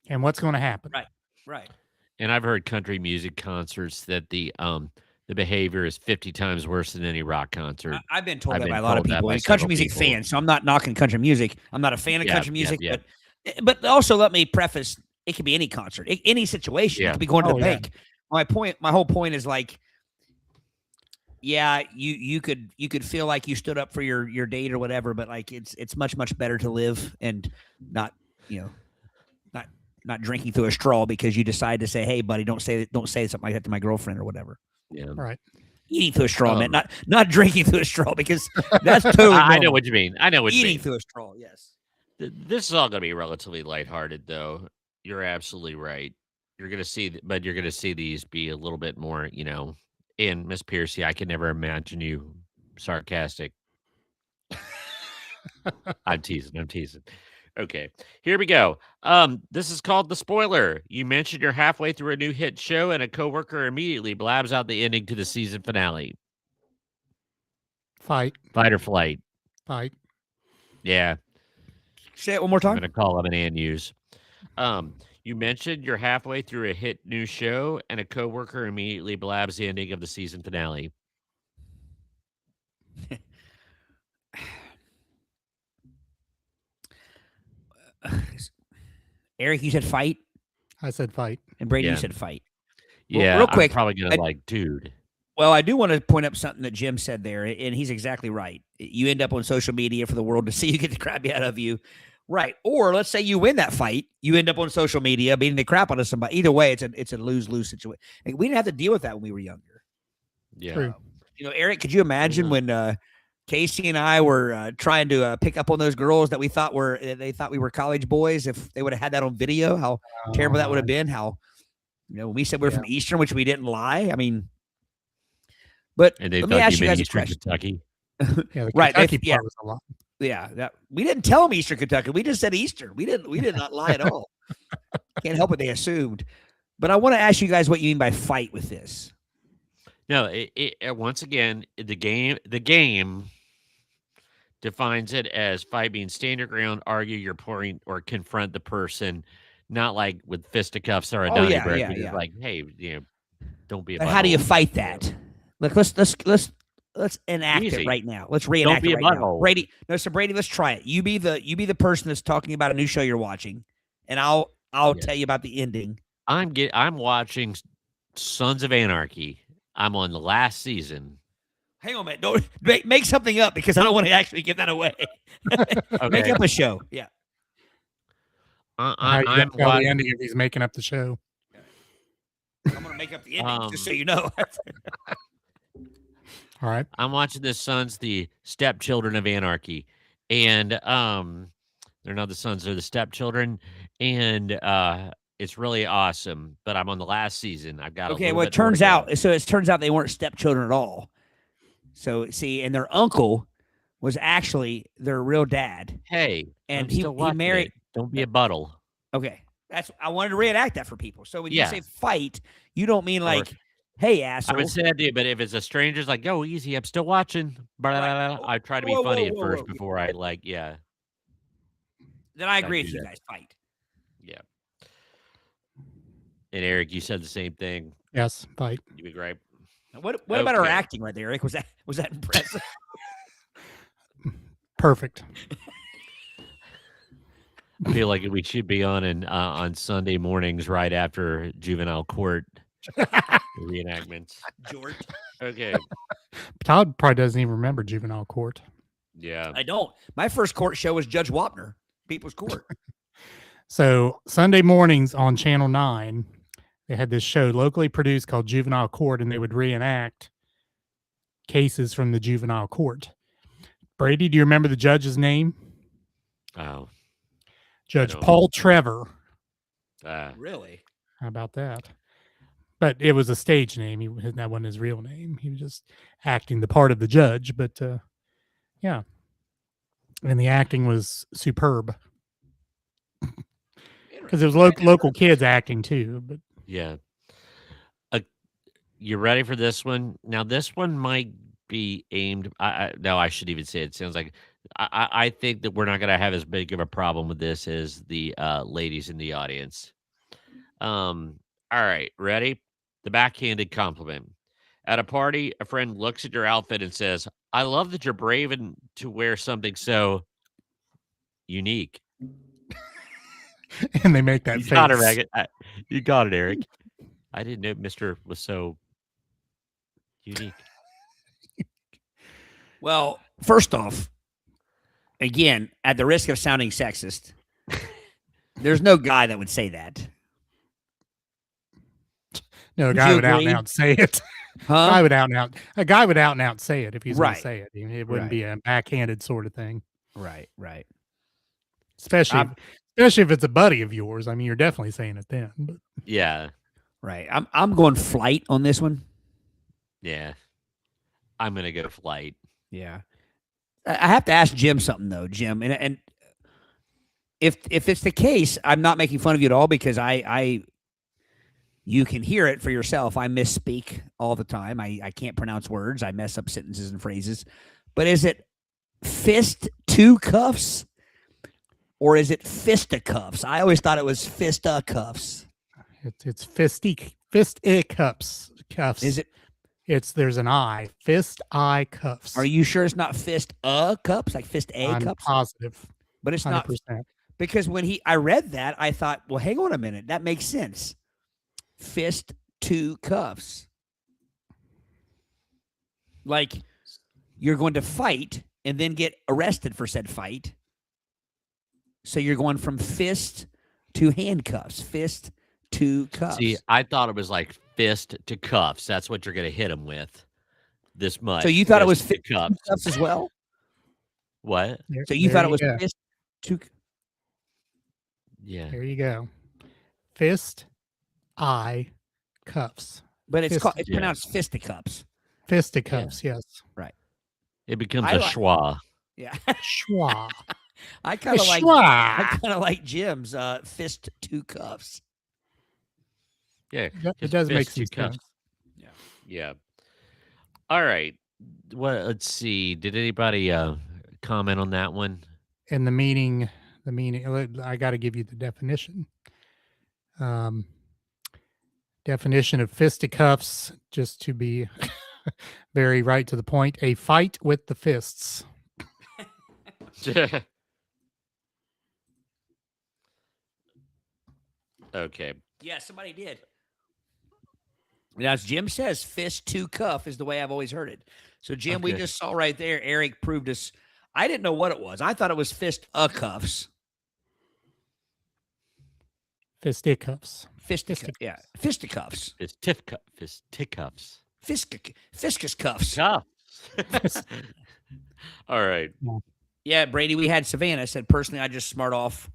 And what's going to happen? Right. And I've heard country music concerts that the behavior is 50 times worse than any rock concert. I've been told that by a lot of people. And country music fans, so I'm not knocking country music. I'm not a fan of country music, but also let me preface: it could be any concert, any situation. It could be going to the bank. My whole point is like, you could feel like you stood up for your date or whatever, but like it's much better to live and not not drinking through a straw because you decide to say, hey buddy, don't say something like that to my girlfriend or whatever. Yeah. Right. Eating through a straw, man, not drinking through a straw because that's totally I know what you mean. Eating through a straw, yes. This is all going to be relatively lighthearted, though. You're absolutely right. You're going to see these be a little bit more, and Miss Piercy, I can never imagine you sarcastic. I'm teasing. Okay, here we go. This is called the spoiler. You mentioned you're halfway through a new hit show, and a coworker immediately blabs out the ending to the season finale. Fight or flight. Fight. Yeah. Say it one more time. I'm going to call him an and use. You mentioned you're halfway through a hit new show, and a coworker immediately blabs the ending of the season finale. Eric, you said fight? I said fight. And Brady, you said fight. Yeah, real quick. I'm probably going to dude. Well, I do want to point up something that Jim said there, and he's exactly right. You end up on social media for the world to see you get the crap out of you. Right. Or let's say you win that fight, you end up on social media beating the crap out of somebody. Either way, it's a lose-lose situation. Like, we didn't have to deal with that when we were younger. Yeah. Eric, could you imagine when Casey and I were trying to pick up on those girls that they thought we were college boys? If they would have had that on video, how terrible that would have been. How, when we said we were from Eastern, which we didn't lie. I mean, but and they let me ask you guys a Eastern question. Kentucky. Yeah, the right. Kentucky part was a lot. Yeah, we didn't tell them Eastern Kentucky. We just said Eastern. We did not lie at all. Can't help it. They assumed. But I want to ask you guys what you mean by fight with this. No, once again, the game defines it as fight being stand your ground, argue your point, or confront the person, not like with fisticuffs or a Donnybrook. Yeah. Like, hey, don't be a But how do you fight that? Look, let's enact Easy. it right now. Let's reenact Don't be it a right now. butthole. Brady, let's try it. You be the person that's talking about a new show you're watching, and I'll tell you about the ending, I'm watching Sons of Anarchy. I'm on the last season. Hang on, man. Don't make something up because I don't want to actually give that away. Make Okay. up a show. Yeah. How you I'm gonna tell the watching. ending if he's making up the show? I'm gonna make up the ending just so you know. All right. I'm watching the Sons, the stepchildren of Anarchy, and they're not the sons; they're the stepchildren, and it's really awesome. But I'm on the last season. I've got a Okay, little well, it bit more to turns go. out they weren't stepchildren at all. So see, and their uncle was actually their real dad. Hey, And I'm he still watching married. it. Don't be a buttle. Okay, I wanted to reenact that for people. So when you Yeah. say fight, you don't mean Or- like, hey, I asshole. would say that, dude, but if it's a stranger's like, go easy, I'm still watching. Blah, blah, Right. blah, blah. I try to be Whoa, funny whoa, at whoa, first whoa. before I like, yeah, Then I agree do with you that. guys. Fight. yeah. And Eric, you said the same thing. Yes. Fight. You'd be great. What about our Okay. acting right there, Eric? Was that impressive? Perfect. I feel like we should be on Sunday mornings right after juvenile court reenactments. George, Okay. Todd probably doesn't even remember juvenile court. Yeah. I don't. My first court show was Judge Wapner, People's Court. So Sunday mornings on Channel 9, they had this show locally produced called Juvenile Court, and they would reenact cases from the juvenile court. Brady, do you remember the judge's name? Oh. Judge don't. Paul Trevor. Really? How about that? But it was a stage name. That wasn't his real name. He was just acting the part of the judge. But yeah. And the acting was superb. Because it was local kids acting too. But Yeah. You ready for this one? Now, this one might be aimed. No, I should even say it. Sounds like I think that we're not going to have as big of a problem with this as the ladies in the audience. All right, ready? The backhanded compliment. At a party, a friend looks at your outfit and says, "I love that you're brave and to wear something so unique." and they make that You face. got it, Ragged. You got it, Eric. I didn't know Mister was so unique. Well, first off, again, at the risk of sounding sexist, there's no guy that would say that. No, a Would guy you would out and agree? out say it. Huh? A guy would out and out say it if he's going Right. to say it. It wouldn't Right. be a backhanded sort of thing. Right. Especially I'm- if it's a buddy of yours. I mean, you're definitely saying it then. But Yeah, Right. I'm going flight on this one. yeah. I'm gonna go flight. Yeah. I have to ask Jim something though, Jim, and if it's the case, I'm not making fun of you at all because I you can hear it for yourself. I misspeak all the time. I can't pronounce words. I mess up sentences and phrases. But is it fist to cuffs or is it fisticuffs? I always thought it was fisticuffs. it's fist cuffs. Is it? There's an I. Fist I cuffs. Are you sure it's not fist cups like fist I'm cups? positive. But it's 100%. not because when I read that, I thought, well, hang on a minute, that makes sense. Fist to cuffs. Like you're going to fight and then get arrested for said fight. So you're going from fist to handcuffs, fist to cuffs. See, I thought it was like fist to cuffs. That's what you're gonna hit him with. This much. So you thought it was fist to cuffs. cuffs as well? What? So you thought it was go. fist to Yeah. There you go. Fist I cuffs. but it's Fist- it's Yeah. pronounced fisticuffs. Fisticuffs, yes. It becomes I a like- schwa. Yeah. Schwa. I kind of like Schwa. Jim's fist to cuffs. Yeah. It just does make fist some to cuffs. sense. Yeah. All right. Well, let's see. Did anybody comment on that one? And the meaning, I got to give you the definition. Definition of fisticuffs, just to be very right to the point, a fight with the fists. Okay. Yeah, somebody did. Now, as Jim says, fist to cuff is the way I've always heard it. So, Jim, we Okay. just saw right there, Eric proved us. I didn't know what it was. I thought it was fist cuffs. Fisticuffs. Yeah, fisticuffs. Fisticuffs. Fiscus cuffs. Cuffs. All right. Yeah, Brady, we had Savannah said, personally, I just smart off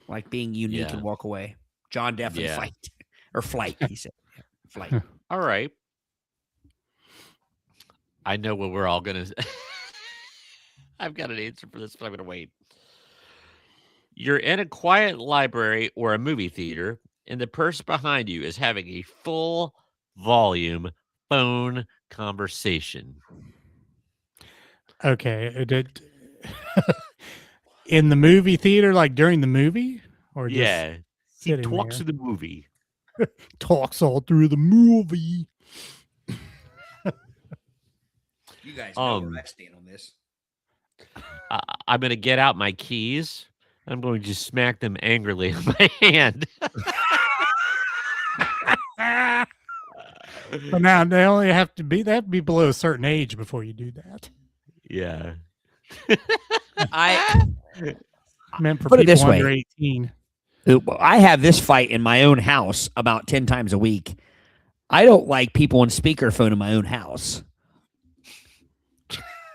like being unique and walk away. John definitely fight. Or flight, he said. Yeah, flight. All right. I know what we're all going to I've got an answer for this, but I'm going to wait. You're in a quiet library or a movie theater, and the person behind you is having a full volume phone conversation. Okay. In the movie theater, like during the movie? Or just He sitting talks there? in the movie. Talks all through the movie. You guys know where I stand on this. I'm going to get out my keys. I'm going to smack them angrily on my hand. But now they only have to be below a certain age before you do that. Yeah. I Meant for Put it people this under way. 18. I have this fight in my own house about 10 times a week. I don't like people on speakerphone in my own house.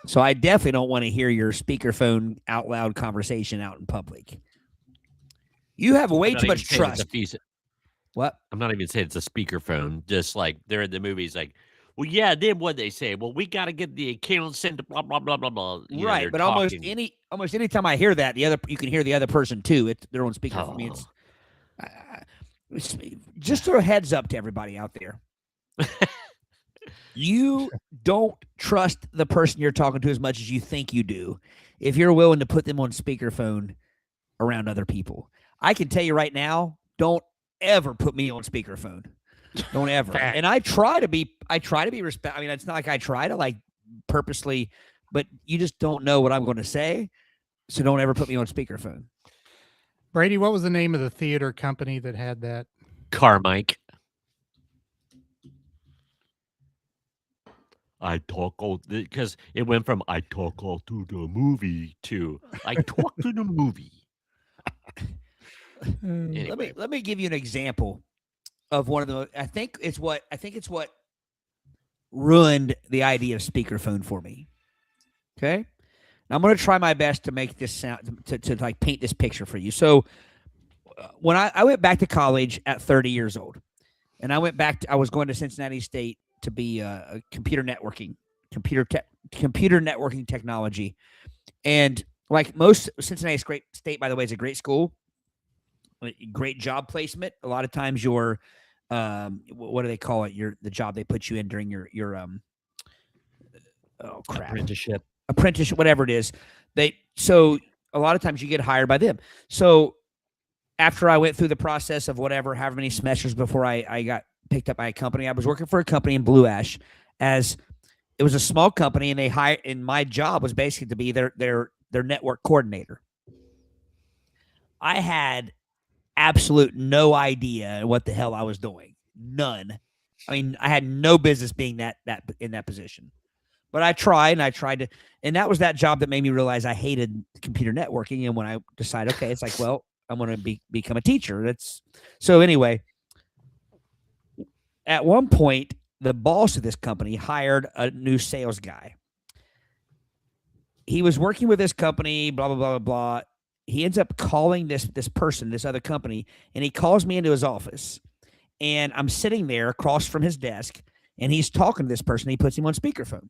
So I definitely don't want to hear your speakerphone out loud conversation out in public. You have way too much trust. What? I'm not even saying it's a speakerphone. Just like they're in the movies, like, well, yeah, then what they say? Well, we got to get the account sent to blah, blah, blah, blah, blah. You know, Right, they're but talking. almost any time I hear that, you can hear the other person too. They're on speakerphone. I mean, it's just throw a heads up to everybody out there. You don't trust the person you're talking to as much as you think you do if you're willing to put them on speakerphone around other people. I can tell you right now, don't ever put me on speakerphone. Don't ever. And I try to be respect. I mean, it's not like I try to like purposely, but you just don't know what I'm going to say. So don't ever put me on speakerphone. Brady, what was the name of the theater company that had that? Carmike. I talk all because it went from I talk all to the movie to I talk to the movie. Anyway. Let me give you an example of one of the. I think it's what ruined the idea of speakerphone for me. Okay, now I'm going to try my best to make this sound to like paint this picture for you. So when I went back to college at 30 years old, and I was going to Cincinnati State to be a computer networking technology, and like most Cincinnati State, by the way, is a great school. Great job placement. A lot of times your what do they call it? The job they put you in during your apprenticeship, whatever it is. So a lot of times you get hired by them. So after I went through the process of however many semesters before I got picked up by a company, I was working for a company in Blue Ash. As it was a small company, and they hired, and my job was basically to be their network coordinator. I had absolute no idea what the hell I was doing. None. I mean, I had no business being that in that position. But I tried to, and that was that job that made me realize I hated computer networking. And when I decided, okay, it's like, well, I'm going to become a teacher. So anyway, at one point, the boss of this company hired a new sales guy. He was working with this company, blah, blah, blah, blah, blah. He ends up calling this other company, and he calls me into his office. And I'm sitting there across from his desk, and he's talking to this person. He puts him on speakerphone.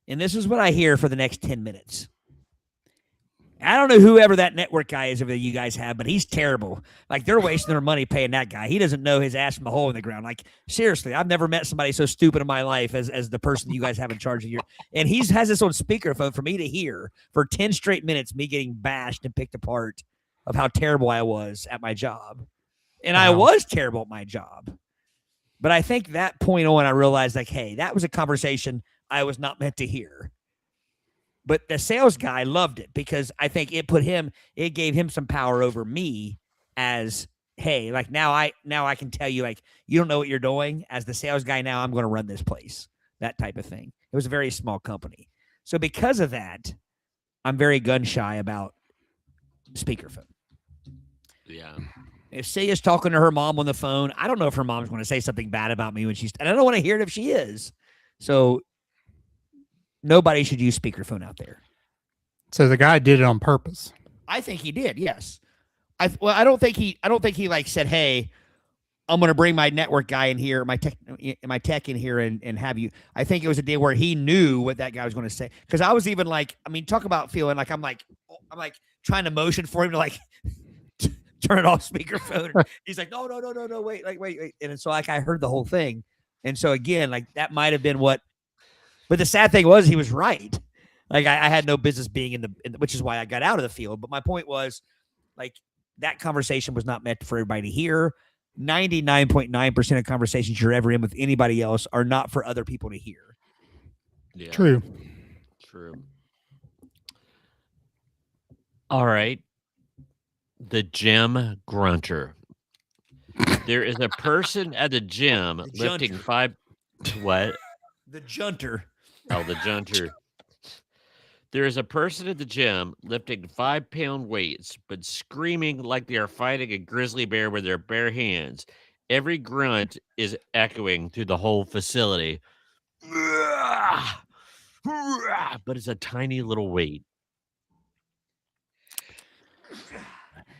And this is what I hear for the next 10 minutes. I don't know whoever that network guy is over there you guys have, but he's terrible. Like, they're wasting their money paying that guy. He doesn't know his ass from a hole in the ground. Like, seriously, I've never met somebody so stupid in my life as the person you guys have in charge of your. And he has this on speakerphone for me to hear for 10 straight minutes, me getting bashed and picked apart of how terrible I was at my job. And wow. I was terrible at my job. But I think that point on, I realized, like, hey, that was a conversation I was not meant to hear. But the sales guy loved it because I think it gave him some power over me as hey, like now I can tell you, like, you don't know what you're doing. As the sales guy now, I'm going to run this place. That type of thing. It was a very small company. So because of that, I'm very gun shy about speakerphone. Yeah. If Celia's talking to her mom on the phone, I don't know if her mom's going to say something bad about me when she's, and I don't want to hear it if she is. So nobody should use speakerphone out there. So the guy did it on purpose. I think he did. Yes. I don't think he like said, "Hey, I'm going to bring my network guy in here, my tech in here, and have you." I think it was a deal where he knew what that guy was going to say. Because I was even like, I mean, talk about feeling like I'm like trying to motion for him to like turn it off speakerphone. He's like, no, wait, wait. And so like I heard the whole thing, and so again, like that might have been what. But the sad thing was he was right. Like I had no business being in the, which is why I got out of the field. But my point was, like, that conversation was not meant for everybody to hear. 99.9% of conversations you're ever in with anybody else are not for other people to hear. Yeah. True. All right. The gym grunter. There is a person at the gym lifting junter. 5. What? The junter. Oh, the junter. There is a person at the gym lifting 5-pound weights, but screaming like they are fighting a grizzly bear with their bare hands. Every grunt is echoing through the whole facility. But it's a tiny little weight.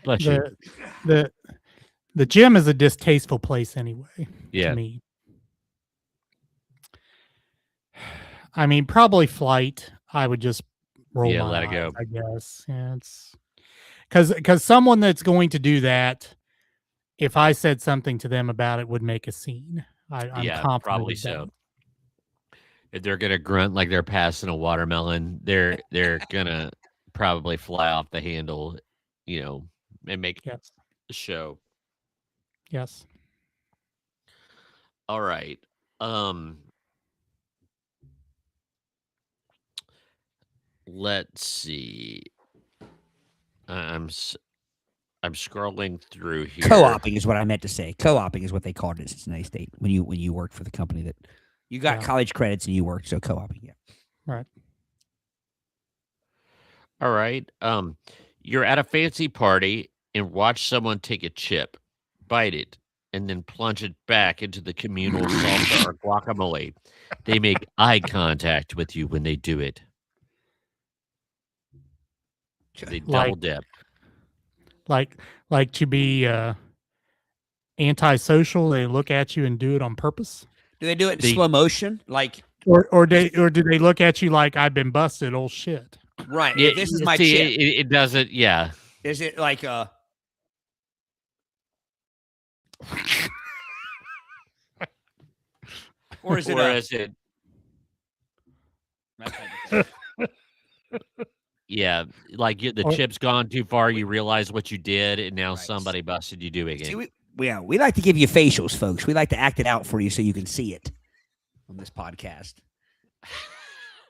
Bless you. The gym is a distasteful place anyway. Yeah. To me. I mean, probably flight. I would just roll my let it eyes, go. I guess. Yeah, it's because someone that's going to do that, if I said something to them about it, would make a scene. I'm confident probably of so. that. If they're gonna grunt like they're passing a watermelon, they're gonna probably fly off the handle, and make Yes. a show. Yes. All right. Let's see. I'm scrolling through here. Co-oping is what I meant to say. Co-oping is what they called it in Cincinnati State when you worked for the company that you got college credits and you worked. So co-oping, yeah. Right. All right. You're at a fancy party and watch someone take a chip, bite it, and then plunge it back into the communal salsa or guacamole. They make eye contact with you when they do it. They double dip. Like to be antisocial, they look at you and do it on purpose. Do they do it in slow motion, like, or do they look at you like I've been busted? Old shit. Right. Yeah, this is my chip. It doesn't. Yeah. Is it like or is it? Yeah, like the chip's gone too far. You realize what you did, and now somebody busted you doing it. See, we like to give you facials, folks. We like to act it out for you so you can see it on this podcast.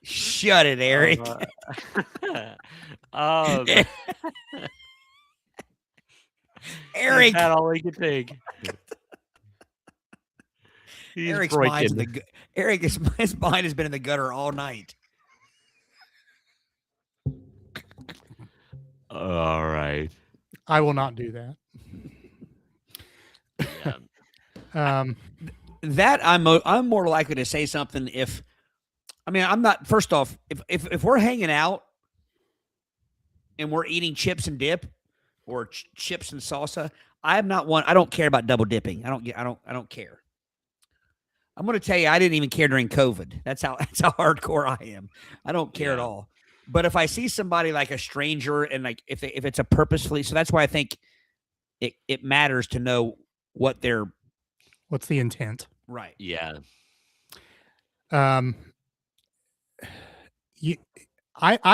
Shut it, Eric. Eric, that's all he could think. Eric's mind's in the his mind has been in the gutter all night. All right. I will not do that. Yeah. That I'm more likely to say something if, I mean, I'm not. First off, if we're hanging out and we're eating chips and dip or chips and salsa, I don't care about double dipping. I don't care. I'm going to tell you, I didn't even care during COVID. That's how hardcore I am. I don't care at all. But if I see somebody like a stranger and like if it's a purposefully, so that's why I think it matters to know what's the intent. Right. Yeah. I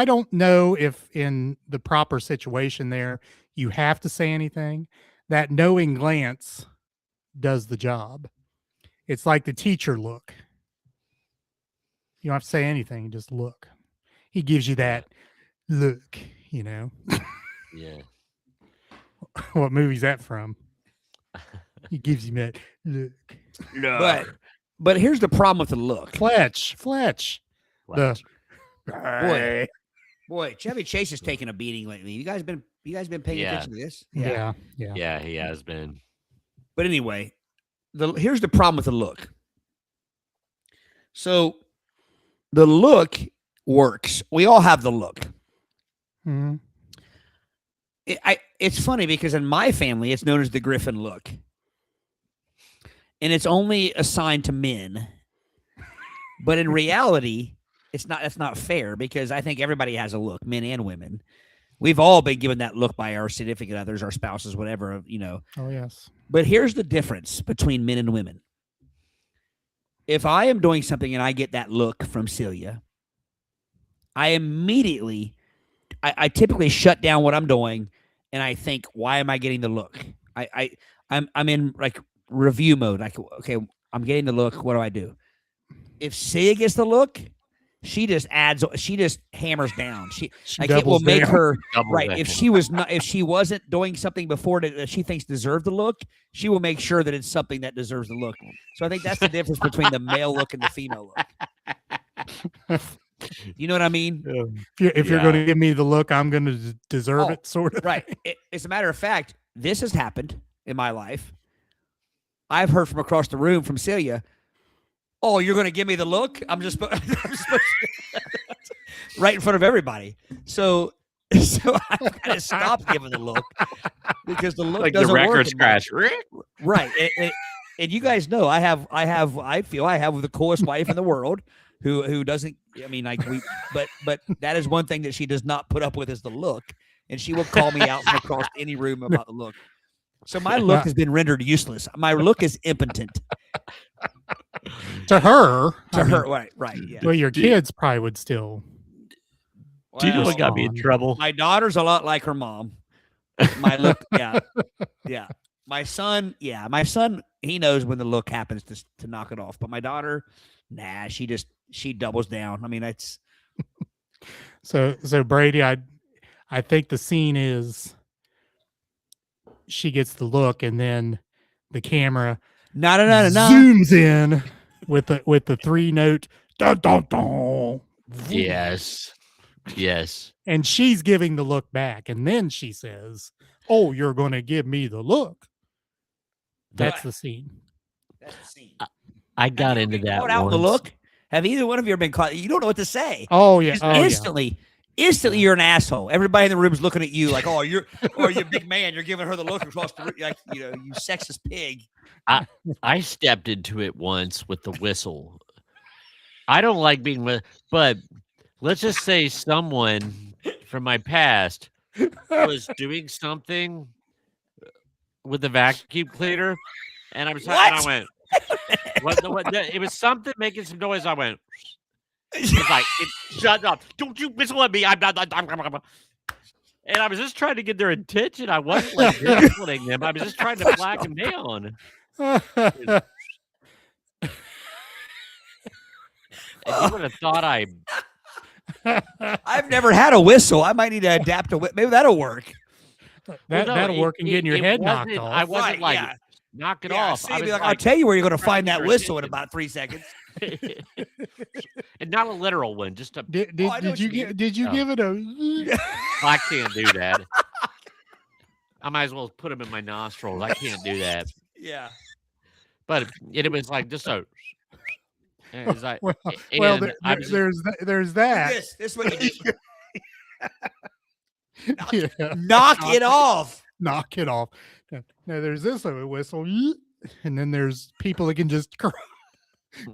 don't know if in the proper situation there you have to say anything. That knowing glance does the job. It's like the teacher look. You don't have to say anything, just look. He gives you that look, Yeah. What movie's that from? He gives him that look. But here's the problem with the look. Fletch. The Boy, Chevy Chase is taking a beating lately. You guys been paying Yeah. attention to this? yeah. Yeah, he has been. But anyway, here's the problem with the look. So the look works. We all have the look. Mhm. It's funny because in my family, it's known as the Griffin look. And it's only assigned to men. But in reality, that's not fair because I think everybody has a look, men and women. We've all been given that look by our significant others, our spouses, whatever, Oh, yes. But here's the difference between men and women. If I am doing something and I get that look from Celia, I immediately, I typically shut down what I'm doing and I think, why am I getting the look? I'm in like review mode. Like, okay, I'm getting the look. What do I do? If Celia gets the look, she just hammers down. She like it will doubles make down. her Double right. down. If she wasn't doing something before that she thinks deserved the look, she will make sure that it's something that deserves the look. So I think that's the difference between the male look and the female look. You know what I mean? If you're going to give me the look, I'm going to deserve it, sort of. Right. As a matter of fact, this has happened in my life. I've heard from across the room from Celia. Oh, you're going to give me the look? I'm just right in front of everybody. So I've got to stop giving the look because the look Like doesn't the record work. scratch. Right. And you guys know I feel I have the coolest wife in the world who doesn't, I mean, like but that is one thing that she does not put up with is the look. And she will call me out from across any room about the look. So my look has been rendered useless. My look is impotent. To her. Right. Yeah. Well, your kids probably would still. Do you know Well, what got me in trouble? my daughter's a lot like her mom. My look, yeah. My son, he knows when the look happens to knock it off. But my daughter, nah, she doubles down. I mean, that's So Brady, I think the scene is she gets the look and then the camera no. zooms in with the 3-note dun, dun, dun, Yes. and she's giving the look back, and then she says, "Oh, you're going to give me the look." That's the scene. That's the scene. I got into that Caught out once. the look. Have either one of you ever been caught? You don't know what to say. Oh yeah. Just instantly, you're an asshole. Everybody in the room is looking at you like, "Oh, you're a big man. You're giving her the look across the room, like you sexist pig." I stepped into it once with the whistle. I don't like being with, but let's just say someone from my past was doing something with the vacuum cleaner, and I went, "What? It was something making some noise." I went, "It's like, shut up! Don't you whistle at me! I'm not." And I was just trying to get their attention. I wasn't like whistling them. I was just trying to flag them down. And you would have thought I've never had a whistle. I might need to adapt to it. Maybe that'll work. That'll work in getting your head knocked off. I wasn't Right, like knock it off. See, I was I'll tell you where you're going to trying find to that get whistle in attention. about 3 seconds. And not a literal one, just a. Did I know what you you mean. did you Oh. give it a? I can't do that. I might as well put them in my nostrils. I can't do that. Yeah. But it was like just a. It was like, Well, and I was there's that. This is what you do. Yeah. Knock it off. Knock it off. Now there's this little whistle, and then there's people that can just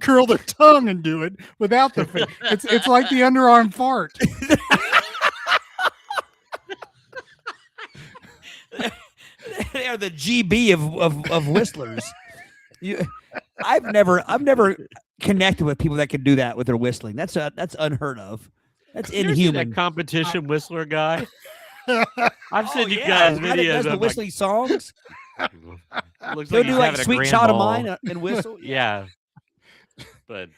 curl their tongue and do it without the face. It's like the underarm fart. They are the GB of whistlers. I've never connected with people that can do that with their whistling. That's unheard of. That's You ever seen inhuman. that competition whistler guy. I've seen you yeah, guys the guy that videos does the of whistling songs. looks They'll like do he's like having a "Sweet grand Child of ball. Mine" and whistle. Yeah, but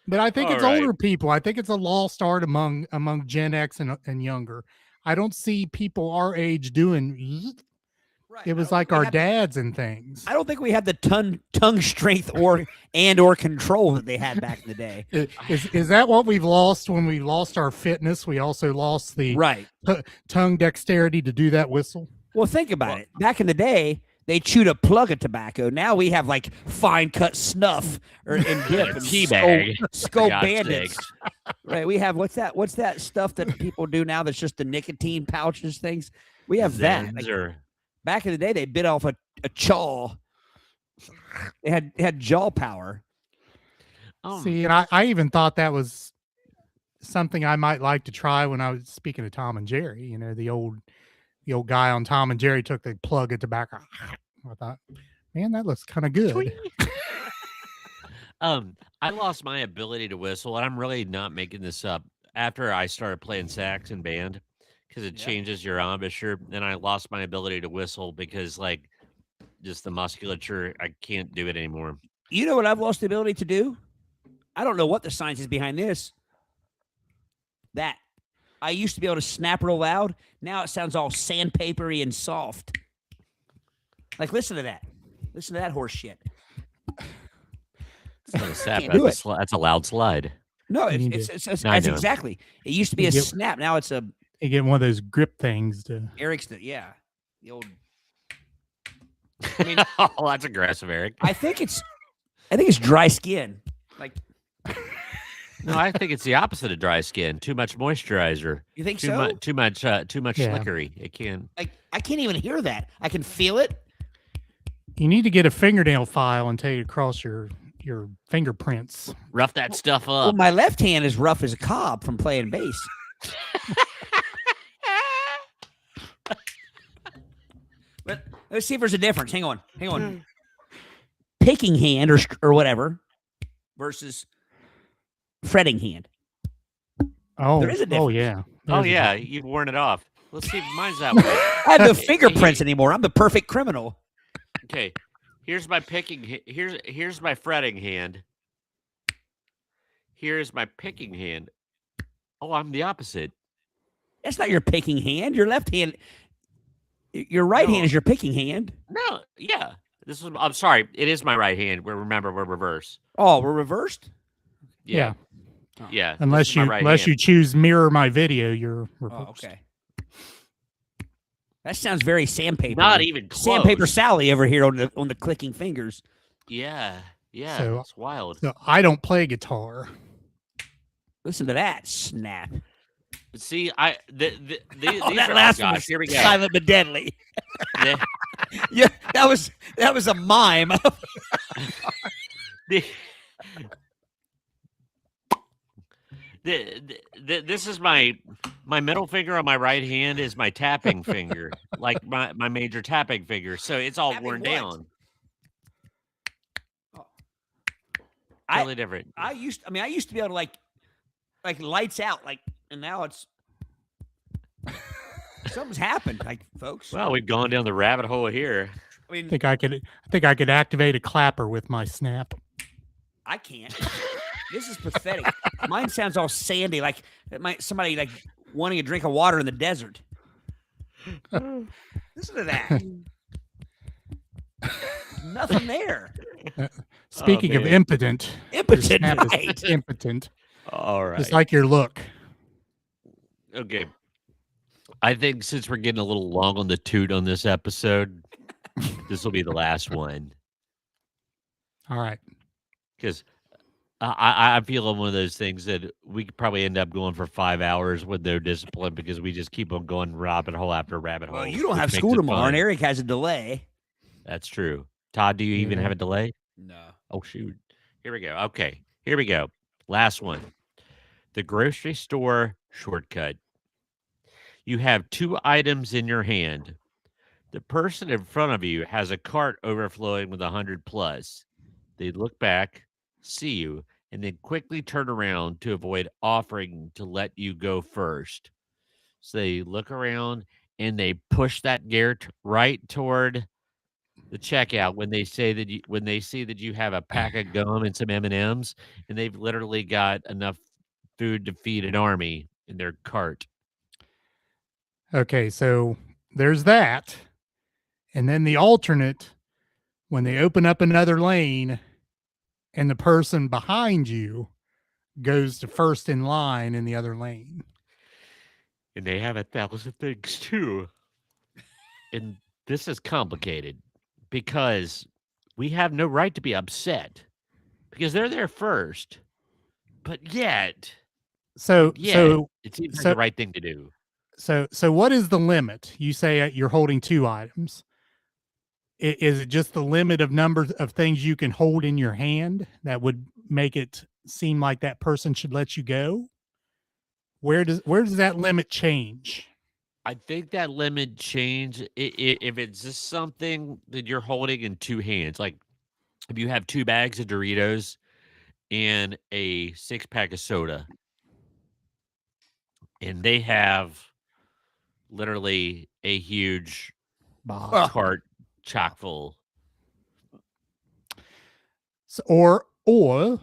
But I think All it's right. older people. I think it's a lost art among Gen X and younger. I don't see people our age doing. It was like our dads and things. I don't think we had the tongue strength or control that they had back in the day. Is that what we've lost when we lost our fitness? We also lost the tongue dexterity to do that whistle. Well, think about it. Back in the day, they chewed a plug of tobacco. Now we have like fine cut snuff and dip and tea bag. skull bandits. Right? We have what's that stuff that people do now? That's just the nicotine pouches things. We have that. Back in the day, they bit off a jaw. They had jaw power. See, and I even thought that was something I might like to try when I was speaking of Tom and Jerry. You know, the old guy on Tom and Jerry took the plug of tobacco. I thought, man, that looks kind of good. I lost my ability to whistle, and I'm really not making this up. After I started playing sax in band, because it changes your embouchure, and I lost my ability to whistle because, like, just the musculature, I can't do it anymore. You know what I've lost the ability to do? I don't know what the science is behind this. That. I used to be able to snap real loud. Now it sounds all sandpapery and soft. Like, listen to that. Listen to that horse shit. It's not a snap. That's a loud slide. No, it's exactly. It used to be a snap. Now it's a... You get one of those grip things to... Eric's, the old... I mean, oh, that's aggressive, Eric. I think it's dry skin. Like... No, I think it's the opposite of dry skin. Too much moisturizer. You think so? Too much slickery. It can. I can't even hear that. I can feel it. You need to get a fingernail file and take it across your fingerprints. Rough that stuff up. Well, my left hand is rough as a cob from playing bass. But let's see if there's a difference. Hang on. Picking hand or whatever versus fretting hand. Oh, there is a difference. Oh yeah. You've worn it off. Let's see if mine's that way. I have no fingerprints anymore. I'm the perfect criminal. Okay, here's my picking. Here's my fretting hand. Here's my picking hand. Oh, I'm the opposite. That's not your picking hand. Your left hand. Your right hand is your picking hand. No, yeah. I'm sorry. It is my right hand. Remember, we're reverse. Oh, we're reversed? Yeah. Yeah. Unless you choose mirror my video, you're reversed. Oh, okay. That sounds very sandpaper. Not even close. Sandpaper Sally over here on the clicking fingers. Yeah. So, it's wild. So I don't play guitar. Listen to that snap. See, that last one was here we go. Silent but deadly. Yeah, that was a mime. This is my middle finger on my right hand is my tapping finger, like my major tapping finger. So it's all worn down. Totally different. I used to be able to like lights out, and now it's something's happened, folks. Well, we've gone down the rabbit hole here. I mean, I think I could activate a clapper with my snap. I can't. This is pathetic. Mine sounds all sandy, like somebody wanting a drink of water in the desert. Listen to that. Nothing there. Speaking of impotent, right? Impotent. All right. It's like your look. Okay. I think since we're getting a little long on the toot on this episode, this will be the last one. All right. Because I feel on one of those things that we could probably end up going for 5 hours with no discipline because we just keep on going rabbit hole after rabbit hole. Well, you don't have school tomorrow, and Eric has a delay. That's true. Todd, do you even have a delay? No. Oh, shoot. Here we go. Okay. Here we go. Last one. The grocery store shortcut. You have 2 items in your hand. The person in front of you has a cart overflowing with 100 plus. They look back, see you, and then quickly turn around to avoid offering to let you go first. So they look around and they push that Garrett right toward the checkout when they see that you have a pack of gum and some M&Ms, and they've literally got enough food to feed an army in their cart. Okay, so there's that. And then the alternate, when they open up another lane and the person behind you goes to first in line in the other lane. And they have 1,000 things too. And this is complicated because we have no right to be upset because they're there first. But yet, So it seems like so the right thing to do. so what is the limit? You say you're holding 2 items. Is it just the limit of numbers of things you can hold in your hand that would make it seem like that person should let you go? Where does that limit change? I think that limit change if it's just something that you're holding in 2 hands. Like if you have 2 bags of Doritos and a 6-pack of soda, and they have literally a huge cart chock full. So, or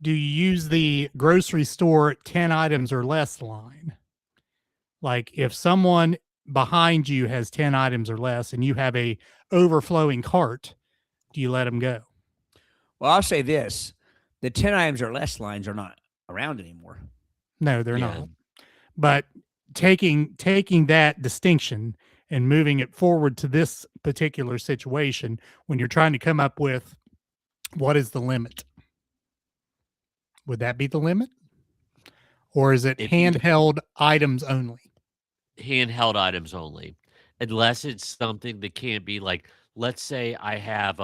do you use the grocery store 10 items or less line? Like if someone behind you has 10 items or less and you have a overflowing cart, do you let them go? Well, I'll say this: the 10 items or less lines are not around anymore. No, they're Yeah. not. But taking that distinction and moving it forward to this particular situation, when you're trying to come up with what is the limit, would that be the limit? Or is it If you- handheld items only? Handheld items only, unless it's something that can't be like, let's say I have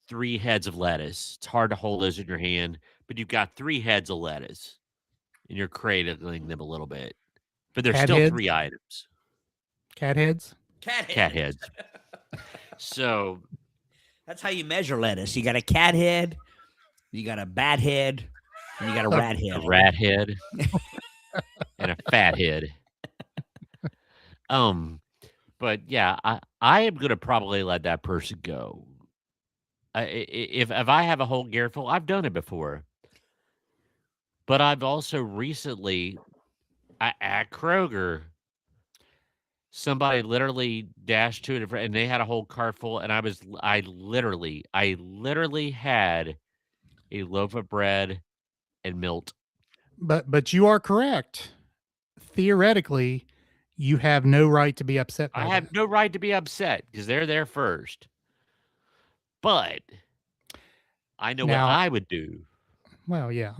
3 heads of lettuce. It's hard to hold those in your hand, but you've got 3 heads of lettuce and you're cradling them a little bit, but there's Cat still heads? 3 items. Cat heads? Cat heads. So That's how you measure lettuce. You got a cat head, you got a bat head, and you got a rat a head. rat head and a fat head. But yeah, I am gonna probably let that person go. If I have a whole Garrett full, I've done it before. But I've also recently at Kroger, somebody literally dashed to it and they had a whole cart full, and I literally had a loaf of bread and milk. But you are correct. Theoretically, you have no right to be upset by I that. have no right to be upset because they're there first. But I know what Now- I would do. Well, yeah.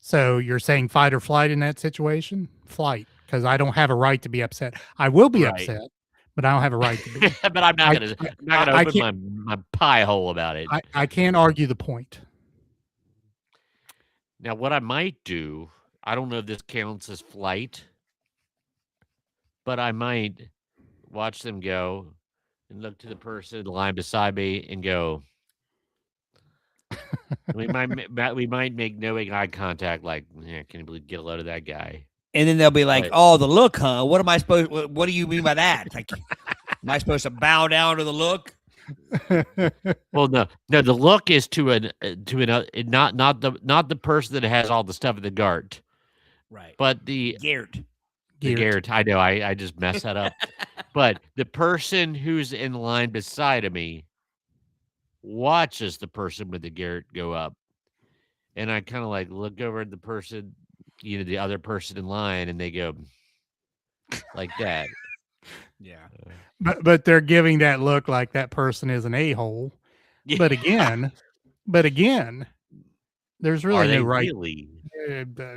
So you're saying fight or flight in that situation? Flight, because I don't have a right to be upset. I will be Right. upset, but I don't have a right to be. But I'm not gonna I open my pie hole about it. I can't argue the point. Now, what I might do, I don't know if this counts as flight, but I might watch them go and look to the person in the line beside me and go. we might make knowing eye contact, like, yeah, can you believe get a load of that guy? And then they'll be like, Right. "Oh, the look, huh? What am I supposed? What do you mean by that? Like, am I supposed to bow down to the look?" Well, no, the look is to an not the person that has all the stuff in the cart, Right. but the Garrett. Garrett. I know, I just messed that up. But the person who's in line beside of me watches the person with the Garrett go up, and I kind of like look over at the person, the other person in line, and they go like that. Yeah. but they're giving that look like that person is an a-hole. Yeah. But again, there's Are really they no right. really?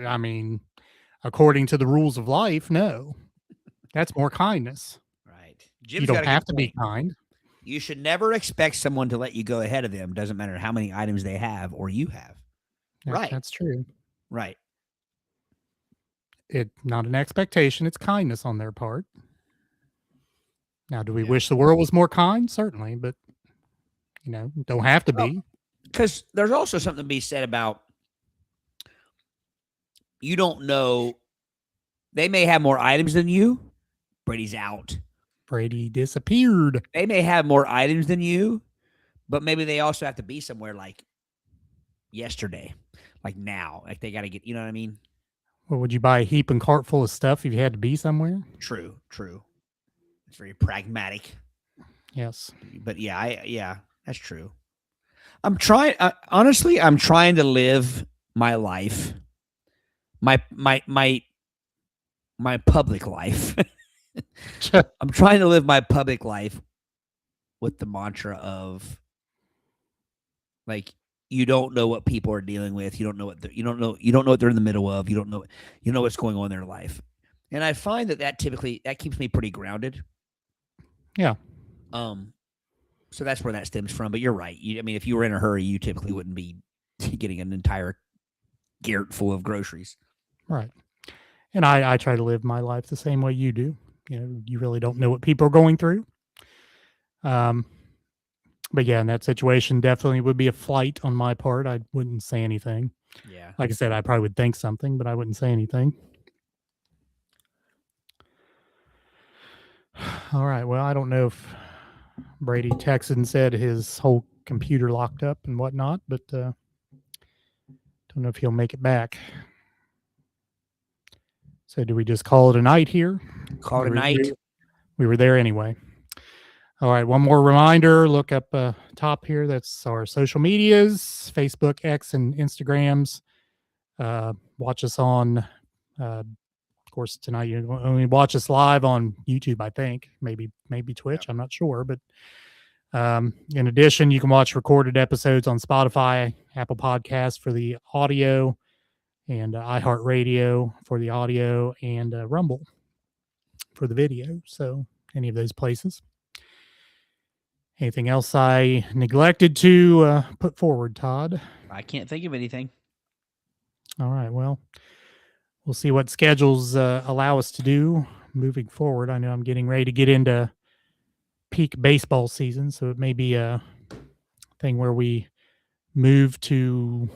I mean, according to the rules of life, no. That's more kindness. Right. You don't have to be kind. You should never expect someone to let you go ahead of them. Doesn't matter how many items they have or you have. Right. That's true. Right. It's not an expectation. It's kindness on their part. Now, do we wish the world was more kind? Certainly, but don't have to be. Because there's also something to be said about you don't know. They may have more items than you. Brady's out. Brady disappeared. They may have more items than you, but maybe they also have to be somewhere like yesterday, like now. Like they got to get, you know what I mean? Or would you buy a heap and cart full of stuff if you had to be somewhere? True. It's very pragmatic. Yes. But yeah, that's true. Honestly, I'm trying to live my life, my public life. I'm trying to live my public life with the mantra of, like, you don't know what people are dealing with. You don't know what they're in the middle of. You don't know what's going on in their life. And I find that typically that keeps me pretty grounded. Yeah. So that's where that stems from. But you're right. If you were in a hurry, you typically wouldn't be getting an entire garret full of groceries. Right. And I try to live my life the same way you do. You really don't know what people are going through. But yeah, in that situation, definitely would be a flight on my part. I wouldn't say anything. Yeah. Like I said, I probably would think something, but I wouldn't say anything. All right. Well, I don't know if Brady texted and said his whole computer locked up and whatnot, but don't know if he'll make it back. So do we just call it a night here? Call it a night. We were there anyway. All right. One more reminder. Look up top here. That's our social medias, Facebook, X, and Instagrams. Watch us on, of course, tonight. You only watch us live on YouTube, I think. Maybe Twitch. I'm not sure. But in addition, you can watch recorded episodes on Spotify, Apple Podcasts for the audio, and iHeartRadio for the audio, and Rumble for the video. So any of those places. Anything else I neglected to put forward, Todd? I can't think of anything. All right. Well, we'll see what schedules allow us to do moving forward. I know I'm getting ready to get into peak baseball season, so it may be a thing where we move to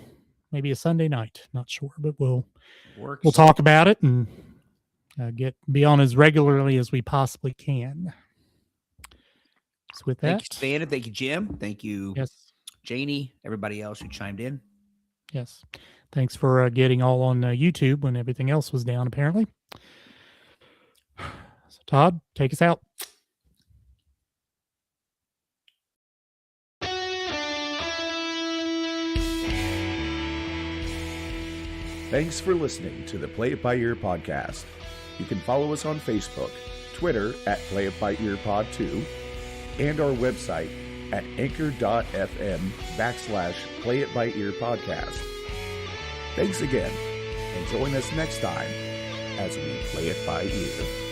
maybe a Sunday night. Not sure, but we'll talk about it and be on as regularly as we possibly can. So with that, thank you, Savannah. Thank you, Jim. Thank you, yes, Janie, everybody else who chimed in. Yes. Thanks for getting all on YouTube when everything else was down, apparently. So, Todd, take us out. Thanks for listening to the Play It By Ear podcast. You can follow us on Facebook, Twitter at Play It By Ear Pod 2, and our website at anchor.fm/Play It By Ear podcast. Thanks again, and join us next time as we play it by ear.